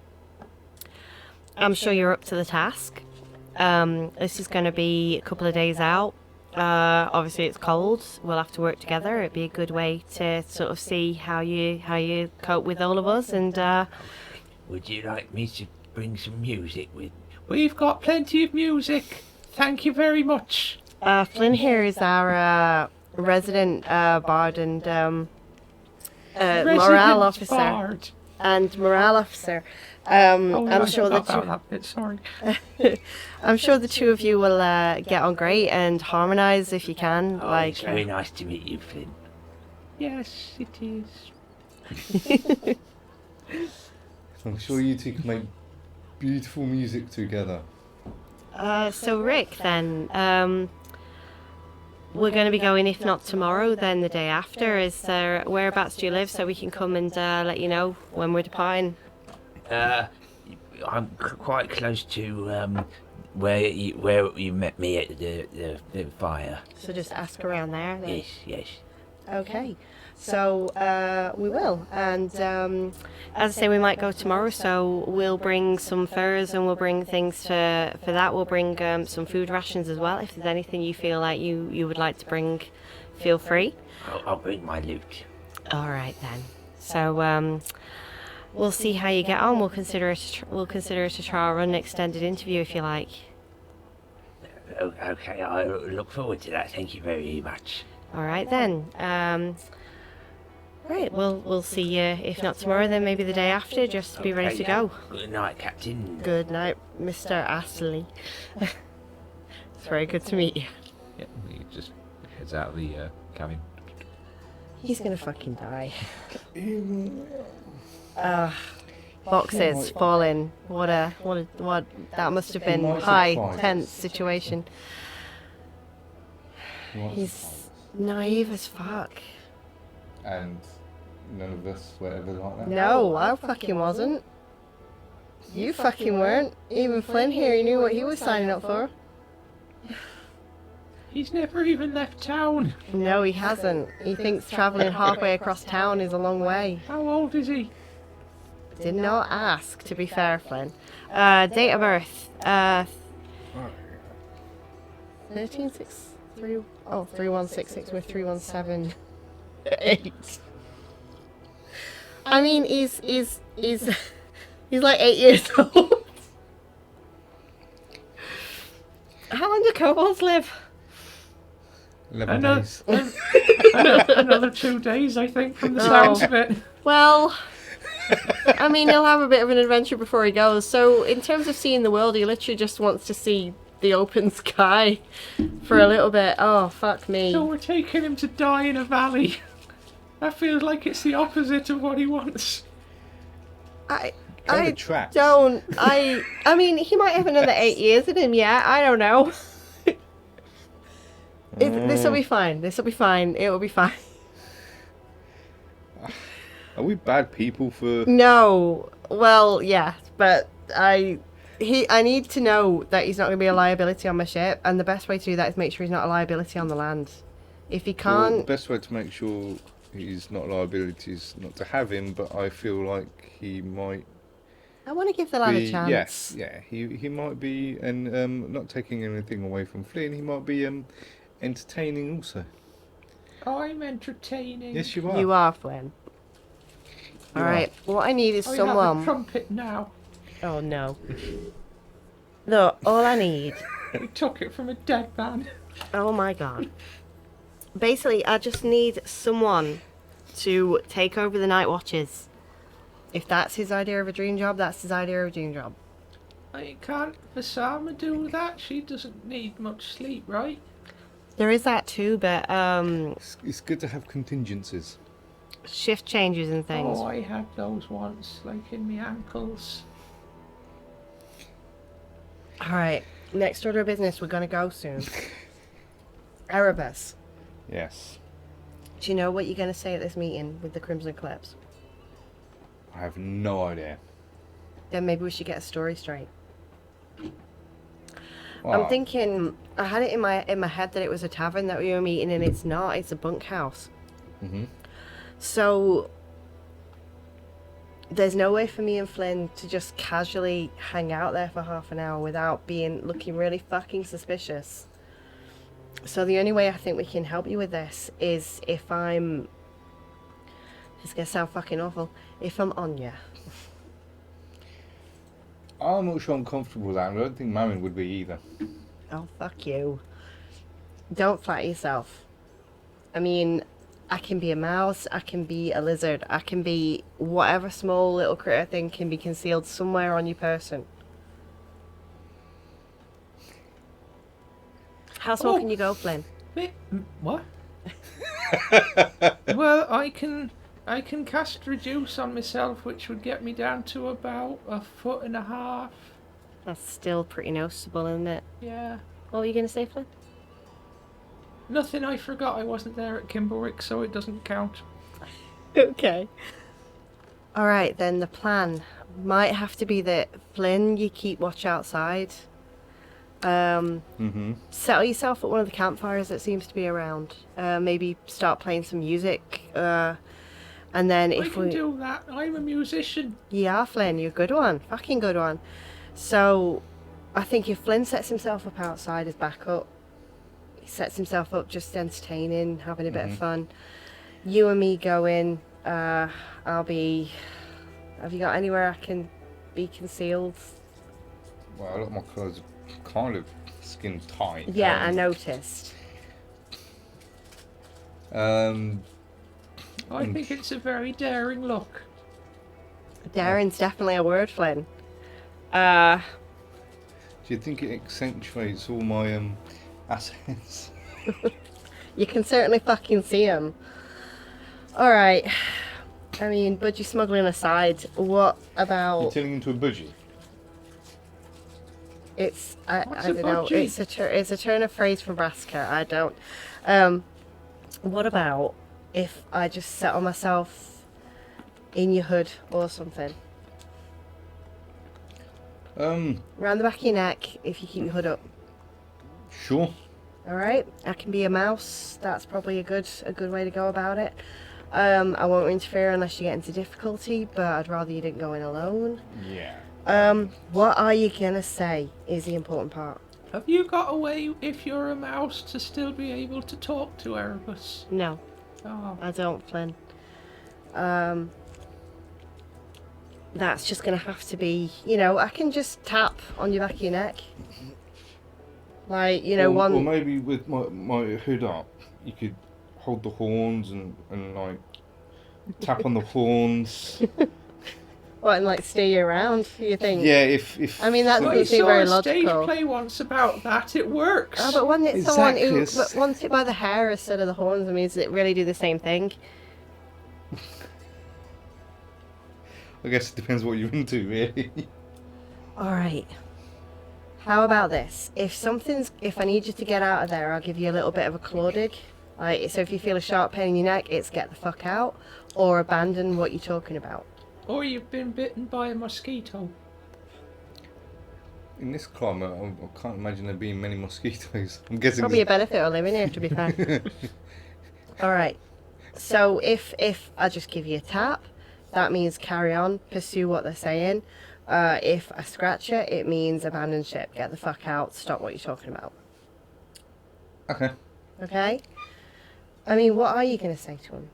sure you're up to the task. This is going to be a couple of days out. Obviously it's cold. We'll have to work together. It'd be a good way to sort of see how you cope with all of us. And Would you like me to bring some music with? We've got plenty of music. Thank you very much. Flynn here is our resident bard and morale officer. Bard. And morale officer. I'm sure that I'm sure the two of you will get on great and harmonise if you can. Oh, it's very nice to meet you, Flynn. Yes, it is. I'm sure you two can make beautiful music together. So Rick, then, we're going to be going, if not tomorrow, then the day after. Is there, whereabouts do you live so we can come and let you know when we're departing? I'm quite close to where you met me at the fire. So just ask around there then? Yes. Okay. So we will. And as I say, we might go tomorrow, so we'll bring some furs and we'll bring things for that. We'll bring some food rations as well. If there's anything you feel like you would like to bring, feel free. I'll bring my loot. All right then. So we'll see how you get on. We'll consider it a trial run, extended interview if you like. Okay, I look forward to that. Thank you very much. All right then. Right, we'll see you, if not tomorrow, then maybe the day after, just to be ready to go. Good night, Captain. Good night, Mr. Astley. It's very good to meet you. Yeah, he just heads out of the cabin. He's gonna fucking die. Boxes falling. What that must have been high, tense situation. He's naive as fuck. And none of us were ever like that? No, I fucking wasn't. You fucking weren't. Even Flynn here, he knew what he was signing up for. He's never even left town. No, he hasn't. He thinks travelling halfway across town is a long way. How old is he? Did not ask, to be fair, Flynn. Date of birth. 3166 with 3178. I mean, he's like 8 years old. How long do kobolds live? 11 days. Another 2 days, I think, from the sounds of it. Well, I mean, he'll have a bit of an adventure before he goes. So, in terms of seeing the world, he literally just wants to see the open sky for a little bit. Oh, fuck me. So we're taking him to die in a valley. That feels like it's the opposite of what he wants. I tracks. don't. I mean, he might have another 8 years in him yet. I don't know. This will be fine. It will be fine. Are we bad people for... No. Well, yeah, but I need to know that he's not going to be a liability on my ship, and the best way to do that is make sure he's not a liability on the land. If he can't... Well, the best way to make sure he's not a liability is not to have him, but I feel like he might... I want to give the lad a chance. Yes, yeah, he might be, and not taking anything away from Flynn, he might be entertaining also. I'm entertaining. Yes, you are. You are, Flynn. You All right. What I need is I have a someone. trumpet now. Oh no. Look, all I need. We took it from a dead man. Oh my god. Basically, I just need someone to take over the night watches. If that's his idea of a dream job, that's his idea of a dream job. I can't Vasama do that. She doesn't need much sleep, right? There is that too, but It's good to have contingencies. shift changes and things. Oh, I had those once, like in my ankles. All right. Next order of business, we're gonna go soon. Erebus. Yes. Do you know what you're gonna say at this meeting with the Crimson Eclipse? I have no idea. Then maybe we should get a story straight. Well, I'm thinking I had it in my head that it was a tavern that we were meeting, and it's not. It's a bunkhouse. Mhm. So there's no way for me and Flynn to just casually hang out there for half an hour without looking really fucking suspicious. So the only way I think we can help you with this is if I'm. It's gonna sound fucking awful. If I'm on you. I'm not sure I'm comfortable with that. I don't think Marin would be either. Oh, fuck you. Don't flatter yourself. I mean, I can be a mouse, I can be a lizard, I can be whatever small little critter thing can be concealed somewhere on your person. How small Oh. can you go, Flynn? Wait, what? Well, I can cast reduce on myself, which would get me down to about 1.5 feet. That's still pretty noticeable, isn't it? Yeah. What were you going to say, Flynn? Nothing. I forgot I wasn't there at Kimberwick, so it doesn't count. Okay. Alright, then the plan might have to be that Flynn, you keep watch outside. Mhm. Settle yourself at one of the campfires that seems to be around. Maybe start playing some music. And then I if can we... do that. I'm a musician. Yeah, Flynn, you're a good one. Fucking good one. So, I think if Flynn sets himself up outside as backup, he sets himself up just entertaining, having a bit of fun. You and me go in. I'll be... Have you got anywhere I can be concealed? Well, a lot of my clothes are kind of skin tight. Yeah, I noticed. I think it's a very daring look. Daring's definitely a word, Flynn. Do you think it accentuates all my assets? You can certainly fucking see him. Alright. I mean, budgie smuggling aside, what You're about... turning into a budgie. It's... What's I a don't know. budgie? It's a turn of phrase from Brassica. I don't... what about if I just settle myself in your hood or something? Round the back of your neck, if you keep your hood up. Sure. Alright, I can be a mouse. That's probably a good way to go about it. I won't interfere unless you get into difficulty, but I'd rather you didn't go in alone. Yeah. What are you gonna say is the important part. Have you got a way, if you're a mouse, to still be able to talk to Erebus? No, Oh, I don't, Flynn. That's just gonna have to be, I can just tap on your back of your neck. Like, Or maybe with my hood up, you could hold the horns and like tap on the horns. What, and like steer you around, you think? Yeah, if I mean, that I doesn't seem saw very a stage logical. play once about that. It works. Oh, but when it's someone Exactly, who, it's- but once it by the hair instead of the horns, I mean, does it really do the same thing? I guess it depends what you're into, really. Alright. How about this? If I need you to get out of there, I'll give you a little bit of a claw dig. Like, so if you feel a sharp pain in your neck, it's get the fuck out, or abandon what you're talking about. Or you've been bitten by a mosquito. In this climate, I can't imagine there being many mosquitoes. I'm guessing. Probably a benefit of living here, to be fair. Alright. So if I just give you a tap, that means carry on, pursue what they're saying. If I scratch it, it means abandon ship, get the fuck out, stop what you're talking about. Okay. Okay? I mean, what are you going to say to him?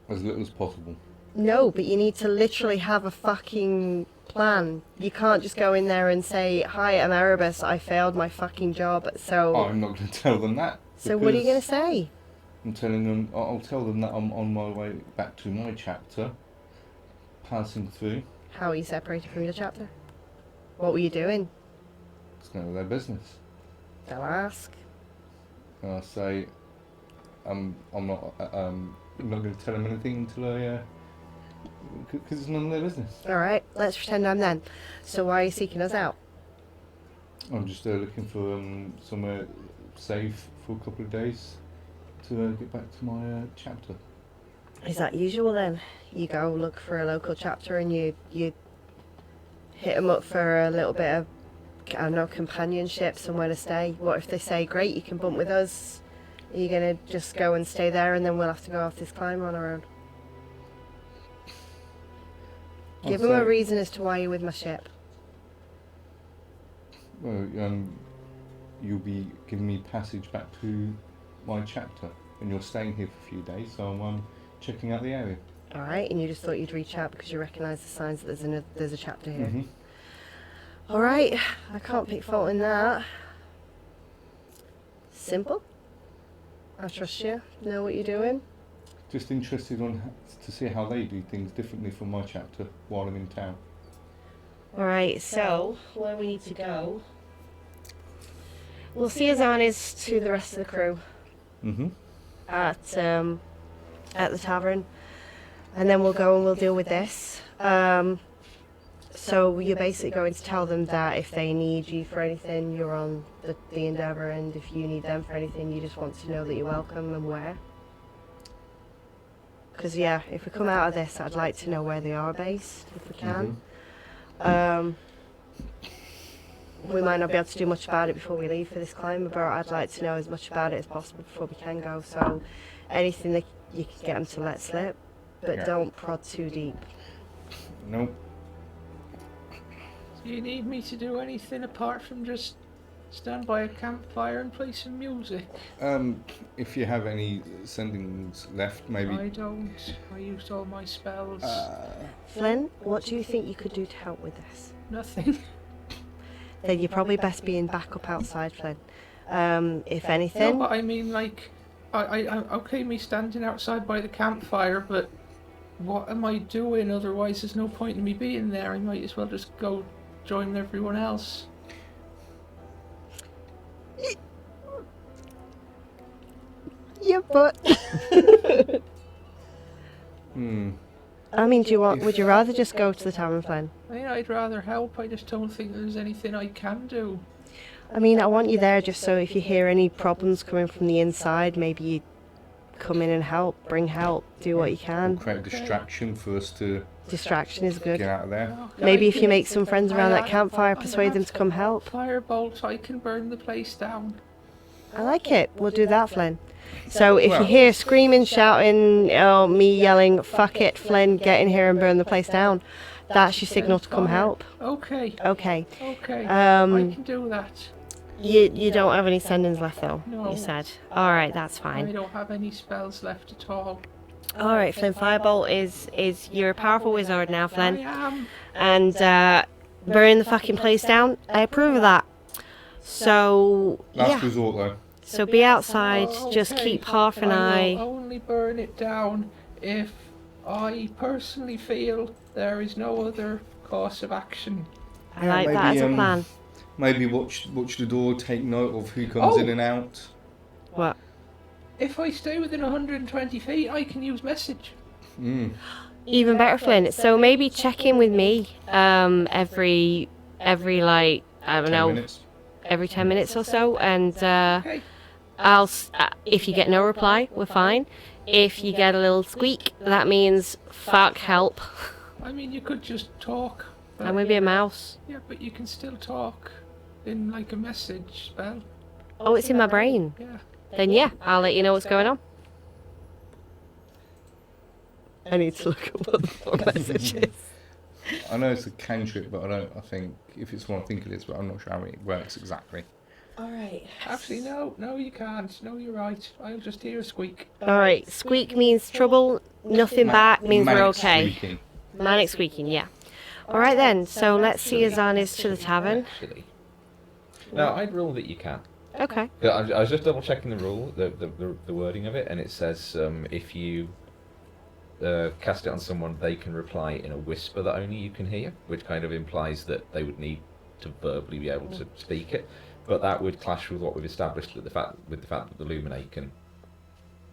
As little as possible. No, but you need to literally have a fucking plan. You can't just go in there and say, "Hi, I'm Erebus. I failed my fucking job." So. I'm not going to tell them that. So what are you going to say? I'm telling them. I'll tell them that I'm on my way back to my chapter. Passing through. How are you separated from your chapter? What were you doing? It's none of their business. They'll ask. And I say, I'm not going to tell them anything until I. Because it's none of their business. Alright, let's pretend I'm then. So why are you seeking us out? I'm just looking for somewhere safe for a couple of days to get back to my chapter. Is that usual then? You go look for a local chapter and you hit them up for a little bit of, I don't know, companionship, somewhere to stay. What if they say, great, you can bump with us? Are you going to just go and stay there and then we'll have to go off this climb on our own? Give them a reason as to why you're with my ship. Well, you'll be giving me passage back to my chapter, and you're staying here for a few days, so I'm checking out the area. Alright, and you just thought you'd reach out because you recognise the signs that there's a chapter here. Mm-hmm. Alright, I can't pick fault in that. Simple. I trust you. Know what you're doing. Just interested to see how they do things differently from my chapter while I'm in town. Alright, so where we need to go, we'll see Azanis to the rest of the crew at the tavern, and then we'll go and we'll deal with this. So you're basically going to tell them that if they need you for anything, you're on the Endeavour, and if you need them for anything, you just want to know that you're welcome and where. Because yeah, if we come out of this, I'd like to know where they are based, if we can. We might not be able to do much about it before we leave for this climb, but I'd like to know as much about it as possible before we can go. So anything that you can get them to let slip, but don't prod too deep. Nope. Do you need me to do anything apart from just stand by a campfire and play some music? If you have any sendings left, maybe. I don't. I used all my spells. Flynn, what do you think you could do to help with this? Nothing. Then you're probably best being back up outside, Flynn. If anything... No, but I mean, like, I okay, me standing outside by the campfire, but what am I doing? Otherwise, there's no point in me being there. I might as well just go join everyone else. Yeah, but... I mean, would you rather just go to the tavern, Flynn? I mean, I'd rather help. I just don't think there's anything I can do. I mean, I want you there just so if you hear any problems coming from the inside, maybe you come in and help, bring help, do what you can. Create a distraction for us to Distraction is good. get out of there. Maybe if you make some friends around that campfire, persuade them to come help. Firebolt, I can burn the place down. I like it. We'll do that, Flynn. So if you hear screaming, shouting, me yelling, fuck it, Flynn, get in here and burn the place down, that's your signal to come help. Okay. Okay. Okay. I can do that. You don't have any sendings left though, No. you said. Alright, that's I fine. don't have any spells left at all. Alright, Flynn, Firebolt is you're a powerful wizard now, I Flynn. am. And burning the fucking place down, I approve of that. So Last yeah. resort, though. So be outside, Oh, just okay. keep half an I eye. will only burn it down if I personally feel there is no other course of action. I like that as a plan. Maybe watch the door, take note of who comes in and out. What? If I stay within 120 feet, I can use message. Even better, Flynn. So maybe check in with me every like, I don't 10 know, minutes. every 10 minutes or so, and Okay. if you get no reply, we're fine. If you get a little squeak, that means fuck help. I mean, you could just talk. But I'm gonna be a mouse. Yeah, but you can still talk in like a message spell. Oh, it's in my brain. Yeah. Then yeah, I'll let you know what's going on. I need to look up what the fuck message is. I know it's a cantrip, but I think if it's what I think it is, but I'm not sure how it works exactly. All right. Actually, no, you can't. No, you're right. I'll just hear a squeak. All right. Squeak means trouble. Nothing back means we're Manic okay. squeaking. Manic squeaking, yeah. All right then. So let's see Azana's to the tavern. Actually, no, I'd rule that you can. Okay. Yeah, I was just double checking the rule, the wording of it, and it says if you cast it on someone, they can reply in a whisper that only you can hear, which kind of implies that they would need to verbally be able to speak it. But that would clash with what we've established with the fact that the Luminate can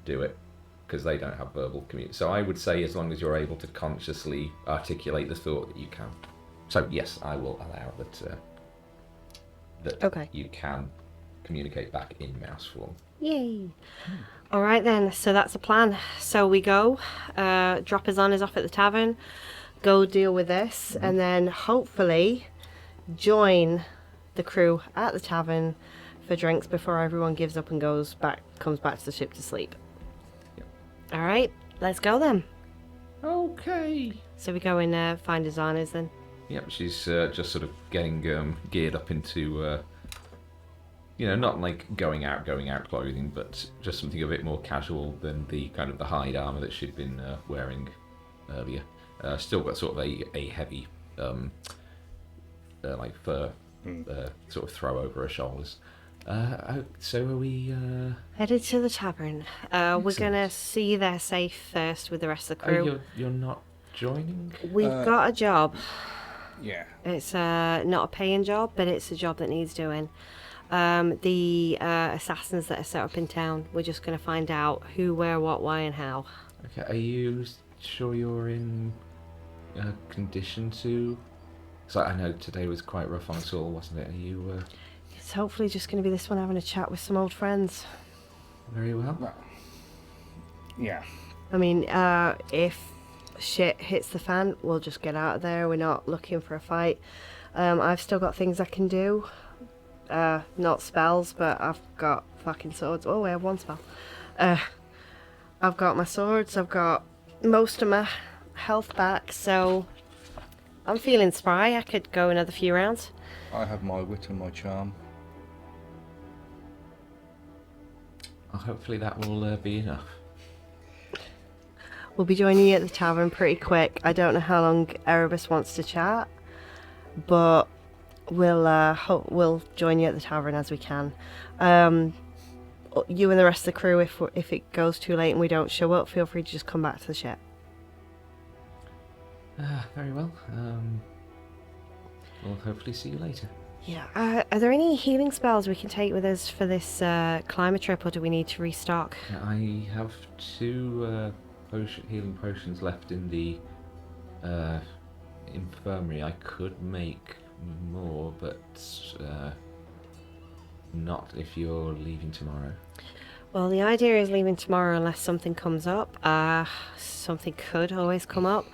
do it, because they don't have verbal communication. So I would say as long as you're able to consciously articulate the thought that you can. So yes, I will allow that Okay. you can communicate back in mouse form. Yay. All right then. So that's the plan. So we go, drop Azana's off at the tavern, go deal with this, and then hopefully join the crew at the tavern for drinks before everyone gives up and comes back to the ship to sleep. Yep. All right, let's go then. Okay. So we go and find Azana's then. Yep, she's just sort of getting geared up into, not like going out clothing, but just something a bit more casual than the kind of the hide armor that she'd been wearing earlier. Still got sort of a heavy, like fur sort of throw over her shoulders. So are we? Headed to the tavern. We're gonna see you there safe first with the rest of the crew. You're not joining? We've got a job. Yeah. It's not a paying job, but it's a job that needs doing. The assassins that are set up in town, we're just going to find out who, where, what, why, and how. Okay, are you sure you're in condition to? So I know today was quite rough on us all, wasn't it? Are you? It's hopefully just going to be this one having a chat with some old friends. Very well. Well, yeah. I mean, if shit hits the fan, we'll just get out of there. We're not looking for a fight. I've still got things I can do. Not spells, but I've got fucking swords. Oh, I have one spell. I've got my swords. I've got most of my health back, so I'm feeling spry. I could go another few rounds. I have my wit and my charm. Well, hopefully that will be enough. We'll be joining you at the tavern pretty quick. I don't know how long Erebus wants to chat, but we'll join you at the tavern as we can. You and the rest of the crew, if it goes too late and we don't show up, feel free to just come back to the ship. Very well. We'll hopefully see you later. Yeah. Are there any healing spells we can take with us for this climber trip, or do we need to restock? I have 2 healing potions left in the infirmary. I could make more, but not if you're leaving tomorrow. Well, the idea is leaving tomorrow unless something comes up. Something could always come up.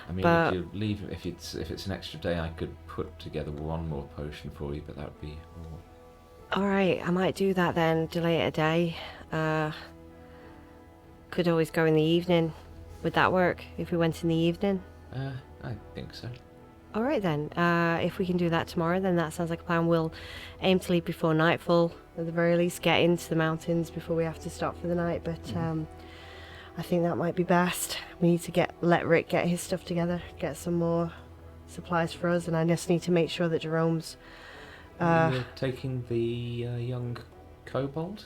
I mean, but... if you leave, if it's an extra day, I could put together one more potion for you, but that would be all. All right, I might do that then. Delay it a day. Could always go in the evening. Would that work if we went in the evening? I think so. All right then. If we can do that tomorrow, then that sounds like a plan. We'll aim to leave before nightfall. At the very least, get into the mountains before we have to stop for the night. But I think that might be best. We need to let Rick get his stuff together, get some more supplies for us, and I just need to make sure that Jerome's. You're taking the young kobold?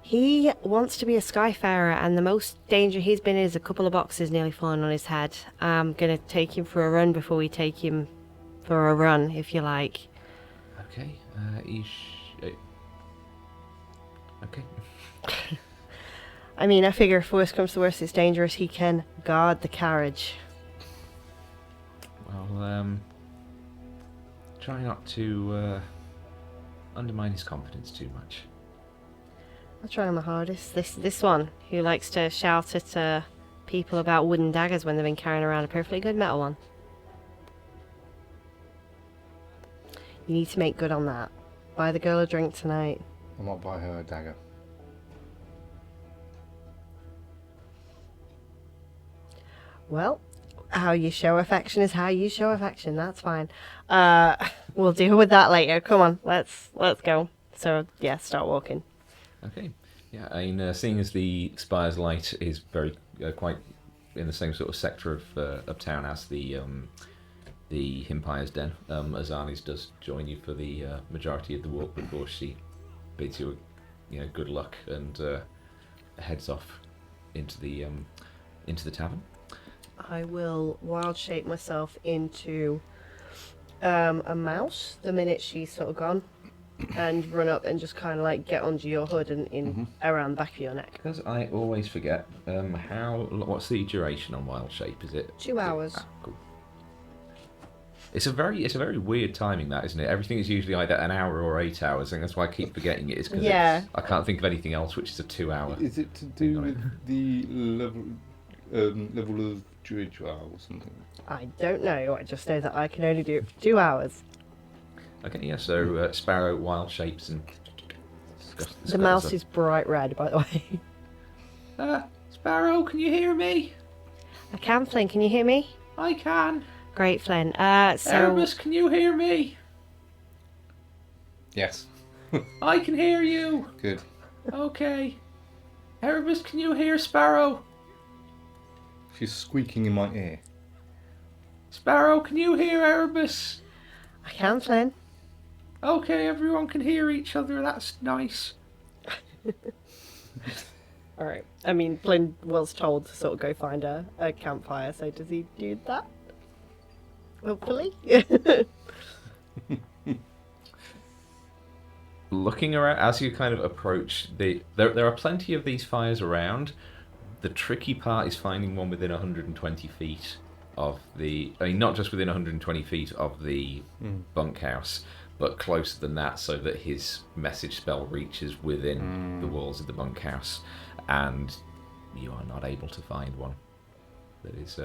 He wants to be a Skyfarer, and the most danger he's been in is a couple of boxes nearly falling on his head. I'm going to take him for a run before we take him for a run, if you like. Okay. Okay. I mean, I figure if worst comes to worst, it's dangerous. He can guard the carriage. Well, try not to undermine his confidence too much. I'll try my hardest. This one, who likes to shout at people about wooden daggers when they've been carrying around a perfectly good metal one. You need to make good on that. Buy the girl a drink tonight. I might buy her a dagger. Well, how you show affection is how you show affection. That's fine. We'll deal with that later. Come on, let's go. So yeah, start walking. Okay. Yeah, I mean, seeing as the Spire's light is very quite in the same sort of sector of town as the Himpire's Den, Azani's does join you for the majority of the walk before she bids you, good luck and heads off into the tavern. I will wild shape myself into a mouse the minute she's sort of gone, and run up and just kind of like get under your hood and in around the back of your neck. Because I always forget, what's the duration on wild shape? Is it 2 hours? Cool. It's a very weird timing, that, isn't it? Everything is usually either an hour or 8 hours, and that's why I keep forgetting it. Is because I can't think of anything else which is a 2 hour. Is it to do with the level of druid you are or something? I don't know. I just know that I can only do it for 2 hours. Okay, yeah. So Sparrow wild shapes and The mouse is bright red, by the way. Sparrow, can you hear me? I can, Flynn. Can you hear me? I can. Great, Flynn. So Erebus, can you hear me? Yes. I can hear you. Good. Okay. Erebus, can you hear Sparrow? She's squeaking in my ear. Sparrow, can you hear Erebus? I can, Flynn. Okay, everyone can hear each other. That's nice. All right. I mean, Flynn was told to sort of go find a campfire, so does he do that? Hopefully. Looking around as you kind of approach there are plenty of these fires around. The tricky part is finding one within 120 feet of not just within 120 feet of the bunkhouse, but closer than that, so that his message spell reaches within the walls of the bunkhouse, and you are not able to find one that is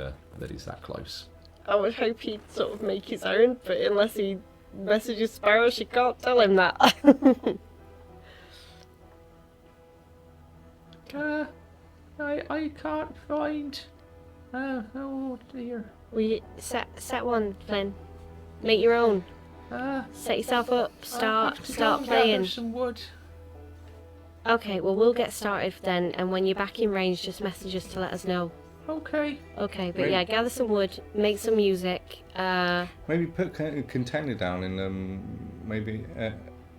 that close. I would hope he'd sort of make his own, but unless he messages Sparrow, she can't tell him that. I can't find. Oh dear. We set one, Flynn. Make your own. Set yourself up. Start playing. Some wood. Okay, well we'll get started then, and when you're back in range, just message us to let us know. Okay. Okay, but yeah, gather some wood, make some music. Maybe put a container down and maybe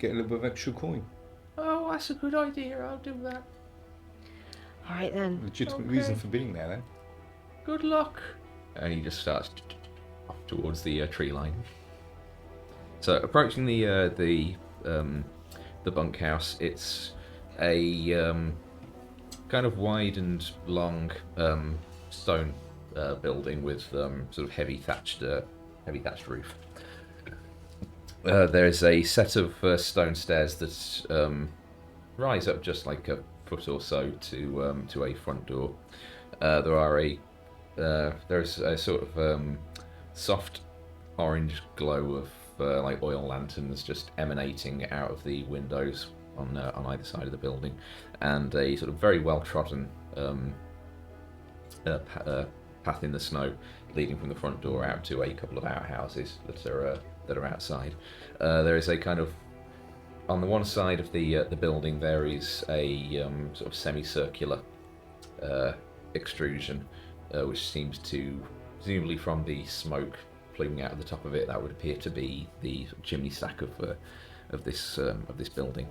get a little bit of extra coin. Oh, that's a good idea. I'll do that. All right then. Legitimate reason for being there then. Good luck. And he just starts off towards the tree line. So approaching the bunkhouse, it's a kind of wide and long stone building with sort of heavy thatched roof. There is a set of stone stairs that rise up just like a foot or so to a front door. There's a sort of soft orange glow of like oil lanterns just emanating out of the windows on either side of the building, and a sort of very well trodden path in the snow leading from the front door out to a couple of outhouses that are outside. There is a kind of, on the one side of the building, there is a sort of semicircular extrusion, which seems to, presumably from the smoke pluming out of the top of it, that would appear to be the chimney stack of this building.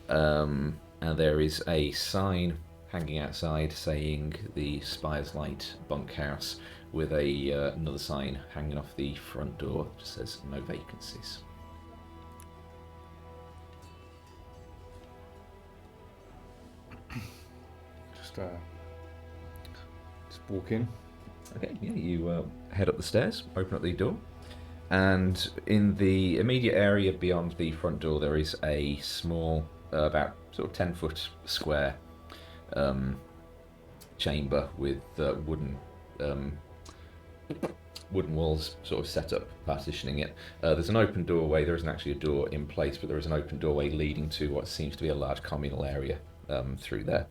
And there is a sign hanging outside saying the Spire's Light bunkhouse, with another sign hanging off the front door that says no vacancies. Just walk in. Okay, yeah, you head up the stairs, open up the door, and in the immediate area beyond the front door there is a small, about sort of 10-foot square chamber with wooden walls sort of set up, partitioning it. There's an open doorway. There isn't actually a door in place, but there is an open doorway leading to what seems to be a large communal area through there.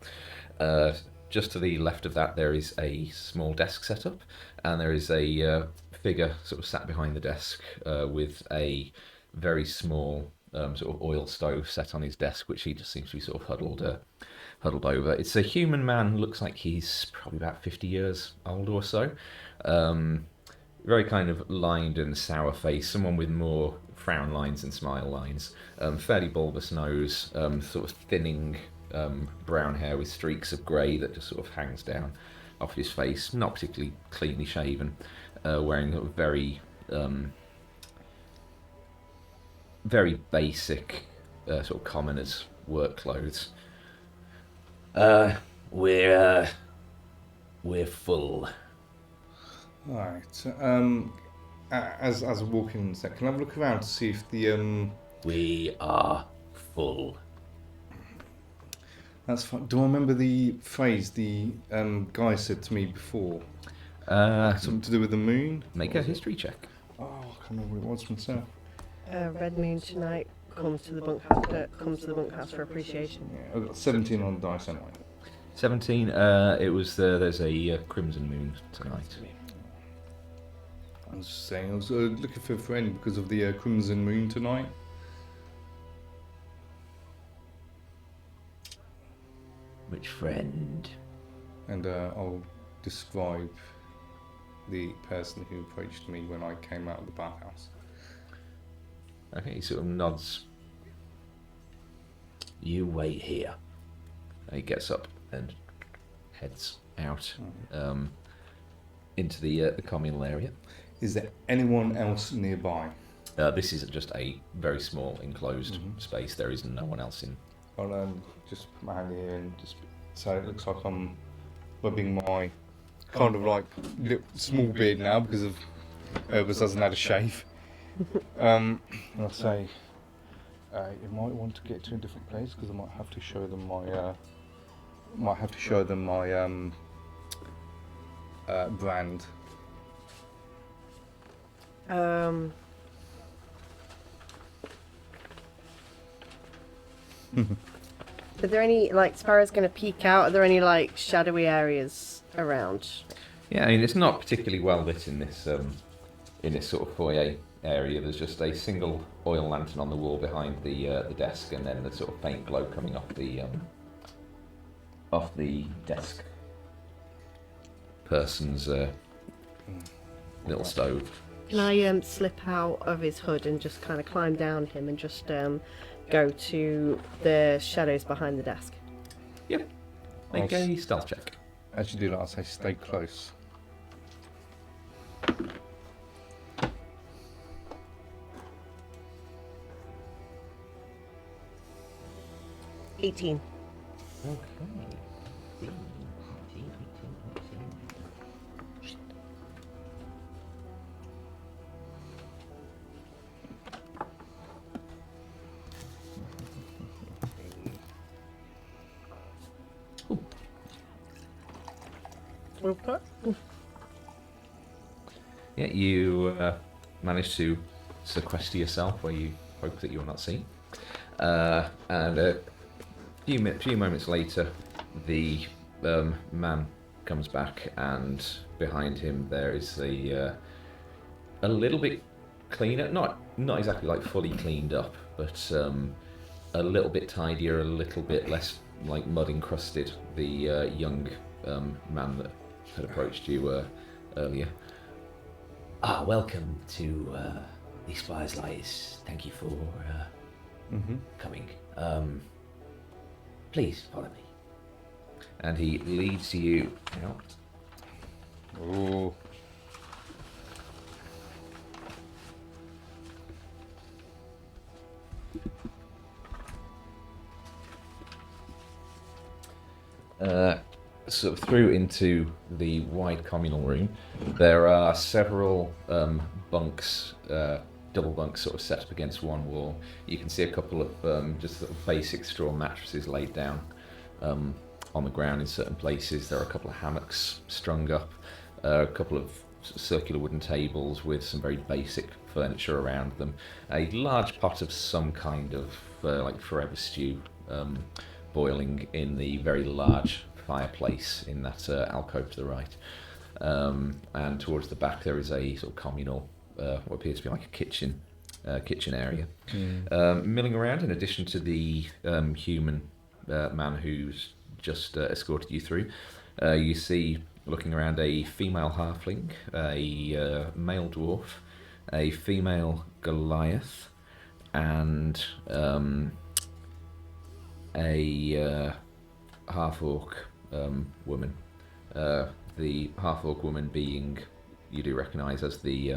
Just to the left of that there is a small desk set up, and there is a figure sort of sat behind the desk with a very small sort of oil stove set on his desk, which he just seems to be sort of huddled over. It's a human man. Looks like he's probably about 50 years old or so. Very kind of lined and sour face. Someone with more frown lines and smile lines. Fairly bulbous nose. Sort of thinning brown hair with streaks of grey that just sort of hangs down off his face. Not particularly cleanly shaven. Wearing a very basic sort of commoner's work clothes. We're full. Right. As I walk in a sec, can I have a look around to see if the We are full. That's fine. Do I remember the phrase the guy said to me before? Something to do with the moon? Make a history check. Oh, I can't remember what it was myself. Red moon tonight. Comes to the bunkhouse for appreciation. Yeah, I've got 17 on the dice anyway. 17. It was there's a crimson moon tonight. I was just saying, I was looking for a friend because of the crimson moon tonight. Which friend? And I'll describe the person who approached me when I came out of the bathhouse. Okay, he sort of nods. You wait here. He gets up and heads out into the communal area. Is there anyone else nearby? This is just a very small enclosed space. There is no one else in. I'll just put my hand here and just so it looks like I'm rubbing my kind of like little, small beard now because of Erebus hasn't had a shave. And I'll say you might want to get to a different place because I might have to show them my brand. Are there any, like, Sparrow's going to peek out? Are there any, like, shadowy areas around? Yeah, I mean it's not particularly well lit in this sort of foyer area. There's just a single oil lantern on the wall behind the desk, and then the sort of faint glow coming off the desk person's little stove. Can I slip out of his hood and just kind of climb down him and just go to the shadows behind the desk? Yep. Make a stealth check. As you do that, I'll say stay close. $18. Okay. Okay. Yeah, you manage to sequester yourself where you hope that you're not seen. And a few moments later, the man comes back, and behind him there is a little bit cleaner, not exactly like fully cleaned up, but a little bit tidier, a little bit less like mud encrusted. The young man that had approached you earlier. Welcome to the Spire's Lights. Thank you for coming. Please follow me. And he leads you out. Oh. Sort of through into the wide communal room. There are several bunks, double bunks sort of set up against one wall. You can see a couple of just sort of basic straw mattresses laid down on the ground in certain places. There are a couple of hammocks strung up, a couple of circular wooden tables with some very basic furniture around them, a large pot of some kind of like forever stew boiling in the very large fireplace in that alcove to the right, and towards the back there is a sort of communal what appears to be like a kitchen kitchen area. Milling around, in addition to the human man who's just escorted you through, you see, looking around, a female halfling, a male dwarf, a female Goliath, and a half-orc woman. The half-orc woman being, you do recognise as the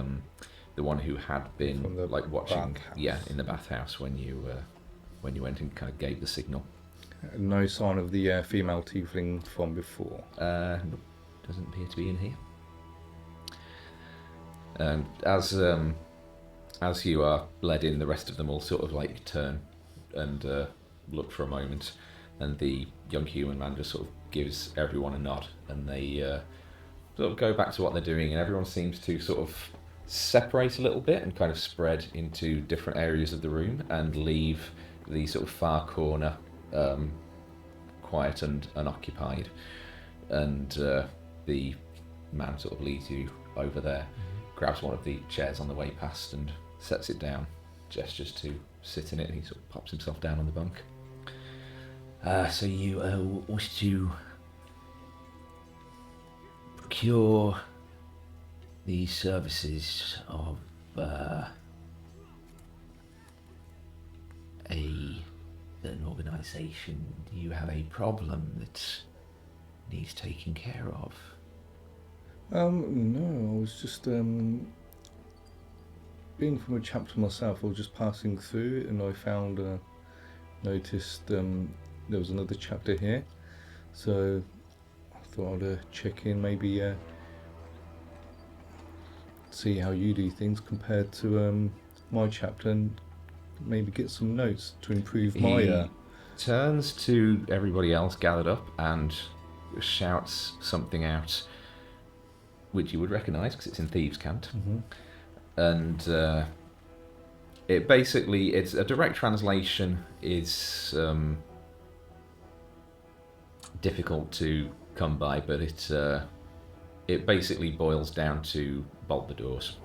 one who had been From the watching, bathhouse. in the bathhouse when you went and kind of gave the signal. No sign of the female tiefling from before. Nope, doesn't appear to be in here. As you are led in, the rest of them all sort of turn and look for a moment, and the young human man just sort of gives everyone a nod, and they sort of go back to what they're doing, and everyone seems to sort of separate a little bit and kind of spread into different areas of the room and leave the sort of far corner quiet and unoccupied. And the man sort of leads you over there, grabs one of the chairs on the way past and sets it down, gestures to sit in it, and he sort of pops himself down on the bunk. So you wish to procure the services of an organisation? Do you have a problem that needs taking care of? No, I was just being from a chapter myself. I was just passing through it, and I found noticed there was another chapter here, so I thought I'd check in, maybe see how you do things compared to my chapter, and maybe get some notes to improve my. He turns to everybody else gathered up and shouts something out, which you would recognise because it's in Thieves' Cant. And it basically, it's a direct translation, is difficult to come by, but it basically boils down to bolt the doors.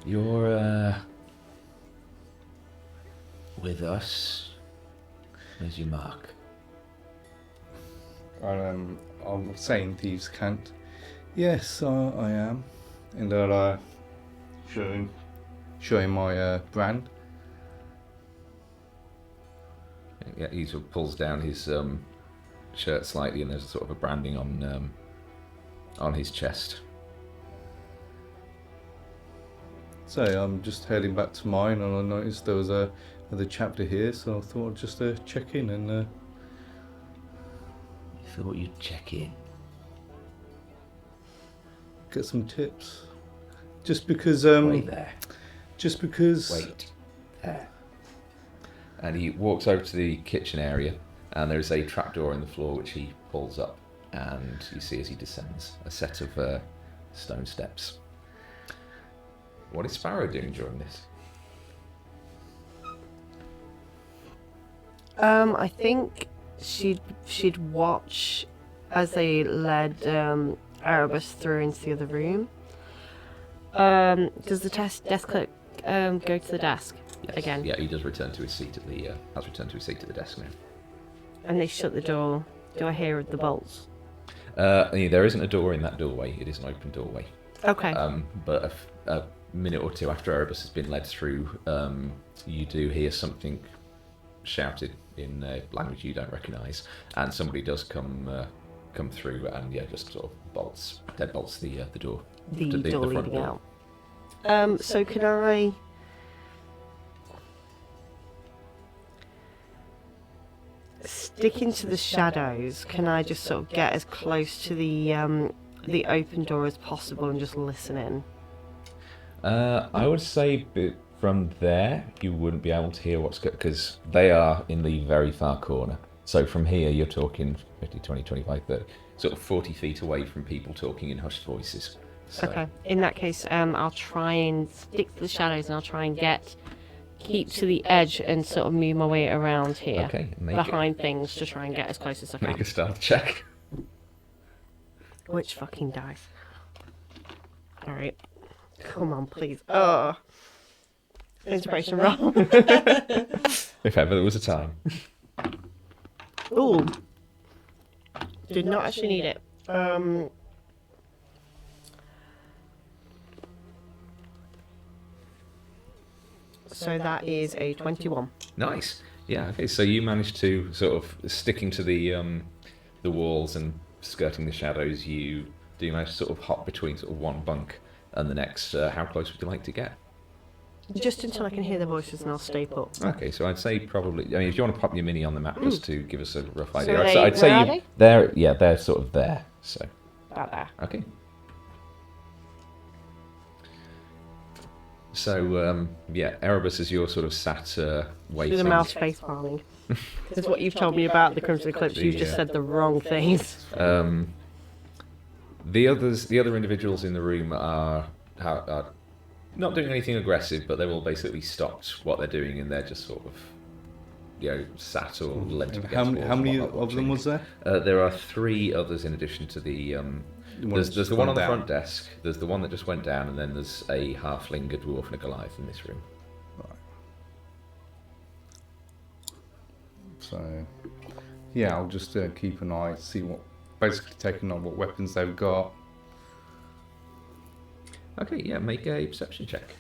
You're with us. Where's your mark? I'm saying Thieves' Cant. Yes, I am, and I'll show him my brand. Yeah, he sort of pulls down his shirt slightly, and there's sort of a branding on his chest. So I'm just heading back to mine, and I noticed there was another chapter here, so I thought I'd just check in and. Thought you'd check in. Get some tips. Just because. Wait there. Just because. Wait there. And he walks over to the kitchen area, and there is a trapdoor in the floor which he pulls up, and you see as he descends a set of stone steps. What is Sparrow doing during this? I think she'd watch as they led Erebus through into the other room. Does the desk clerk go to the desk again? Yeah, he does return to his seat at the has returned to his seat at the desk now. And they shut the door. Do I hear the bolts? There isn't a door in that doorway. It is an open doorway. Okay. But a minute or two after Erebus has been led through, you do hear something shouted in a language you don't recognise, and somebody does come through, and just sort of deadbolts the door. The the door front leading door. out. So can I stick into the shadows? Can I just sort of get as close to the open door as possible and just listen in? I would say from there you wouldn't be able to hear what's good, because they are in the very far corner. So from here you're talking 50, 20, 25, 30, sort of 40 feet away from people talking in hushed voices. So, Okay. In that case, I'll try and stick to the shadows, and I'll try and keep to the edge and sort of move my way around here, Okay, behind things, to try and get as close as I make can. a stealth check. Which fucking dice? All right. Come on, please. Oh. Inspiration roll. If ever there was a time. Ooh. Did not actually need it. So that is a 21. Nice. Yeah. Okay. So you managed to sort of sticking to the walls and skirting the shadows. You do manage to sort of hop between sort of one bunk and the next. How close would you like to get? Just until I can hear their voices and I'll stay put. Okay. So I'd say probably. I mean, if you want to pop your mini on the map just to give us a rough So idea, they- I'd say where are you, they? they're yeah they're sort of there. So About there. okay. So yeah, Erebus, as you're sort of sat Do waiting. the mouse face palming. Because what you've told me about the Crimson Eclipse, you've just said the wrong things. The other individuals in the room are not doing anything aggressive, but they've all basically stopped what they're doing and they're just sort of, sat or lent against How walls many, and how many whatnot of them watching. was there? There are 3 others in addition to the. There's the one on the front desk. There's the one that just went down, and then there's a halfling, a dwarf, and a Goliath in this room. So, yeah, I'll just keep an eye, see basically taking on what weapons they've got. Okay, yeah, make a perception check.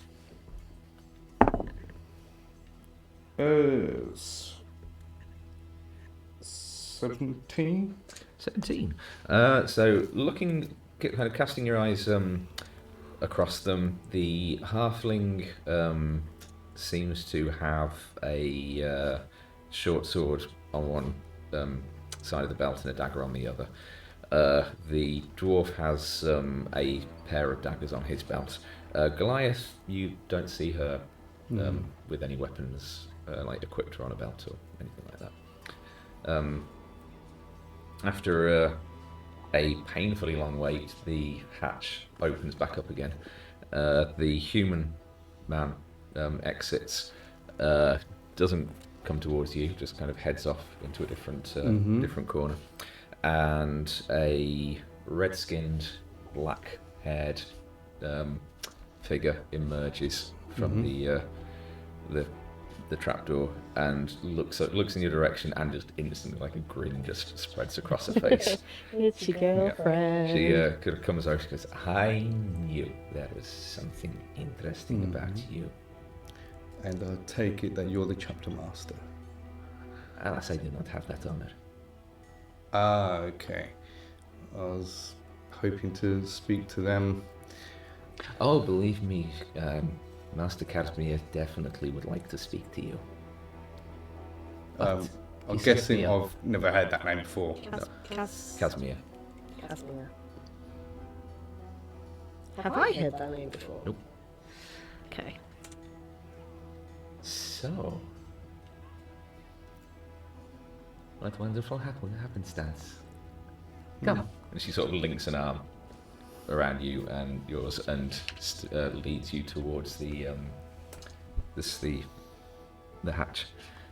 17. 17. So looking, kind of casting your eyes across them, the halfling seems to have a short sword on one side of the belt and a dagger on the other. The dwarf has a pair of daggers on his belt. Goliath, you don't see her with any weapons like equipped or on a belt or anything like that. After a painfully long wait, the hatch opens back up again. The human man exits, doesn't come towards you, just kind of heads off into a different corner. And a red-skinned, black-haired figure emerges from the trapdoor and looks in your direction, and just instantly, like a grin just spreads across her face. It's your girlfriend. She kind of comes over. She goes, "I knew there was something interesting about you." And I take it that you're the chapter master. Alas, I do not have that honor. Ah, okay. I was hoping to speak to them. Oh, believe me, Master Casimir definitely would like to speak to you. But I'm he guessing said- I've never heard that name before. Casimir. Casimir. Have I heard that name before? Nope. Okay. So, what wonderful happenstance. Come. And she sort of links an arm around you and yours and leads you towards the hatch.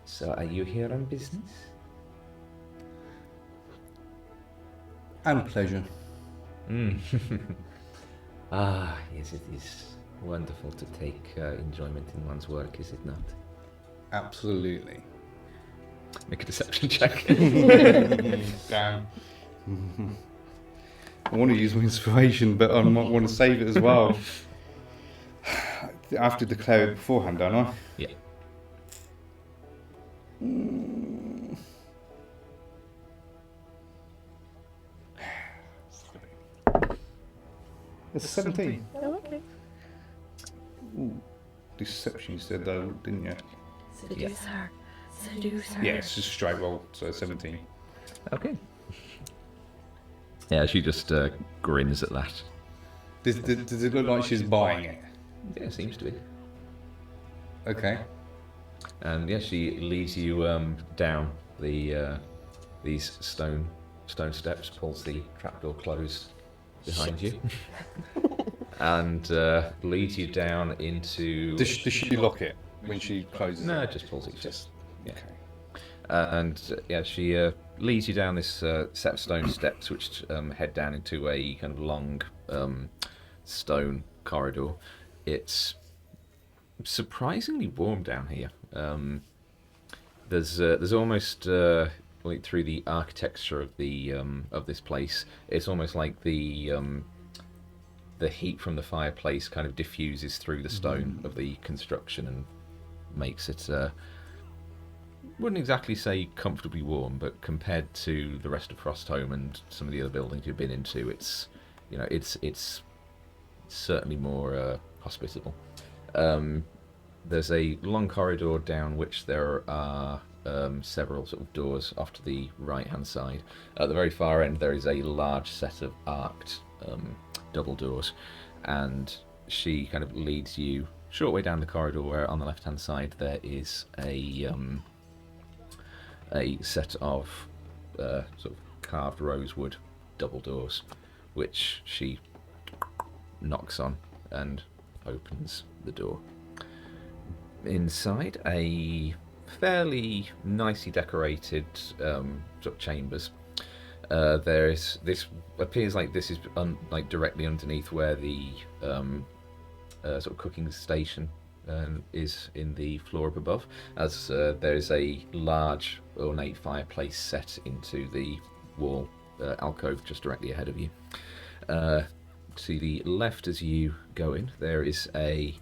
So, are you here on business? And pleasure. Ah, yes, it is wonderful to take enjoyment in one's work, is it not? Absolutely. Make a deception check. Damn. I want to use my inspiration, but I might want to save it as well. I have to declare it beforehand, don't I? Yeah. It's 17. Oh, okay. Ooh, deception you said though, didn't you? Seducer. Seducer. Yeah, it's just a straight roll, so 17. Okay. Yeah, she just grins at that. Does it look like she's buying it? Yeah, seems to be. Okay. And yeah, she leads you down these stone steps, pulls the trapdoor closed behind you, and leads you down into. Does she lock it when she closes No, it? it just pulls it shut. Yeah. Okay. And yeah, she leads you down this set of stone steps, which head down into a kind of long stone corridor. It's surprisingly warm down here. There's almost like through the architecture of the of this place, it's almost like the heat from the fireplace kind of diffuses through the stone of the construction and makes it wouldn't exactly say comfortably warm, but compared to the rest of Frostholm and some of the other buildings you've been into, it's it's certainly more hospitable. There's a long corridor down which there are several sort of doors off to the right-hand side. At the very far end, there is a large set of arced double doors, and she kind of leads you short way down the corridor, where on the left-hand side there is a set of sort of carved rosewood double doors, which she knocks on and opens the door. Inside, a fairly nicely decorated sort of chambers. This appears like this is like directly underneath where the sort of cooking station is in the floor up above, as there is a large ornate fireplace set into the wall alcove just directly ahead of you. To the left as you go in, there is a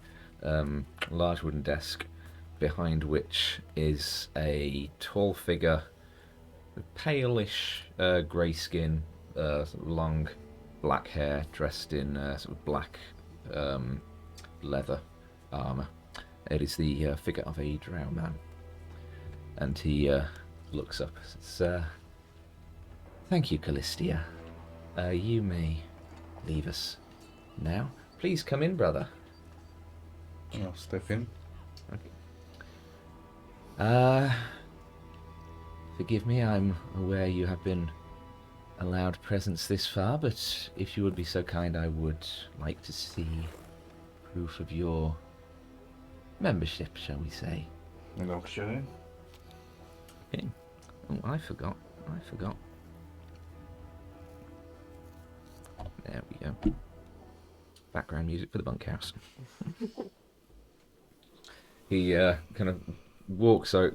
large wooden desk, behind which is a tall figure, palish grey skin, sort of long black hair, dressed in sort of black leather armour. It is the figure of a drow man, and he looks up and says, "Thank you, Callistia. You may leave us now. Please come in, brother." I'll step in. Forgive me, I'm aware you have been allowed presence this far, but if you would be so kind, I would like to see proof of your membership, shall we say. And I'll show him. Okay. Oh, I forgot. There we go. Background music for the bunkhouse. He kind of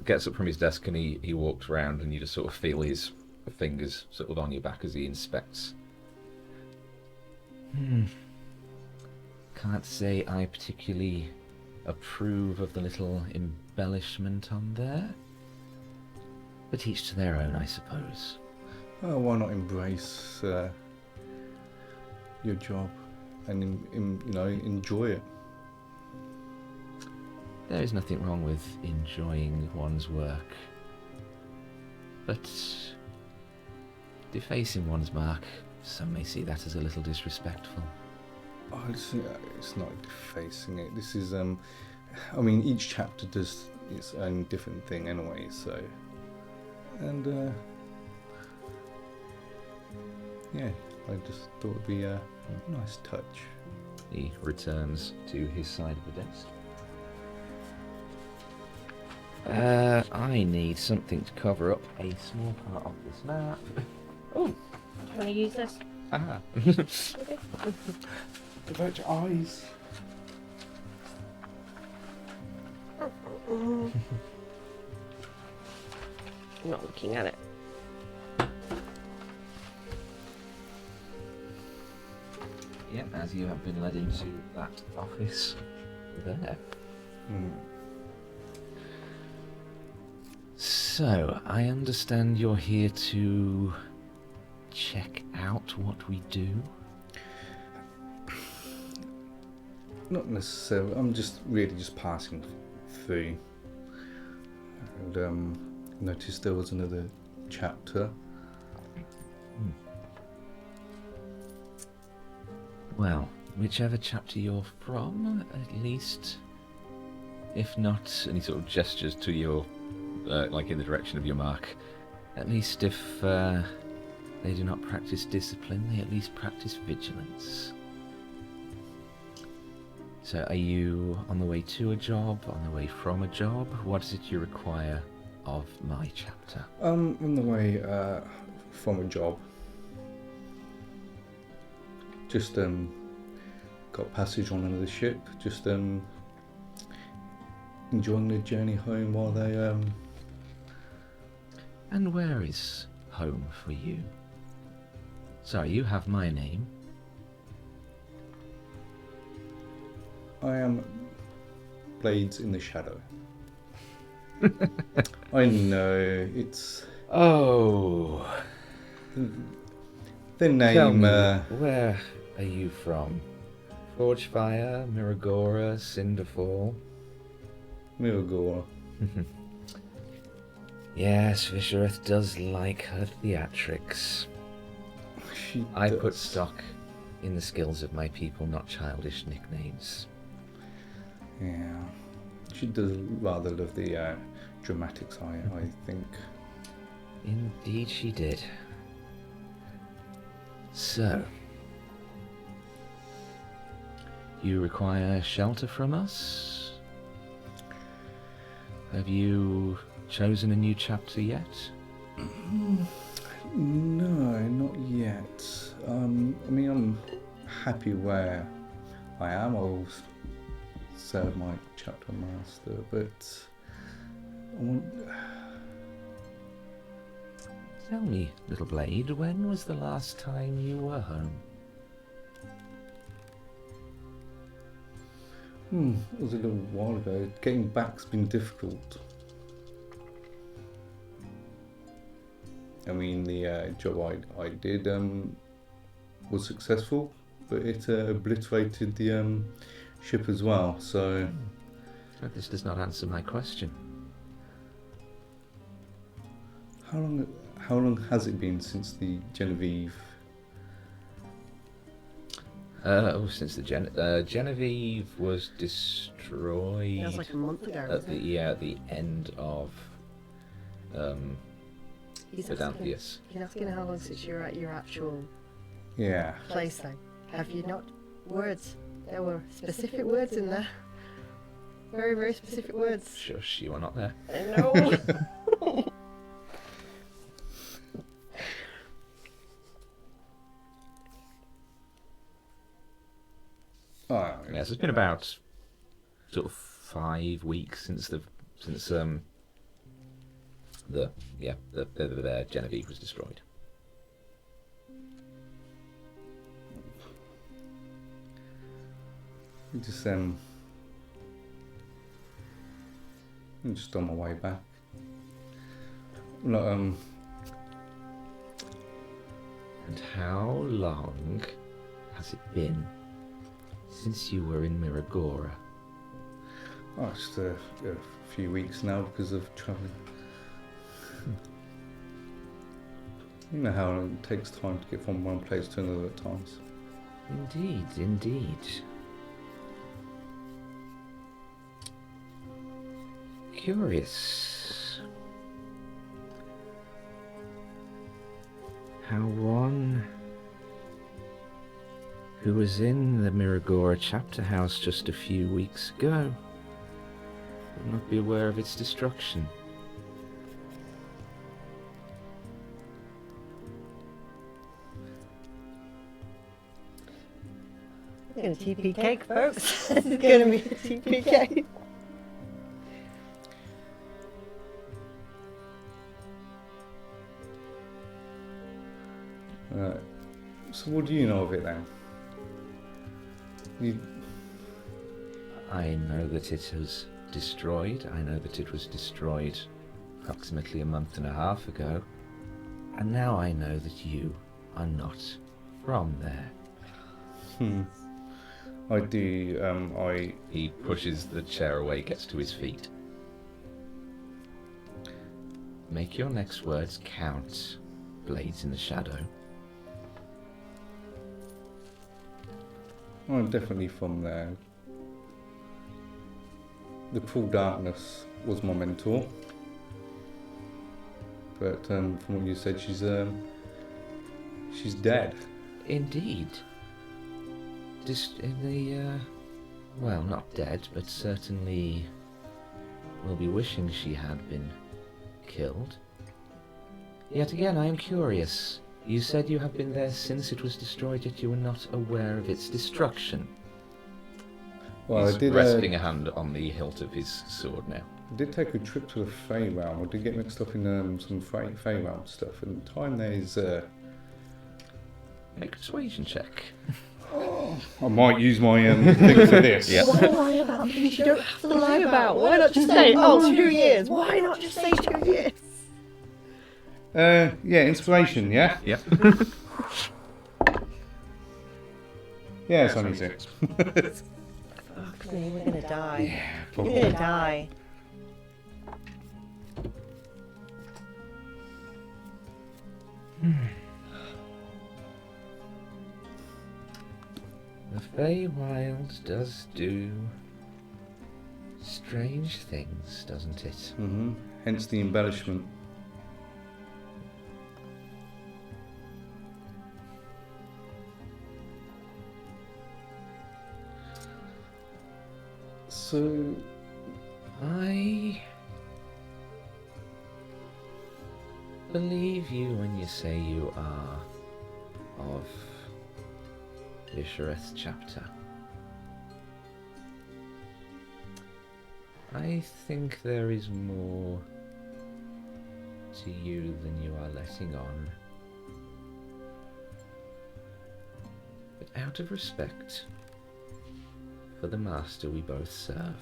gets up from his desk, and he walks around, and you just sort of feel his fingers sort of on your back as he inspects. Can't say I particularly approve of the little embellishment on there, but each to their own, I suppose. Oh, why not embrace your job and enjoy it? There is nothing wrong with enjoying one's work, but defacing one's mark, some may see that as a little disrespectful. Oh, it's not defacing it. This is, each chapter does its own different thing anyway, so... And, yeah, I just thought it'd be a nice touch. He returns to his side of the desk. I need something to cover up a small part of this map. Oh! Do you want to use this? Ah! Okay. About your eyes. I'm not looking at it. Yeah, as you have been led into that office there. So, I understand you're here to check out what we do? Not necessarily. I'm just really just passing through, and noticed there was another chapter. Well, whichever chapter you're from, at least, if not, and he sort of gestures to your, like in the direction of your mark, at least if they do not practice discipline, they at least practice vigilance. So are you on the way to a job, on the way from a job? What is it you require of my chapter? On the way from a job. Just got got passage on another ship, just enjoying the journey home while they And where is home for you? Sorry, you have my name. I am Blades in the Shadow. I know, it's Oh, the name. tell me, where are you from? Forgefire, Miragora, Cinderfall? Miragora. Yes, Vishereth does like her theatrics. I put stock in the skills of my people, not childish nicknames. Yeah, she does rather love the dramatics. I think. Indeed she did. So, you require shelter from us? Have you chosen a new chapter yet? No, not yet. I mean, I'm happy where I am. I'll serve my chapter master, but I want. Tell me, little blade, when was the last time you were home? It was a little while ago. Getting back's been difficult. I mean, the job I did was successful, but it obliterated the ship as well. So But this does not answer my question. how long has it been since the Genevieve? Since the Genevieve was destroyed. That was like a month ago. At Wasn't it? at the end of He's Vedantius. He's asking how long since you're at your actual Yeah. place though. Have you not? Words. There were specific words in there. Very, very specific words. Shush, you are not there. I know. Oh, Yes, it's been about sort of 5 weeks since the Genevieve was destroyed. I'm just on my way back. No, And how long has it been since you were in Miragora? just a few weeks now because of travelling. You know how long it takes time to get from one place to another at times. Indeed, indeed. Curious. How one who was in the Miragora chapter house just a few weeks ago would not be aware of its destruction. It's gonna TP cake, folks. It's gonna be a TP cake. So what do you know of it then? I know that it was destroyed. I know that it was destroyed approximately a month and a half ago. And now I know that you are not from there. I do, He pushes the chair away, gets to his feet. Make your next words count, Blades in the Shadow. I'm definitely from there. The Cruel Darkness was my mentor. But from what you said, she's dead. Indeed. Well, not dead, but certainly will be wishing she had been killed. Yet again, I am curious. You said you have been there since it was destroyed, yet you were not aware of its destruction. Well, He's I did. resting a hand on the hilt of his sword now. I did take a trip to the Fae realm. I did get mixed up in some Fae realm stuff, and time there is. Make a persuasion check. I might use my thing for this. Yeah. Why lie about things you don't have to lie about? Why not just say, oh, 2 years? Why not just say 2 years? Yeah, inspiration, yeah? Yep. Yeah, it's only 6. Fuck me, we're gonna die. Yeah, We're probably. gonna die. The Feywild does do strange things, doesn't it? Mm-hmm. Hence the embellishment. So, I believe you when you say you are of the Ishareth chapter. I think there is more to you than you are letting on. But out of respect for the master we both serve,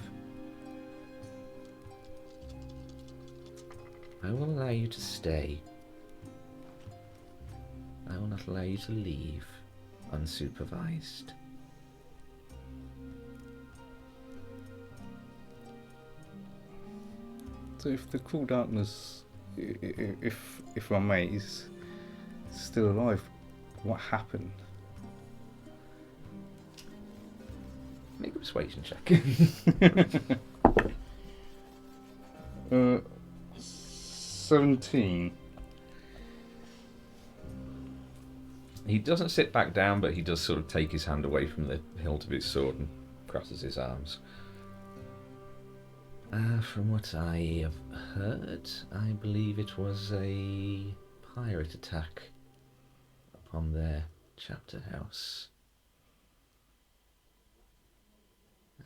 I will allow you to stay. I will not allow you to leave unsupervised. so if the cool darkness, if our mate is still alive, what happened? Make a persuasion check. 17. He doesn't sit back down, but he does sort of take his hand away from the hilt of his sword and crosses his arms. From what I have heard, I believe it was a pirate attack upon their chapter house.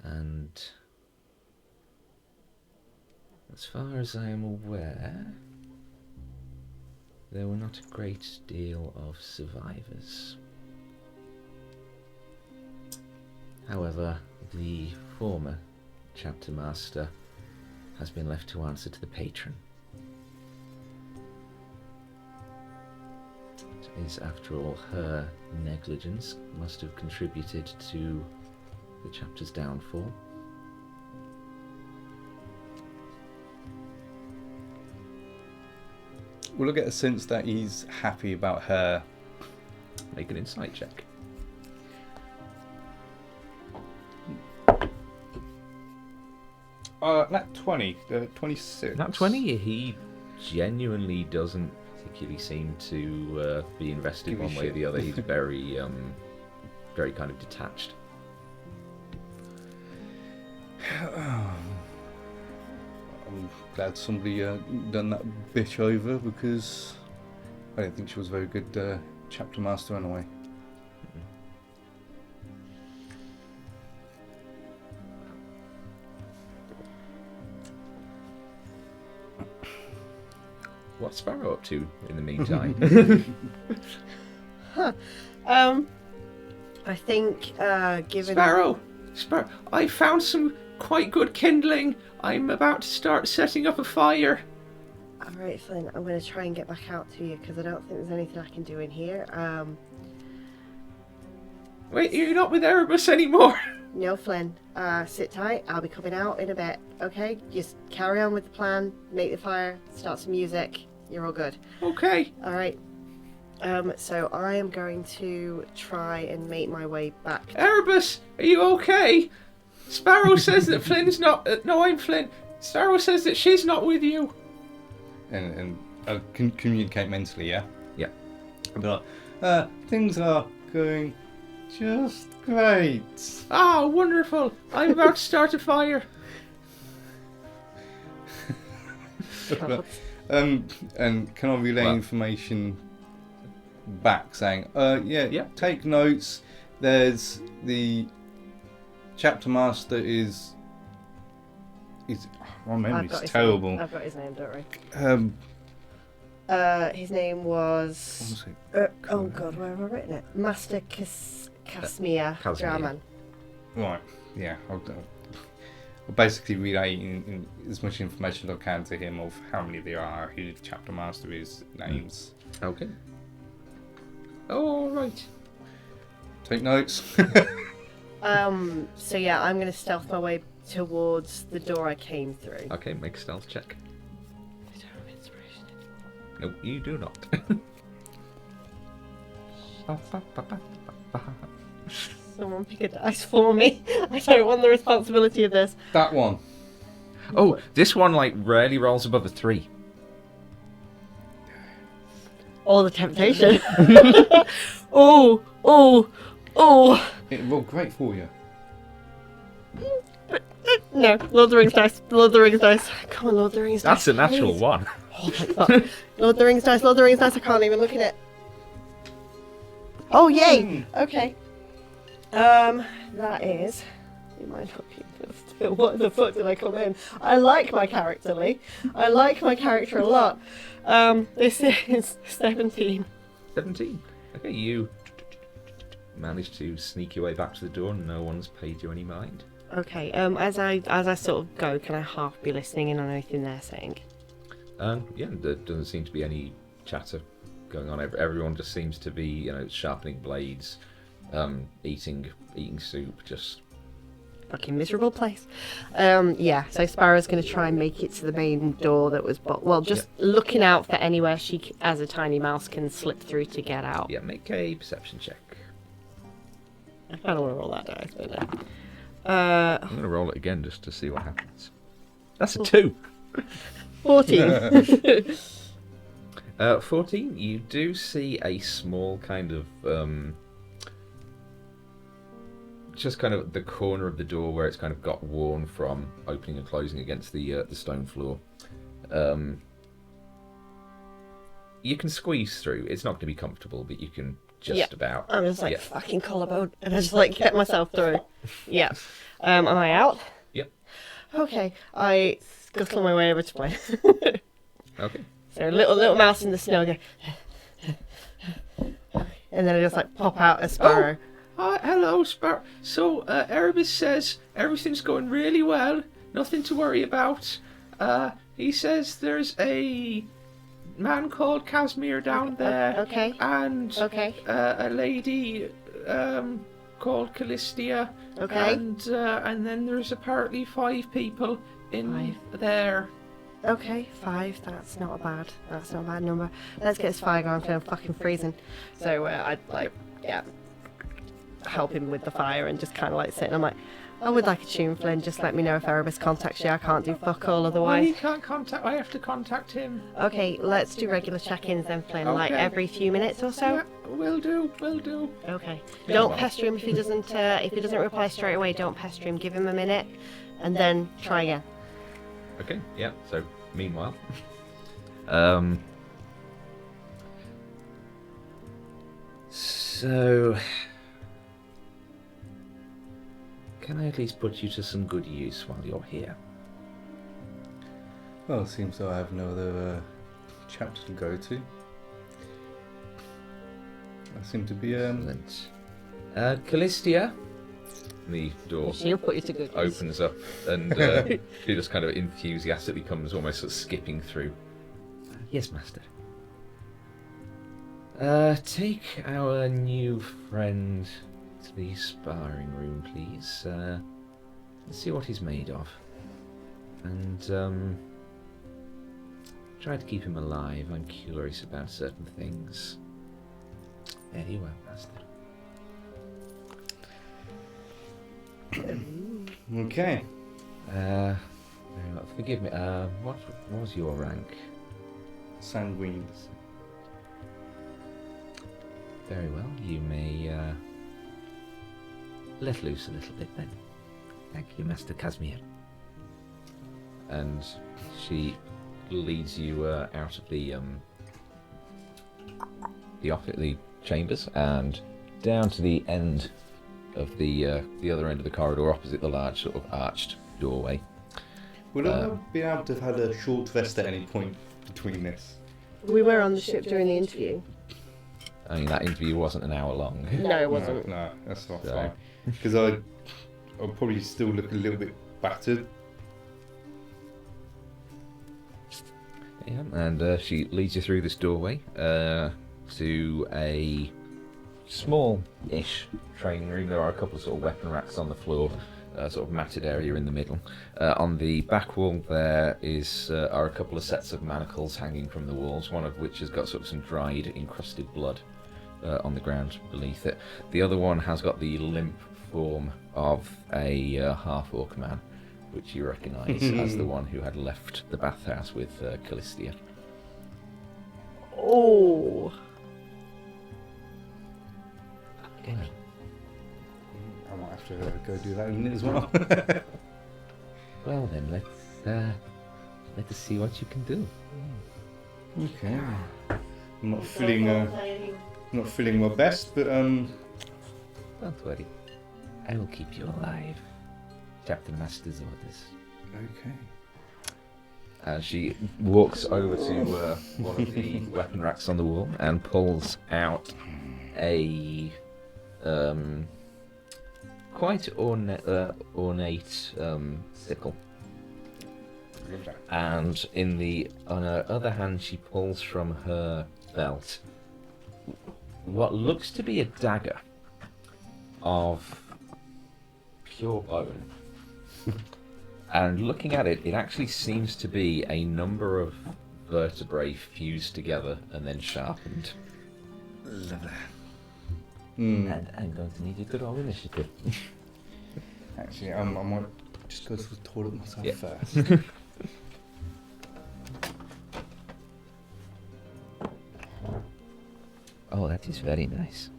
And as far as I am aware, there were not a great deal of survivors. However, the former chapter master has been left to answer to the patron. It is, after all, her negligence must have contributed to the chapter's downfall. Will I get a sense that he's happy about her? Make an insight check. Nat 20, 26. Nat 20, he genuinely doesn't particularly seem to be invested Give a one way or shit. the other. He's very, very kind of detached. I'm glad somebody done that bitch over, because I don't think she was a very good chapter master anyway. What's Sparrow up to in the meantime? I think, given... Sparrow! I found some quite good kindling. I'm about to start setting up a fire. Alright, Flynn, I'm going to try and get back out to you, because I don't think there's anything I can do in here. Wait, you're not with Erebus anymore? No, Flynn, sit tight. I'll be coming out in a bit, okay? Just carry on with the plan, make the fire, start some music. You're all good. Okay. Alright. So I am going to try and make my way back. Erebus, are you okay? Sparrow says that Flynn's not... no, I'm Flynn. Sparrow says that she's not with you. And communicate mentally, yeah? Yeah. I'll be like, things are going just great. Ah, wonderful. I'm about to start a fire. And can I relay Well- information back saying, yeah, Yeah. take notes. There's the chapter master is my I've memory's got his terrible. Name. I've got his name, don't worry. His name What was. was it? Oh God, where have I written it? Master Casimir Casimir. Jarman. Right. Yeah. I'll basically relay in as much information as I can to him of how many there are, who the chapter master is, names. Okay. Oh, all right. Take notes. So yeah, I'm gonna stealth my way towards the door I came through. Okay, make a stealth check. I don't have inspiration. No, you do not. Someone pick a dice for me. I don't want the responsibility of this. That one. Oh, this one like rarely rolls above a 3. All the temptation. Oh. It rolled great for you. No, Lord of the Rings dice. Lord of the Rings dice. Come on, Lord of the Rings dice. That's a natural please. 1. Oh my God. Lord of the Rings dice. Lord of the Rings dice. I can't even look at it. Oh yay! Okay. That is. You might not be. What the fuck did I come in? I like my character, Lee. I like my character a lot. This is 17. 17. Okay, you managed to sneak your way back to the door and no one's paid you any mind. Okay. As I sort of go, can I half be listening in on anything they're saying? Yeah, there doesn't seem to be any chatter going on. Everyone just seems to be, sharpening blades, eating soup, just... Fucking miserable place. Yeah, so Sparrow's going to try and make it to the main door that was... looking out for anywhere she, as a tiny mouse, can slip through to get out. Yeah, make a perception check. I kind of want to roll that dice, but no. I'm going to roll it again just to see what happens. That's a 2! 14. 14, you do see a small kind of... just kind of the corner of the door where it's kind of got worn from opening and closing against the stone floor. You can squeeze through. It's not going to be comfortable, but you can just about. I'm just like, yeah. fucking collarbone. And I just like get myself through. Yeah. Am I out? Yep. Okay. I scuttle my way over to play. Okay. So little mouse in the snow go. And then I just like pop out a Sparrow. Hello, Sparrow. So, Erebus says everything's going really well. Nothing to worry about. He says there's a man called Casimir down there. Okay. And Okay. a lady called Callistia. Okay. And then there's apparently 5 people in there. Okay, 5. That's not a bad number. Let's get this fire going. I'm fucking freezing. So I'd help him with the fire and just kind of like sit. And I'm like, I would like a tune, Flynn. Just let me know if Erebus contacts you. I can't do fuck all otherwise. He can't contact. I have to contact him. Okay, let's do regular check-ins then, Flynn. Like Okay. every few minutes or so. Yeah, will do. Okay. Don't pester him if he doesn't reply straight away. Don't pester him. Give him a minute, and then try again. Okay, yeah, so meanwhile. So can I at least put you to some good use while you're here? Well, it seems though I have no other chapter to go to. I seem to be Excellent. Callistia. The door She'll put you to good use. opens up and she just kind of enthusiastically comes almost sort of skipping through. Yes, master. Take our new friend to the sparring room, please. Let's see what he's made of. And try to keep him alive. I'm curious about certain things. Very well, master. okay. Very well. Forgive me. What was your rank? Sanguine. Very well. You may let loose a little bit then. Thank you, Master Casimir. And she leads you out of the chambers and down to the end of the other end of the corridor, opposite the large sort of arched doorway. Would I have been able to have had a short rest at any point between this? We were on the ship during the interview. I mean, that interview wasn't an hour long. No, it wasn't. No, that's not So- fine. Because I'll probably still look a little bit battered. Yeah, and she leads you through this doorway to a small-ish training room. There are a couple of sort of weapon racks on the floor, sort of matted area in the middle. On the back wall there are a couple of sets of manacles hanging from the walls, one of which has got sort of some dried, encrusted blood on the ground beneath it. The other one has got the limp form of a half-orc man, which you recognise as the one who had left the bathhouse with Callistia. Oh. Yeah. I might have to go do that in a minute as well. Well then, let us see what you can do. Okay. I'm not feeling my best, but Don't worry, I will keep you alive. Captain Master's orders. okay. She walks over to one of the weapon racks on the wall and pulls out a quite ornate sickle. And on her other hand, she pulls from her belt what looks to be a dagger of pure bone. And looking at it, it actually seems to be a number of vertebrae fused together and then sharpened. Lovely. And I'm going to need you to roll initiative. Actually, I might just go to the toilet myself Yeah. first. Oh, that is very nice.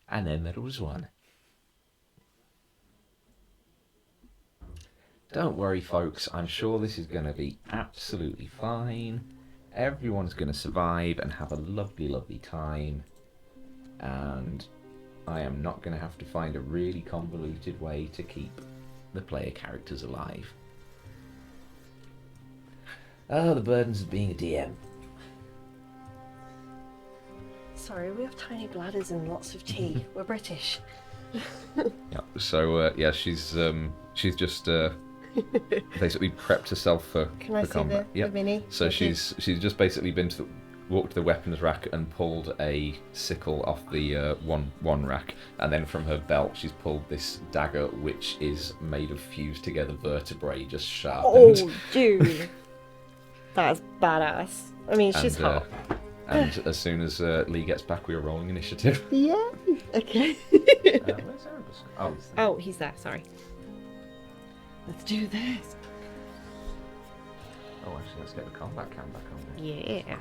And then there was one. Don't worry, folks. I'm sure this is going to be absolutely fine. Everyone's going to survive and have a lovely, lovely time. And I am not going to have to find a really convoluted way to keep the player characters alive. Oh, the burdens of being a DM. Sorry, we have tiny bladders and lots of tea. We're British. Yeah. So she's just basically prepped herself for Can I see combat. the mini? So Thank you. she's just basically walked to the weapons rack and pulled a sickle off the one rack, and then from her belt she's pulled this dagger which is made of fused together vertebrae, just sharpened. Oh, dude. That's badass. I mean, she's hot. And as soon as Lee gets back, we are rolling initiative. Yeah. Okay. Where's Erebus? Oh, he's there. Oh, he's there. Sorry. Let's do this. Oh, actually, let's get the combat cam back on. Yeah.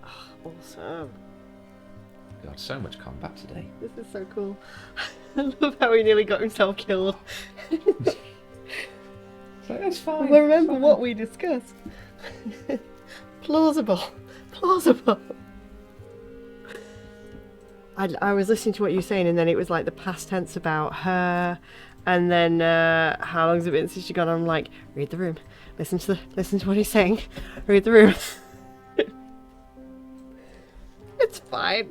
Oh, awesome. God, so much combat today. This is so cool. I love how he nearly got himself killed. That's fine. Well, remember what we discussed. Plausible. Plausible. I was listening to what you were saying, and then it was like the past tense about her, and then how long's it been since she gone? I'm like, read the room. Listen to what he's saying. Read the room. It's fine.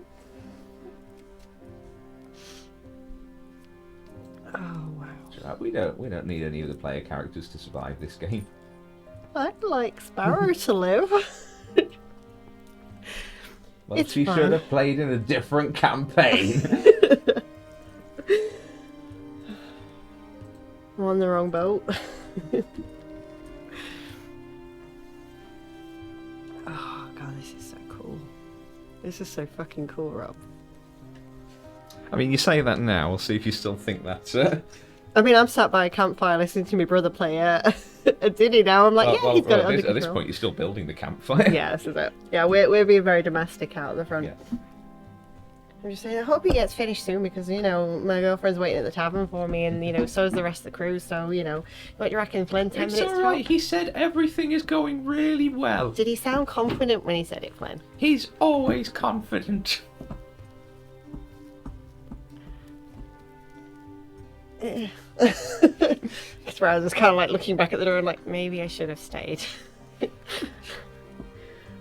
Oh wow. We don't need any of the player characters to survive this game. I'd like Sparrow to live. Well, It's she fine. should have played in a different campaign. I'm on the wrong boat. Oh god, this is so cool. This is so fucking cool, Rob. I mean, you say that now. We'll see if you still think that. I mean, I'm sat by a campfire listening to my brother play Did he now? I'm like, yeah, Well, he's got it at under this control. point, you're still building the campfire. Yeah, this is it. Yeah, we're being very domestic out the front. Yeah. I'm just saying, I hope he gets finished soon because, you know, my girlfriend's waiting at the tavern for me and, you know, so's the rest of the crew. So, you know, what do you reckon, Flynn? 10 It's minutes all right. top? He said everything is going really well. Did he sound confident when he said it, Flynn? He's always confident. That's where I was just kind of like looking back at the door and like, maybe I should have stayed.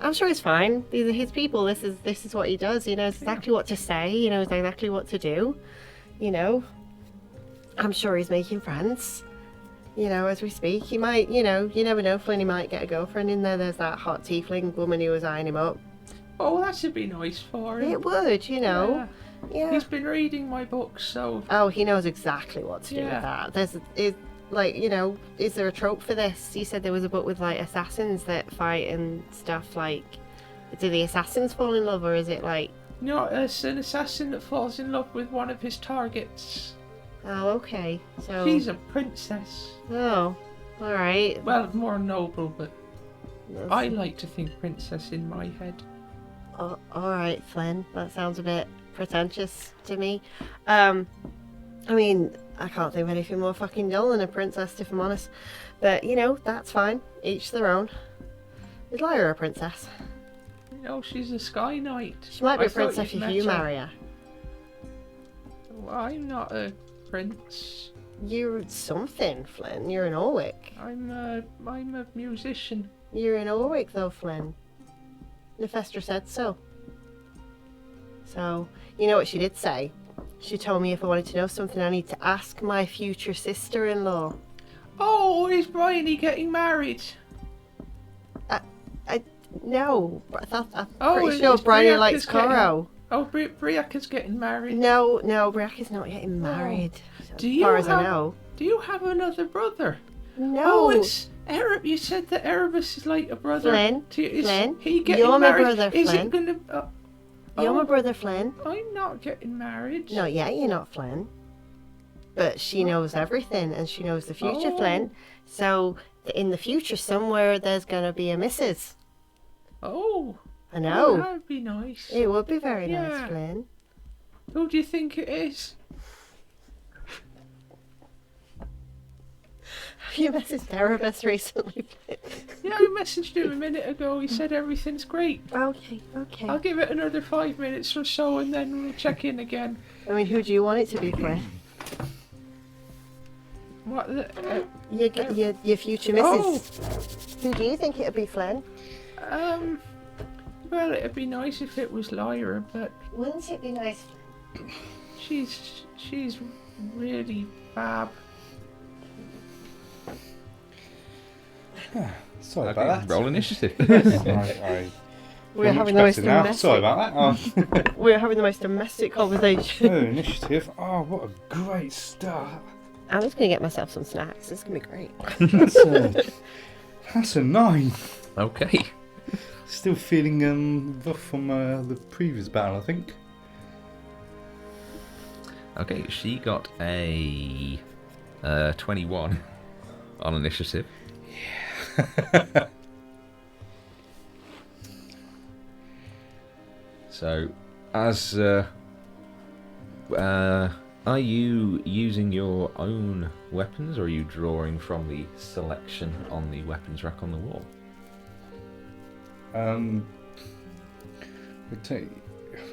I'm sure it's fine. These are his people. This is what he does. He knows exactly what to say. He knows exactly what to do. You know, I'm sure he's making friends. You know, as we speak, he might. You know, you never know. Flynn, he might get a girlfriend in there. There's that hot tiefling woman who was eyeing him up. Oh, that should be nice for him. It would, you know. Yeah. He's been reading my books, so... Oh, he knows exactly what to do with Yeah. that. Like, you know, is there a trope for this? You said there was a book with, like, assassins that fight and stuff, like... Do the assassins fall in love, or is it, like... No, it's an assassin that falls in love with one of his targets. Oh, okay. So... She's a princess. Oh, alright. Well, more noble, but I like to think princess in my head. Oh, alright, Flynn. That sounds a bit pretentious to me. I mean, I can't think of anything more fucking dull than a princess, if I'm honest. But, you know, that's fine. Each their own. Is Lyra a princess? No, she's a Sky Knight. She might be I a thought princess you'd if met you her. marry her. Well, I'm not a prince. You're something, Flynn. You're an Orwick. I'm a musician. You're an Orwick, though, Flynn. Nefestra said so. So, you know what she did say? She told me if I wanted to know something, I need to ask my future sister-in-law. Oh, is Bryony getting married? No, I'm Oh, pretty sure is Brian Briac likes is getting- Coro. Oh, Briaca's getting married. No, Briac is not getting married. Do as you far as I have- know. Do you have another brother? No. Oh, it's Erebus. You said that Erebus is like a brother. Flynn, Is Flynn, he getting you're my married? brother, Is Flynn. it gonna? You're my oh, brother, Flynn. I'm not getting married. No, yeah, you're not Flynn. But she knows everything, and she knows the future, Oh. Flynn. So, in the future, somewhere, there's going to be a missus. Oh. I know. That'd be nice. It would be very nice, Yeah. Flynn. Who do you think it is? Have you messaged Erebus recently, Flynn? Yeah, I messaged him a minute ago. He said everything's great. Okay. I'll give it another 5 minutes or so, and then we'll check in again. I mean, who do you want it to be, Flynn? What? Your future missus. Who do you think it'd be, Flynn? Well, it'd be nice if it was Lyra, but Wouldn't it be nice? she's really fab. Sorry about that. Roll initiative. I We're feel having much the most better now. domestic. Sorry about that. We're having the most domestic conversation. Oh, initiative. Oh, what a great start. I'm just gonna get myself some snacks. It's gonna be great. That's a 9. Okay. Still feeling rough from the previous battle, I think. Okay, she got a 21 on initiative. Yeah. So, as are you using your own weapons, or are you drawing from the selection on the weapons rack on the wall?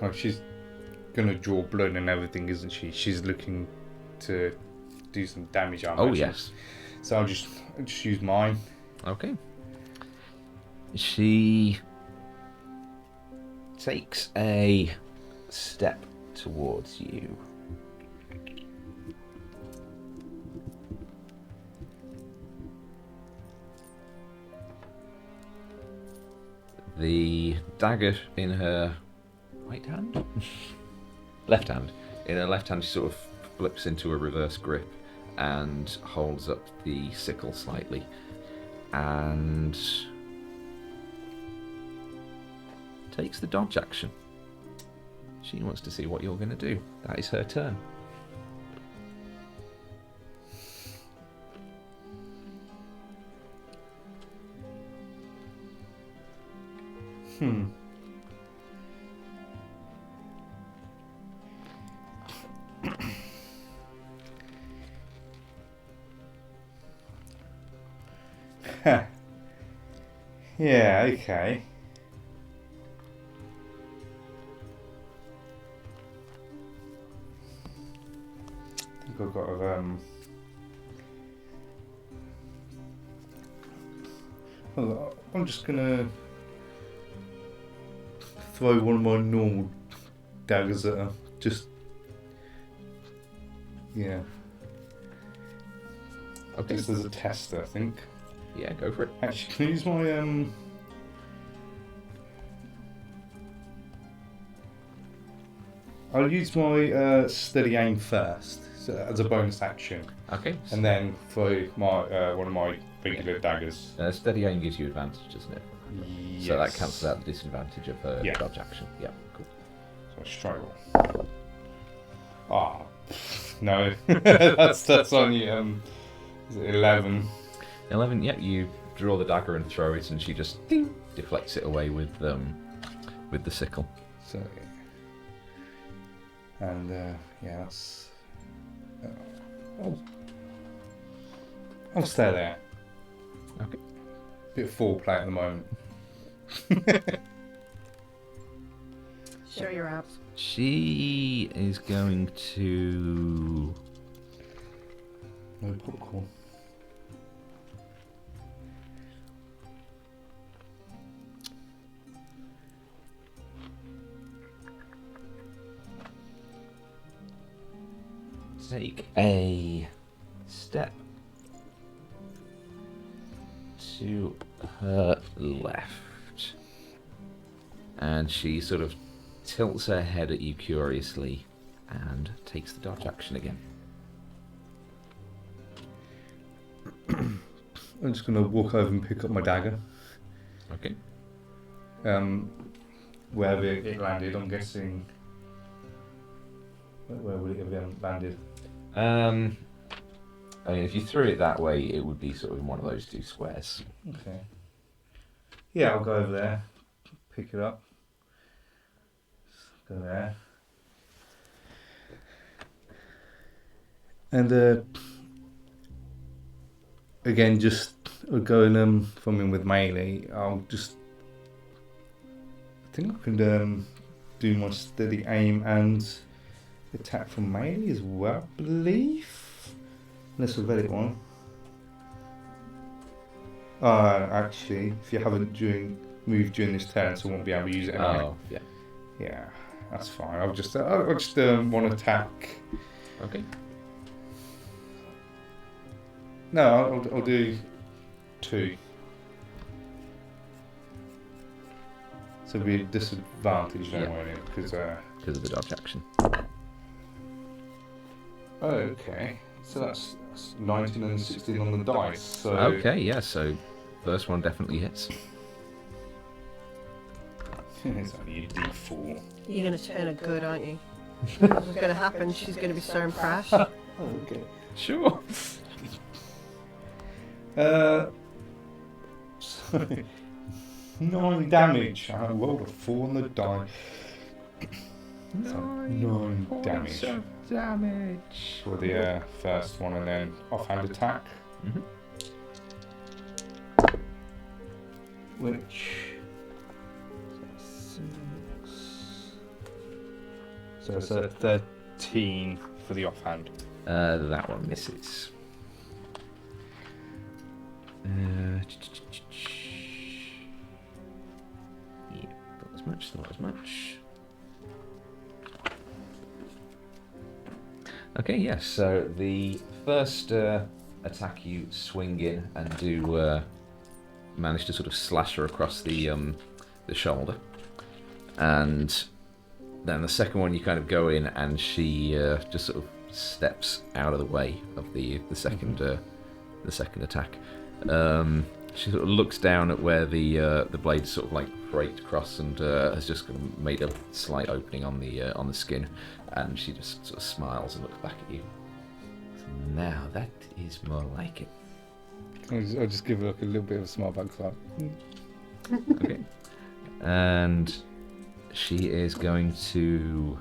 Well, she's gonna draw blood and everything, isn't she? She's looking to do some damage. I Oh imagine. yes. So I'll just use mine. Okay. She takes a step towards you. The dagger in her right hand? Left hand. In her left hand, she sort of flips into a reverse grip and holds up the sickle slightly. And takes the dodge action. She wants to see what you're going to do. That is her turn. Yeah, okay. I think I've got to, well, I'm just gonna throw one of my normal daggers at her. Just, yeah. Okay. Just as a test, I think. Yeah, go for it. Actually, can I use my I'll use my steady aim first, so as a bonus action, Okay. and then throw my one of my regular daggers. Steady aim gives you advantage, doesn't it? Yes. So that cancels out the disadvantage of Yeah. dodge action. Yeah, cool. So I struggle. Ah, no, that's only is it 11? 11. Yeah, you draw the dagger and throw it, and she just ding, deflects it away with the sickle. So, and yeah, that's. I'll stay there. Okay. Bit of foreplay at the moment. Show your abs. She is going to. No popcorn. Take a step to her left, and she sort of tilts her head at you curiously and takes the dodge action again. I'm just gonna walk over and pick up my dagger. Okay. Wherever it landed, I'm guessing. Where would it have landed? I mean, if you threw it that way, it would be sort of in one of those two squares. Okay. Yeah, I'll go over there, pick it up. Go there. And again, just going from in with melee, I'll just. I think I can do my steady aim and attack from melee as well, I believe. Unless I've read it wrong. Actually, if you haven't moved during this turn, so I won't be able to use it anyway. Oh, yeah. Yeah, that's fine. I'll just want to attack. Okay. No, I'll do 2. So it'll be a disadvantage now, Yeah. won't it? Because Because of the dodge action. okay. So that's 19 and 16 on the dice. So Okay, yeah, so first one definitely hits. it's only a D4. You're going to turn her good, aren't you? What's going to happen? She's going to be so impressed. Oh, okay. Sure. Sorry. 9 damage. I rolled a 4 on the die. So 9 damage Damage. for the first one, and then offhand attack, Mm-hmm. which. So it's a 13 for the offhand. That one misses. Yeah, not as much, not as much. Okay, yes, so the first attack you swing in and do manage to sort of slash her across the shoulder. And then the second one you kind of go in and she just sort of steps out of the way of the second attack. She sort of looks down at where the blade sort of like break across and has just kind of made a slight opening on the skin, and she just sort of smiles and looks back at you. Now that is more like it. I'll just give her like a little bit of a smile back. Okay. And she is going to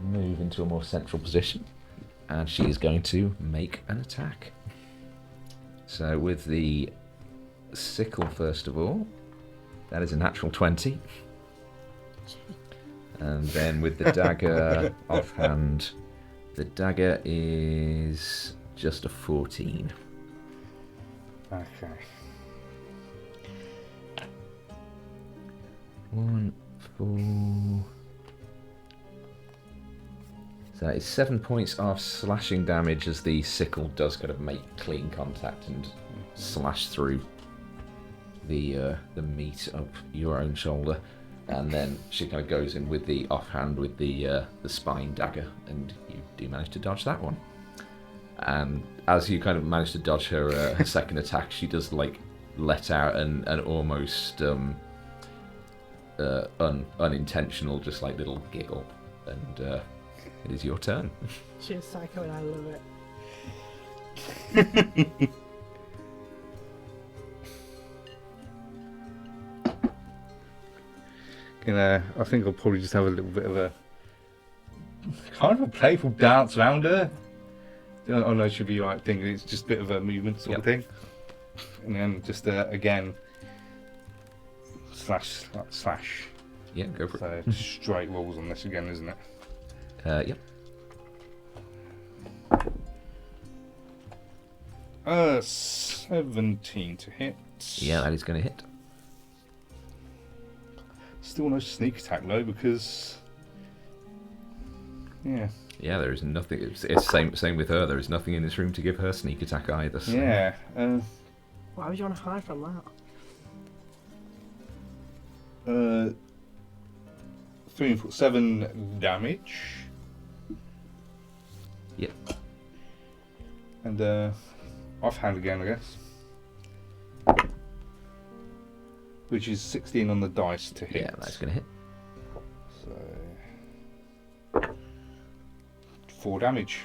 move into a more central position, and she is going to make an attack. So with the sickle, first of all, that is a natural 20. And then with the dagger offhand, the dagger is just a 14. Okay. 1, 4. So that is 7 points of slashing damage as the sickle does kind of make clean contact and slash through the meat of your own shoulder. And then she kind of goes in with the offhand with the spine dagger, and you do manage to dodge that one. And as you kind of manage to dodge her second attack, she does like let out an almost unintentional, just like little giggle, and it is your turn. She is psycho and I love it. I think I'll probably just have a little bit of a kind of a playful dance around her. I know it should be like thinking it's just a bit of a movement sort of thing, and then just again slash. Yeah, go for it. So straight rolls on this again, isn't it? Yep. 17 to hit. Yeah, that is going to hit. Still no sneak attack though, because Yeah, there is nothing. It's same with her. There is nothing in this room to give her sneak attack either. So. yeah. Why would you want to hide from that? 3 and 4, 7 damage. Yep. And offhand again, I guess. Which is 16 on the dice to hit. Yeah, that's going to hit. So 4 damage.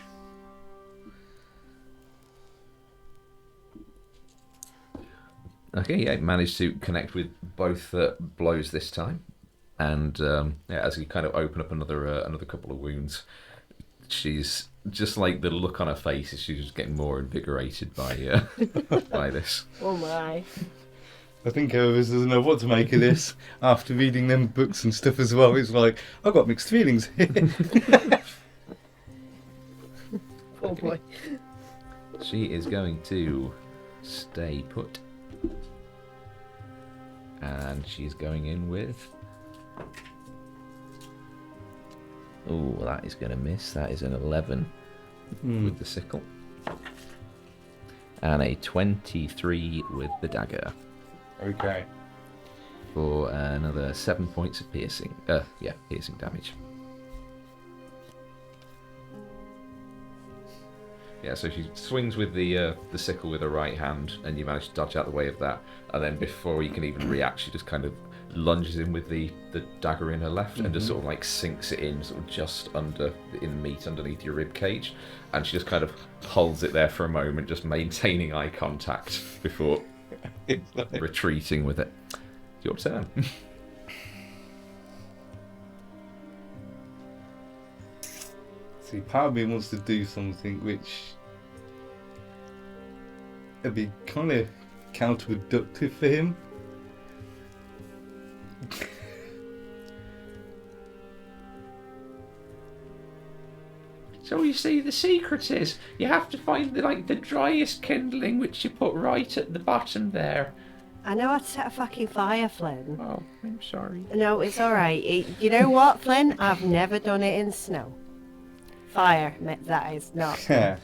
Okay, yeah, managed to connect with both blows this time, and as you kind of open up another couple of wounds, she's just like the look on her face is she's just getting more invigorated by by this. Oh my. I think Erebus doesn't know what to make of this after reading them books and stuff as well. It's like, I've got mixed feelings here. Poor boy. She is going to stay put, and she's going in with. Oh, that is going to miss. That is an 11 with the sickle, and a 23 with the dagger. Okay. For another 7 points of piercing. Piercing damage. Yeah, so she swings with the sickle with her right hand, and you manage to dodge out the way of that. And then before you can even react, she just kind of lunges in with the dagger in her left, and just sort of like sinks it in, sort of just in meat underneath your rib cage, and she just kind of holds it there for a moment, just maintaining eye contact before retreating with it. Your turn. See, part of me wants to do something which would be kind of counterproductive for him. So you see, the secret is you have to find the driest kindling, which you put right at the bottom there. I know how to set a fucking fire, Flynn. Oh, I'm sorry. No, it's alright. You know what, Flynn? I've never done it in snow. Fire, that is not. Yeah.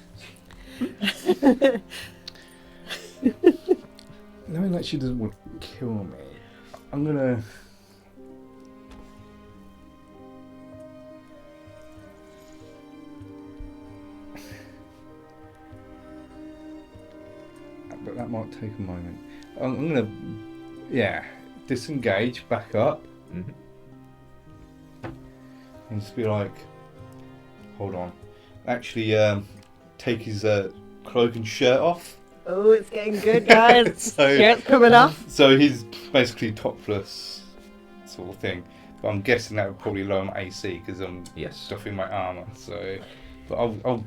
Knowing that she doesn't want to kill me, I'm gonna. But that might take a moment. I'm gonna, disengage, back up, and just be like, hold on. Actually, take his cloak and shirt off. Oh, it's getting good, guys. So- Shirt's coming off. So he's basically topless, sort of thing. But I'm guessing that would probably lower my AC because I'm Yes. stuffing my armor. So, but I'll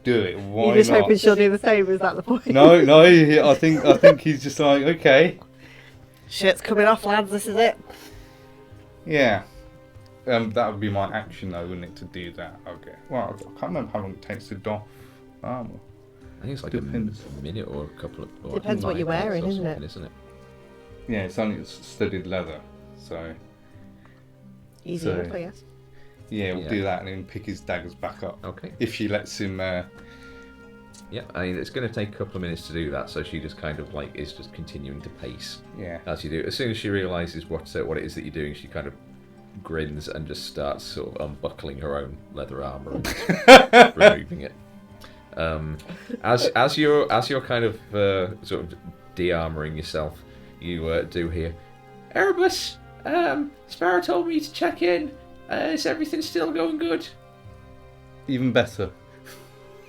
do it. Why You're just not? hoping she'll do the same. Is that the point? No, I think he's just like, okay, Shirt's coming off, lads. This is it. yeah. That would be my action though, wouldn't it, to do that? Okay. Well, I can't remember how long it takes to doff armor. I think it's like Depends. a minute or a couple of. Or Depends what you're 5 minutes wearing, or isn't it? something, Isn't it? Yeah, it's only studded leather, so Easy So- enough, I guess. yeah, we'll Yeah. do that and then pick his daggers back up Okay. if she lets him. Yeah, I mean, it's going to take a couple of minutes to do that, so she just kind of like is just continuing to pace Yeah. as you do. As soon as she realizes what it is that you're doing, she kind of grins and just starts sort of unbuckling her own leather armor and removing it. As you're kind of sort of de-armoring yourself, you do hear, Erebus, Sparrow told me to check in. Is everything still going good? Even better.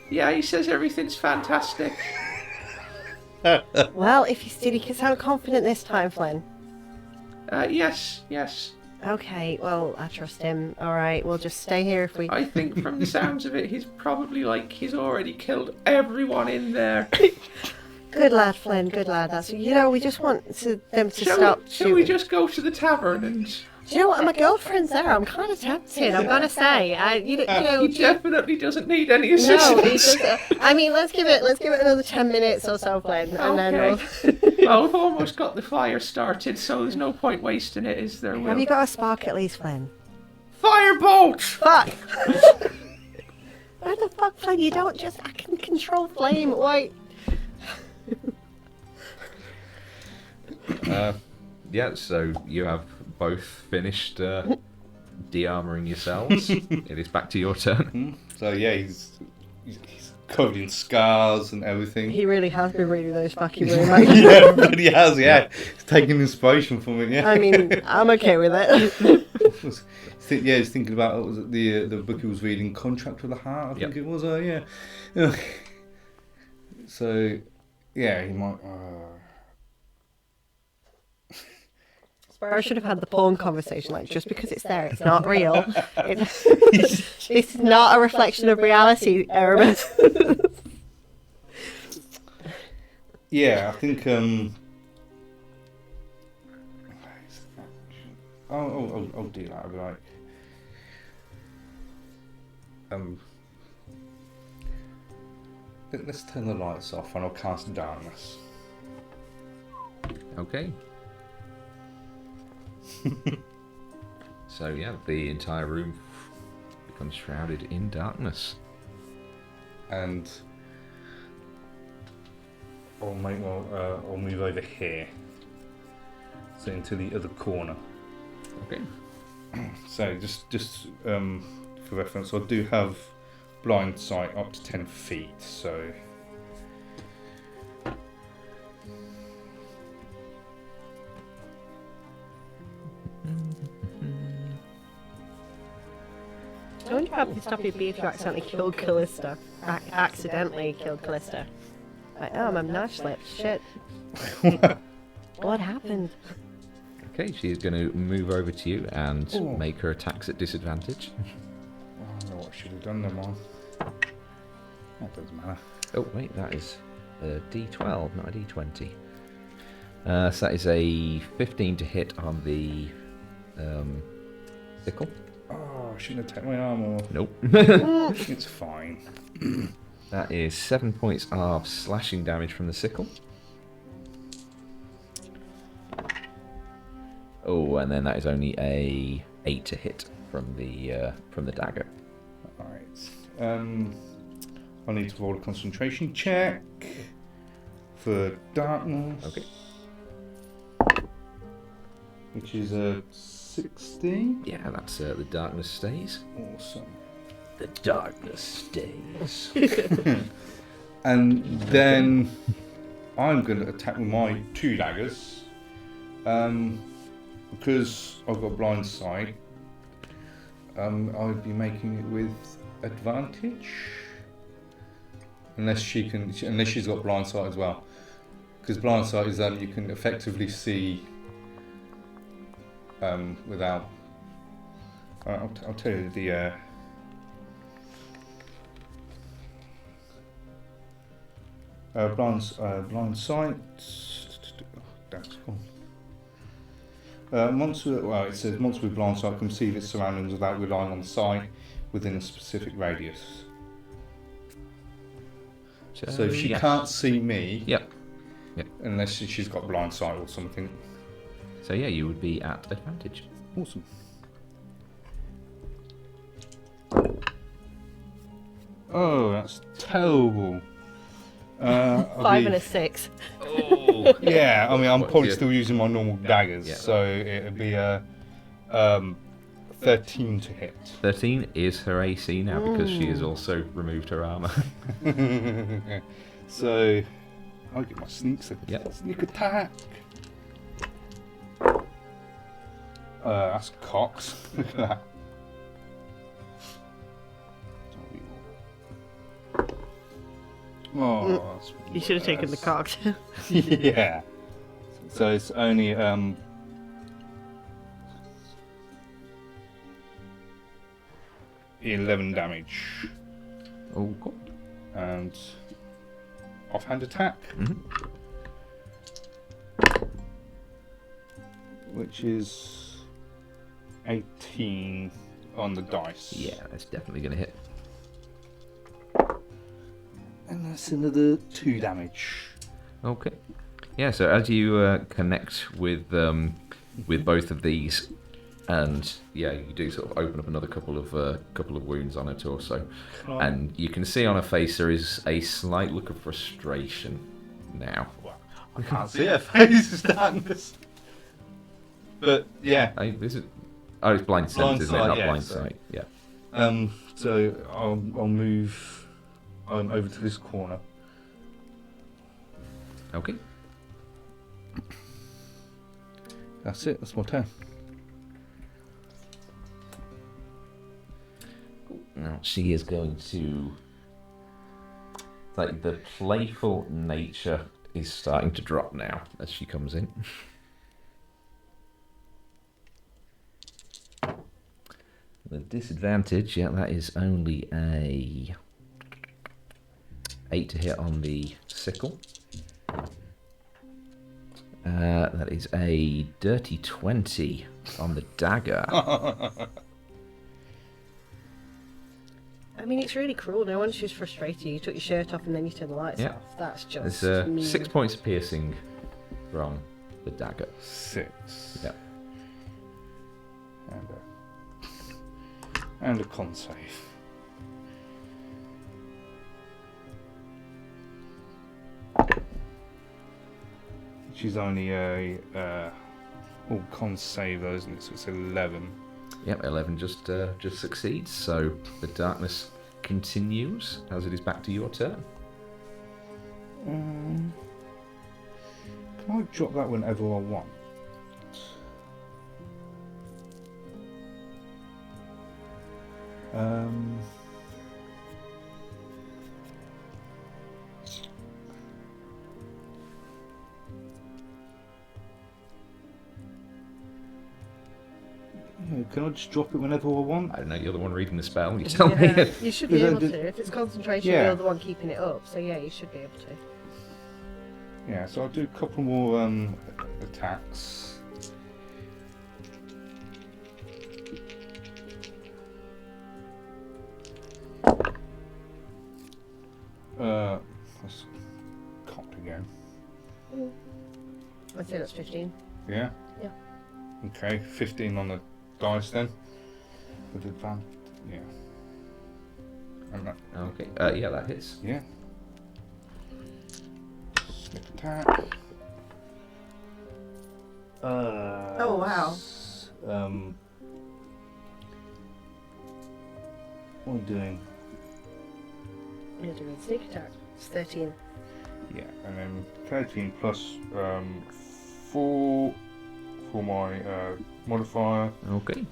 Yeah, he says everything's fantastic. Well, if you still, you can sound confident this time, Flynn. Yes. Okay, well, I trust him. Alright, we'll just stay here if we... I think from the sounds of it, he's probably he's already killed everyone in there. Good lad, Flynn, good lad. That's... You know, we just want them to stop Shall we shooting. just go to the tavern and... Do you know what? My girlfriend's there. I'm kind of tempted, I'm gonna say. You know... He definitely doesn't need any No, assistance. he just, I mean, let's give it another 10 minutes or so, Flynn, and then Okay. we'll... Well, we've almost got the fire started, so there's no point wasting it, is there, Will? Have you got a spark at least, Flynn? Firebolt! Fuck! Why the fuck, Flynn? You don't just... I can control flame. Wait. Yeah, so you have both finished de-armoring yourselves. It is back to your turn. So yeah, he's covered in scars and everything. He really has been reading those fucking rumors. Yeah, but he has. Yeah, he's taking inspiration from it. Yeah. I mean, I'm okay with it. Yeah, he's thinking about what was it, the book he was reading, Contract with the Heart. I think Yep. it was. Yeah. So, yeah, he might. Sparrow should have had the porn conversation. Like, just because it's there, it's not real. This is not a reflection of reality, Erebus. Yeah, I think. I'll do that. I'll be like. Let's turn the lights off and I'll cast darkness. Okay. So yeah, the entire room becomes shrouded in darkness. And I'll move over here, so into the other corner. Okay. So just for reference, I do have blind sight up to 10 feet. So I wonder how pissed off he'd be if you accidentally killed Callista. Accidentally killed Callista. Like, oh, my knife slipped. Shit. What happened? Okay, she's going to move over to you and Ooh. make her attacks at disadvantage. I don't know what I should have done them on. That doesn't matter. Oh wait, that is a D12, not a D20. So that is a 15 to hit on the sickle. Oh, I shouldn't have taken my armor off. Nope. It's fine. That is 7 points of slashing damage from the sickle. Oh, and then that is only a 8 to hit from the dagger. Alright. I need to roll a concentration check for darkness. Okay. Which is a 16. Yeah, that's the darkness stays. Awesome. The darkness stays. And then I'm going to attack with my 2 daggers. Because I've got blind sight, I'd be making it with advantage. Unless she's got blind sight as well. Because blind sight is you can effectively see without. I'll tell you the. Blind sight. That's cool. It says monster with blind sight can perceive its surroundings without relying on sight within a specific radius. So if she can't see me, Yep. unless she's got blind sight or something. So yeah, you would be at advantage. Awesome. Oh, that's terrible. 5 and a 6. Oh. Yeah, I mean, I'm probably Yeah. still using my normal daggers, Yeah. so it'd be a 13 to hit. 13 is her AC now because she has also removed her armor. So I'll get my sneak attack. That's cocked. Look at that. Oh, that's You should have taken the worse. cogs. Yeah. So it's only 11 damage Oh, cool. and offhand attack, which is 18 on the dice. Yeah, that's definitely going to hit. And that's another 2 damage. Okay. Yeah, so as you connect with both of these, and yeah, you do sort of open up another couple of wounds on her torso, and you can see on her face there is a slight look of frustration now. I can't see her face, it's darkness. But yeah, It's blind sense, Blind isn't it? sight, Not yeah, blind so- sight. Yeah. so I'll move over to this corner. Okay. That's it. That's my turn. Now she is going to. Like the playful nature is starting to drop now as she comes in. The disadvantage, yeah, that is only a 8 to hit on the sickle. That is a dirty 20 on the dagger. I mean, it's really cruel. No wonder she's frustrated. You took your shirt off and then you turned the lights Yeah. off. That's just There's mean. 6 points of piercing from the dagger. 6. Yeah. And a con save. She's only a con save though, isn't it? So it's 11. Yep, 11 just succeeds. So the darkness continues as it is back to your turn. Can I drop that whenever I want? Yeah, can I just drop it whenever I want? I don't know, you're the one reading the spell. You tell Yeah, me. you should be Is that able the- to. If it's concentration, Yeah. you're the one keeping it up. So yeah, you should be able to. Yeah, so I'll do a couple more attacks. That's cocked again. I'd say that's 15. Yeah? Yeah. Okay, 15 on the dice then. With advantage. Yeah. And that, Okay, yeah, that hits. yeah. Sneak attack. Oh, wow. What am I doing? You're doing sneak attack. It's 13. Yeah, and then 13 plus 4 for my modifier. Okay.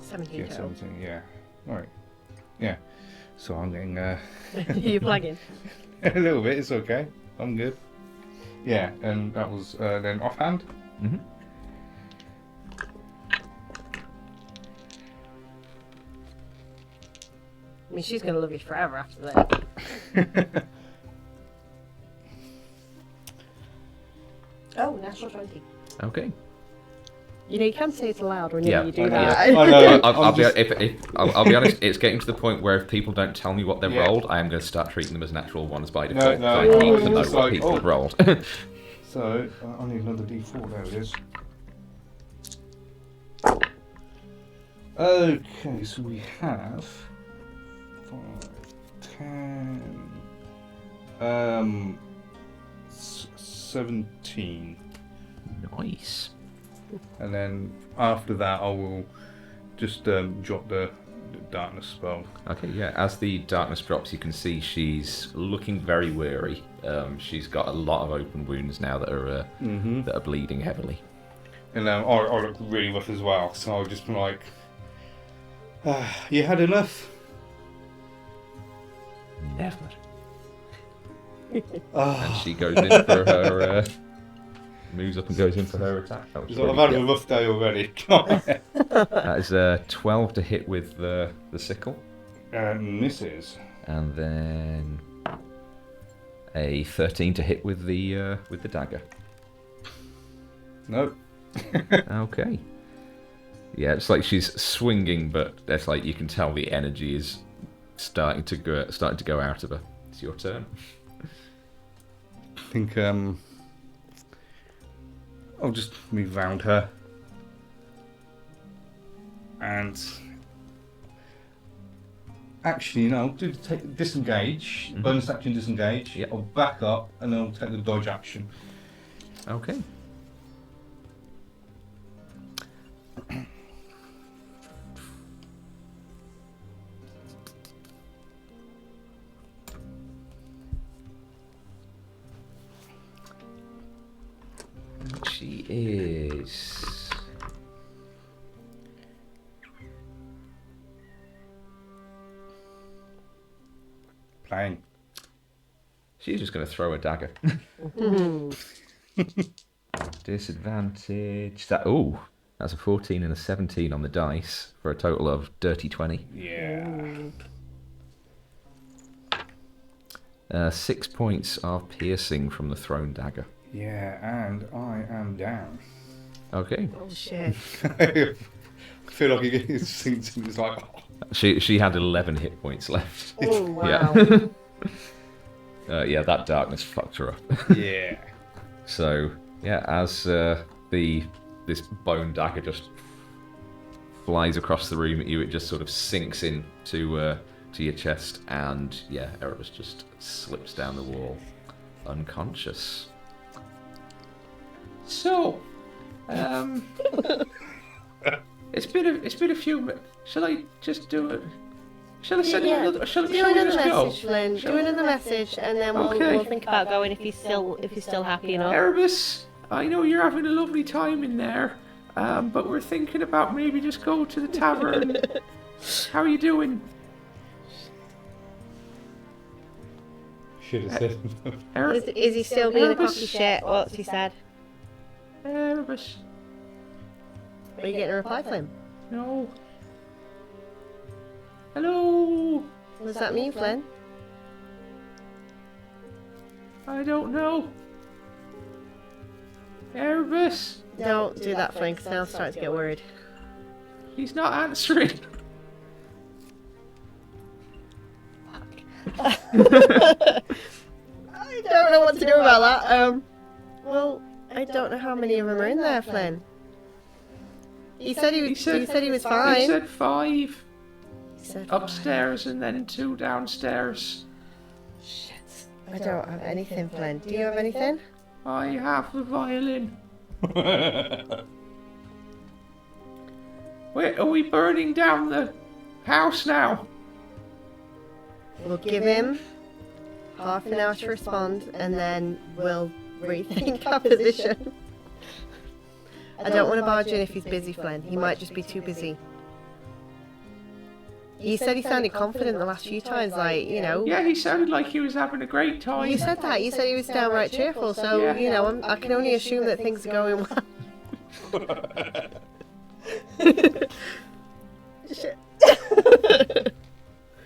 17 Yeah, total. 17, yeah. Alright. Yeah. So I'm getting You're flagging. a little bit. It's okay. I'm good. Yeah, and that was then offhand. Mm-hmm. I mean, she's going to love you forever after that. Oh, natural 20. Okay. You know, you can say it's loud whenever Yeah. you do I that. know. I know. I'll be honest. It's getting to the point where if people don't tell me what they've Yeah. rolled, I am going to start treating them as natural ones by default. no, so I need to know it's what like, people have oh. rolled. So I need another D4. There it is. Okay, so we have 5, 10, 17. Nice. And then after that, I will just drop the darkness spell. Okay, yeah. As the darkness drops, you can see she's looking very weary. She's got a lot of open wounds now that are bleeding heavily. And I look really rough as well, so I'll just be like, you had enough? Never. Ah. And she goes in for her. Moves up and goes in for her attack. That was I've really had good. a rough day already. That is 12 to hit with the sickle, And misses. and then a 13 to hit with the dagger. Nope. Okay. Yeah, it's like she's swinging, but it's like you can tell the energy is starting to go out of her. It's your turn. I think I'll just move round her. And actually, no, I'll do disengage, bonus action disengage. Yep. I'll back up and then I'll take the dodge action. Okay. She is. Playing. She's just going to throw a dagger. Disadvantage. That's a 14 and a 17 on the dice for a total of dirty 20. Yeah. 6 points of piercing from the thrown dagger. Yeah, and I am down. Okay. Oh, shit. I feel like it sinks and it's like, oh. She had 11 hit points left. Oh, wow. Yeah. That darkness fucked her up. Yeah. So yeah, as this bone dagger just flies across the room at you, it just sort of sinks in to your chest, and yeah, Erebus just slips down the wall, unconscious. So, it's been a few minutes. Shall I just do it? Shall I send you another? Shall Do we another just go? message, Flynn. Do another message, and then we'll think about going if he's still happy enough. Erebus, I know you're having a lovely time in there, but we're thinking about maybe just go to the tavern. How are you doing? Should have said. Is he still being a cocky shit? What's he said? Erebus, Are you getting a reply, Flynn? no. Hello. What does that mean, Flynn? I don't know. Erebus, Don't do that, Flynn, because now I'm starting to get worried. he's not answering. I don't know what to do about that. Well, I don't know how many of them are in there, Flynn. He said he was fine. He said 5 He said fine. upstairs and then 2 downstairs. Shit. I don't have anything, Flynn. Do you have anything? I have the violin. Wait, are we burning down the house now? We'll give him half an hour to respond, and then we'll rethink our position. I don't want to barge in if he's busy, Flynn. He might just be too busy. You said he sounded confident the last few times, like, you know. Yeah, he sounded like he was having a great time. You said that. You said he was downright cheerful, so, Yeah. you know, I can only assume that things are going well. Shit.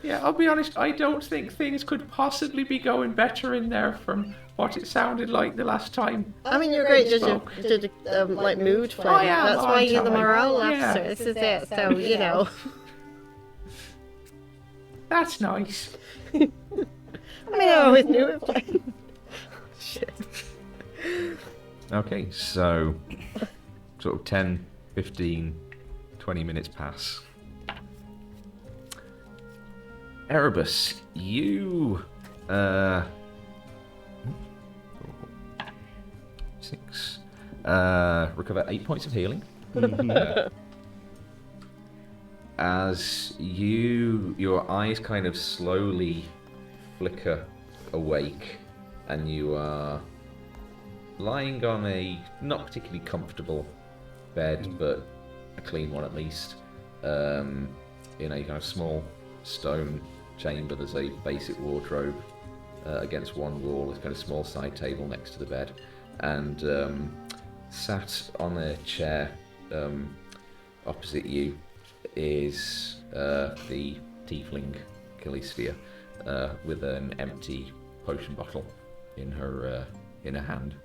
Yeah, I'll be honest, I don't think things could possibly be going better in there from what it sounded like the last time. I mean, you're a great judge of like, mood, Flynn. I am, That's why you're the aren't I? morale Yeah. officer. This is it, so, you know. That's nice. I mean, I always knew it, Flynn. Shit. Okay, so sort of 10, 15, 20 minutes pass. Erebus, you six recover 8 points of healing. As your eyes kind of slowly flicker awake, and you are lying on a not particularly comfortable bed, but a clean one at least, in a kind of small stone chamber. There's a basic wardrobe against one wall. There's kind of small side table next to the bed, and sat on a chair opposite you is the tiefling Callistia with an empty potion bottle in her hand.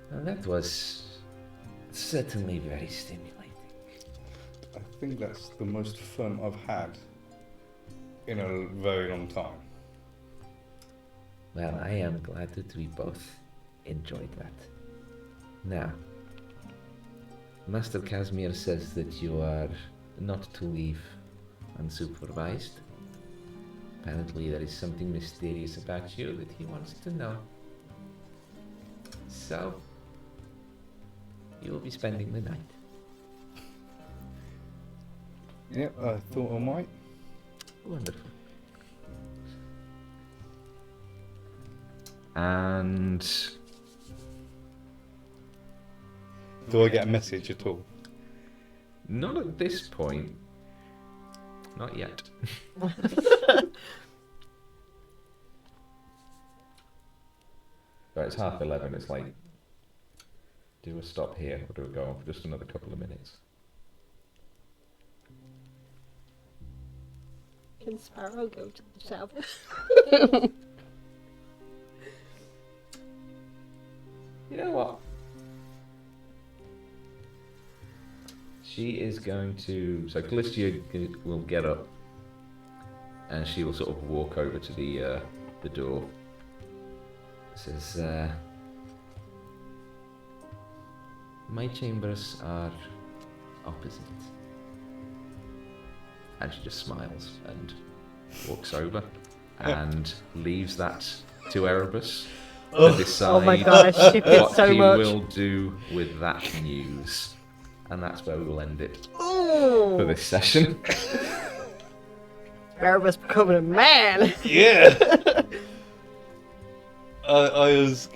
Well, that was certainly very stimulating. I think that's the most fun I've had in a very long time. Well, I am glad that we both enjoyed that. Now, Master Casimir says that you are not to leave unsupervised. Apparently there is something mysterious about you that he wants to know. So, you will be spending the night. Yep, I thought I might. Wonderful. And Do I get a message at all? not at this point. Not yet. But it's 11:30. It's like, do we stop here or do we go on for just another couple of minutes? Can Sparrow go to the shower? You know what? She is going to. So Callistia will get up, and she will sort of walk over to the door. Says, "My chambers are opposite," and she just smiles and walks over and leaves that to Erebus to decide Oh my god, I ship it what so he much. will do with that news. And that's where we will end it Ooh. for this session. Erebus becoming a man. Yeah! I was...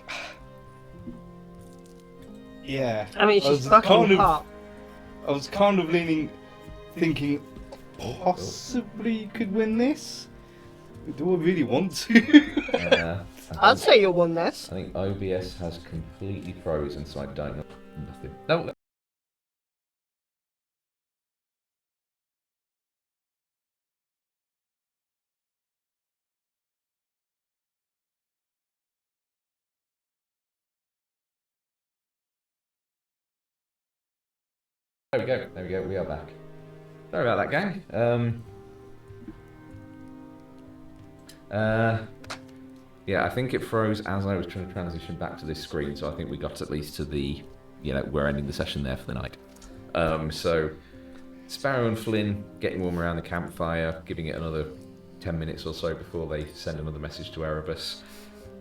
Yeah. I mean, I was she's fucking kind of- hot. I was kind of thinking, possibly you could win this? Do I really want to? I'd say you won this. I think OBS has completely frozen, so I don't know nothing. No. There we go, we are back. Sorry about that, gang. Yeah, I think it froze as I was trying to transition back to this screen, so I think we got at least to the, we're ending the session there for the night. So, Sparrow and Flynn getting warm around the campfire, giving it another 10 minutes or so before they send another message to Erebus.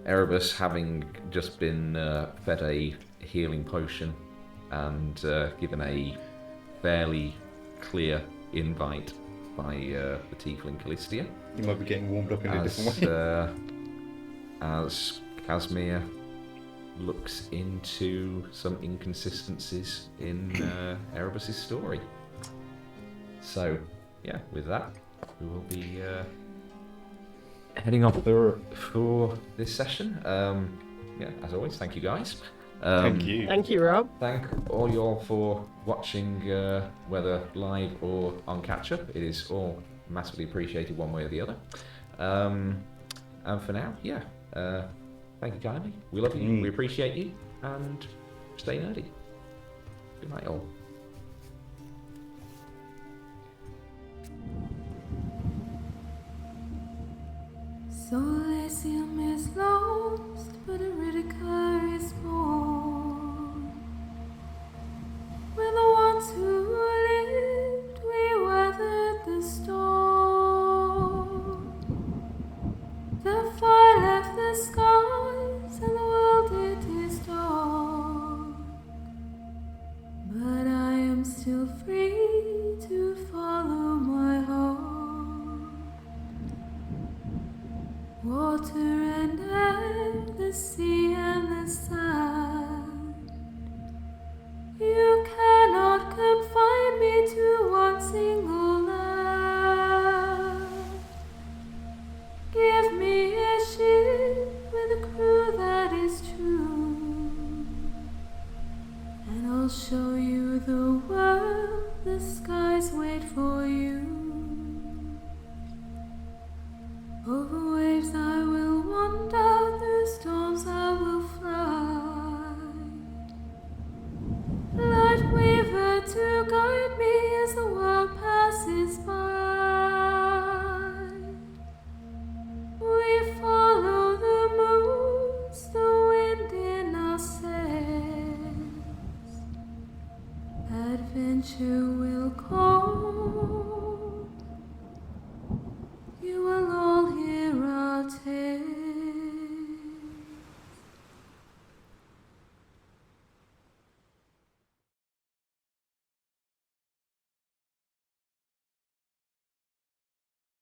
Erebus having just been fed a healing potion and given a fairly clear invite by the tiefling Callistia. You might be getting warmed up in a different way. As Casimir looks into some inconsistencies in Erebus's story. So, yeah, with that, we will be heading off for this session. Yeah, as always, thank you guys. Thank you. Thank you, Rob. Thank all you all for watching, whether live or on catch-up. It is all massively appreciated one way or the other. And for now, yeah, thank you kindly. We love you, we appreciate you, and stay nerdy. Good night, all. So Elysium is lost, but Iridica